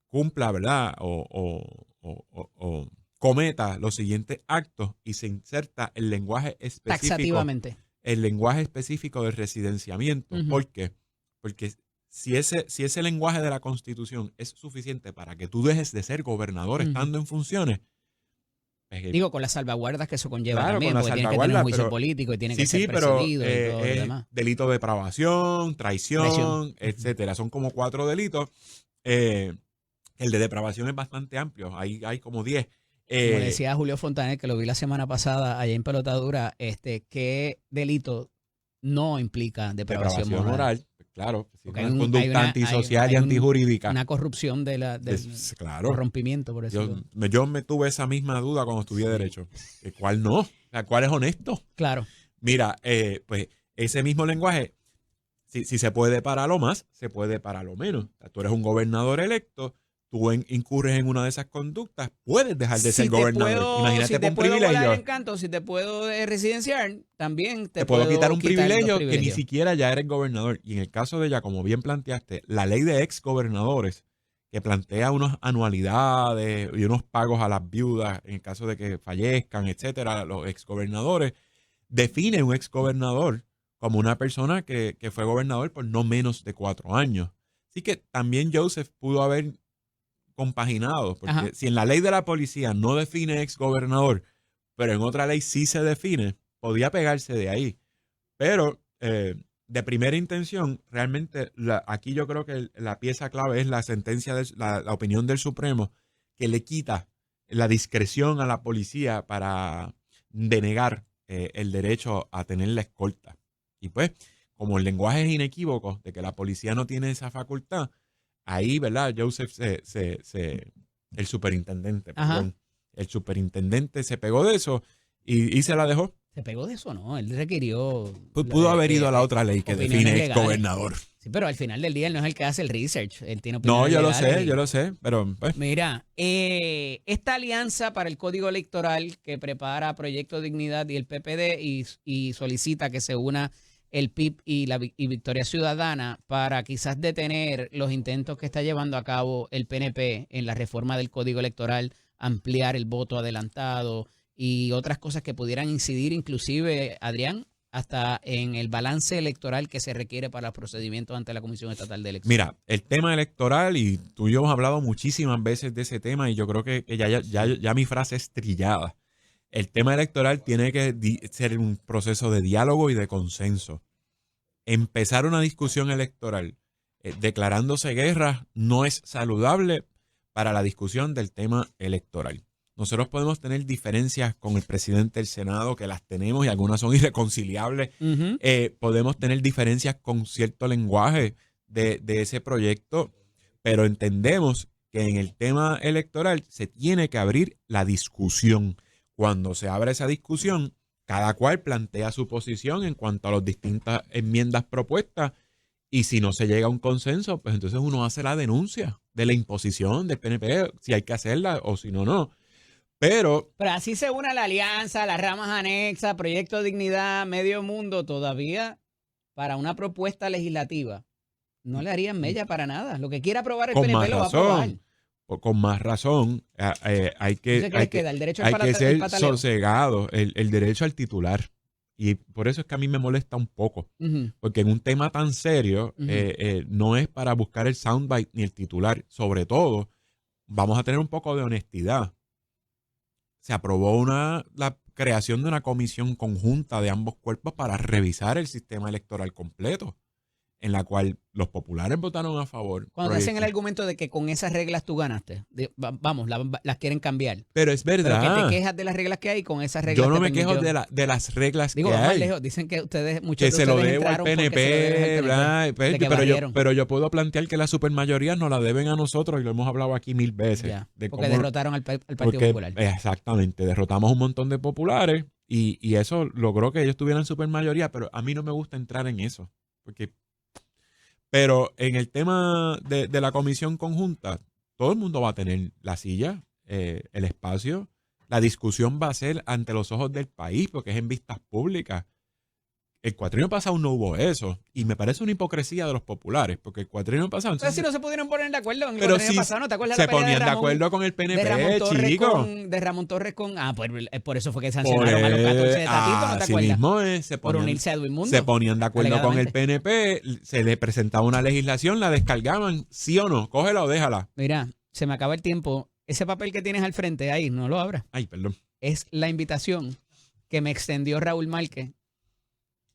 cumpla, ¿verdad? O cometa los siguientes actos y se inserta el lenguaje específico. Taxativamente. El lenguaje específico del residenciamiento. ¿Por qué? Porque si ese lenguaje de la Constitución es suficiente para que tú dejes de ser gobernador estando en funciones. Digo, con las salvaguardas que eso conlleva claro, también, porque tiene que tener un juicio político y tiene que ser presidido y todo lo demás. Delito de depravación, traición, etcétera. Son como 4 delitos. El de depravación es bastante amplio. Hay como 10. Como decía Julio Fontaner, que lo vi la semana pasada allá en Pelotadura, ¿qué delito no implica depravación moral? Claro, si Porque es hay una un- conducta hay una- antisocial hay y un- antijurídica. Una corrupción del Claro. corrompimiento, por eso. Yo me tuve esa misma duda cuando estudié Derecho. ¿Cuál no? O sea, ¿cuál es honesto? Claro. Mira, pues ese mismo lenguaje, si se puede para lo más, se puede para lo menos. O sea, tú eres un gobernador electo, tú incurres en una de esas conductas, puedes dejar de ser gobernador. Imagínate si te con puedo volar privilegio. el encanto, si te puedo residenciar, también Te puedo quitar un los privilegio que ni privilegios. siquiera ya eres gobernador. Y en el caso de ella, como bien planteaste, la ley de ex gobernadores, que plantea unas anualidades y unos pagos a las viudas en el caso de que fallezcan, etcétera, los ex gobernadores, define un ex gobernador como una persona que fue gobernador por no menos de 4 años. Así que también Joseph pudo haber compaginado, porque Ajá. si en la ley de la policía no define ex gobernador, pero en otra ley sí se define, podía pegarse de ahí. Pero de primera intención, realmente aquí yo creo que la pieza clave es la sentencia, la opinión del Supremo, que le quita la discreción a la policía para denegar el derecho a tener la escolta. Y pues, como el lenguaje es inequívoco de que la policía no tiene esa facultad, ahí, ¿verdad? Joseph el superintendente, perdón, el superintendente se pegó de eso y se la dejó. ¿Se pegó de eso? No, él requirió... Pudo haber ido a la otra ley que opiniones define legales. exgobernador. Sí, pero al final del día él no es el que hace el research. Él tiene No, opiniones legales yo lo sé, pero pues, Mira, esta alianza para el Código Electoral que prepara Proyecto Dignidad y el PPD y solicita que se una el PIB y Victoria Ciudadana para quizás detener los intentos que está llevando a cabo el PNP en la reforma del Código Electoral, ampliar el voto adelantado y otras cosas que pudieran incidir inclusive, Adrián, hasta en el balance electoral que se requiere para los procedimientos ante la Comisión Estatal de Elecciones. mira, el tema electoral, y tú y yo hemos hablado muchísimas veces de ese tema, y yo creo que ya mi frase es trillada. El tema electoral tiene que ser un proceso de diálogo y de consenso. Empezar una discusión electoral declarándose guerra no es saludable para la discusión del tema electoral. Nosotros podemos tener diferencias con el presidente del Senado, que las tenemos y algunas son irreconciliables. Uh-huh. Podemos tener diferencias con cierto lenguaje de ese proyecto, pero entendemos que en el tema electoral se tiene que abrir la discusión. Cuando se abre esa discusión, cada cual plantea su posición en cuanto a las distintas enmiendas propuestas, y si no se llega a un consenso, pues entonces uno hace la denuncia de la imposición del PNP, si hay que hacerla o si no, no. Pero así se une la alianza, las ramas anexas, Proyecto Dignidad, Medio Mundo, todavía para una propuesta legislativa no le harían mella para nada. Lo que quiera aprobar el con PNP más lo va a aprobar. razón, con más razón, hay que, Entonces, ¿qué les queda? El derecho al hay que ser pataleo. sosegado, el derecho al titular. Y por eso es que a mí me molesta un poco, Uh-huh. porque en un tema tan serio Ujú. no es para buscar el soundbite ni el titular. Sobre todo, vamos a tener un poco de honestidad. Se aprobó la creación de una comisión conjunta de ambos cuerpos para revisar el sistema electoral completo, en la cual los populares votaron a favor. Cuando te hacen el argumento de que con esas reglas tú ganaste, vamos, las quieren cambiar. Pero es Pero verdad. que te quejas de las reglas que hay, con esas reglas Yo no te me quejo permitió. de las reglas Digo, que vamos más hay. lejos. Dicen que ustedes, muchos Que de se lo ustedes debo al entraron porque se lo deben PNP, al bla, PNP, de que pero barrieron. yo puedo plantear que la supermayoría nos la deben a nosotros y lo hemos hablado aquí 1000 veces. Ya, de porque cómo- derrotaron al Partido porque, Popular. Exactamente, derrotamos un montón de populares y eso logró que ellos tuvieran supermayoría, pero a mí no me gusta entrar en eso. Pero en el tema de la comisión conjunta, todo el mundo va a tener la silla, el espacio. La discusión va a ser ante los ojos del país porque es en vistas públicas. El cuatrienio pasado no hubo eso. Y me parece una hipocresía de los populares, porque el cuatrienio pasado... Pero si no se pudieron poner de acuerdo en el pero cuatrienio sí pasado, ¿no te acuerdas se la pelea ponían de Ramón- acuerdo con el de Ramón PNP, Torres chico. de Ramón Torres con... Ah, pues por eso fue que sancionaron a los 14 de Tatito, ¿no te así acuerdas? mismo es, Por unirse a Edwin Mundo. se ponían de acuerdo con el alegadamente. PNP, se le presentaba una legislación, la descargaban, sí o no, cógela o déjala. Mira, se me acaba el tiempo. Ese papel que tienes al frente ahí, no lo abras. Ay, perdón. Es la invitación que me extendió Raúl Márquez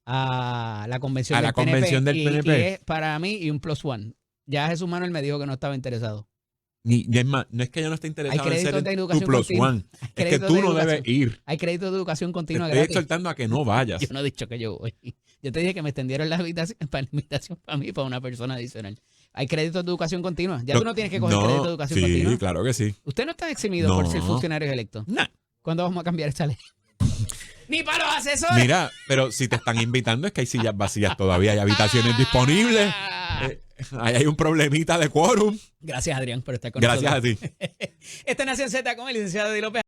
a la convención A del la convención PNP. del PNP. Y es para mí y un plus one. Ya Jesús Manuel me dijo que no estaba interesado. Es más, no es que yo no esté interesado en ser créditos de tu educación plus continua. one. Es que créditos tú de no educación. debes ir. Hay crédito de educación Te continua estoy gratis. exhortando a que no vayas. Yo no he dicho que yo voy. Yo te dije que me extendieron la invitación para mí, para una persona adicional. Hay créditos de educación continua. Ya tú no tienes que coger crédito de educación sí, continua. claro que sí. Usted no está eximido por ser funcionarios electos. Nah. ¿Cuándo vamos a cambiar esta ley? ¡Ni para los asesores! Mira, pero si te están invitando es que hay sillas vacías todavía, hay habitaciones disponibles. Ahí hay un problemita de quórum. Gracias, Adrián, por estar con Gracias nosotros. a ti. Esta es Nación Z con el licenciado Eddie López.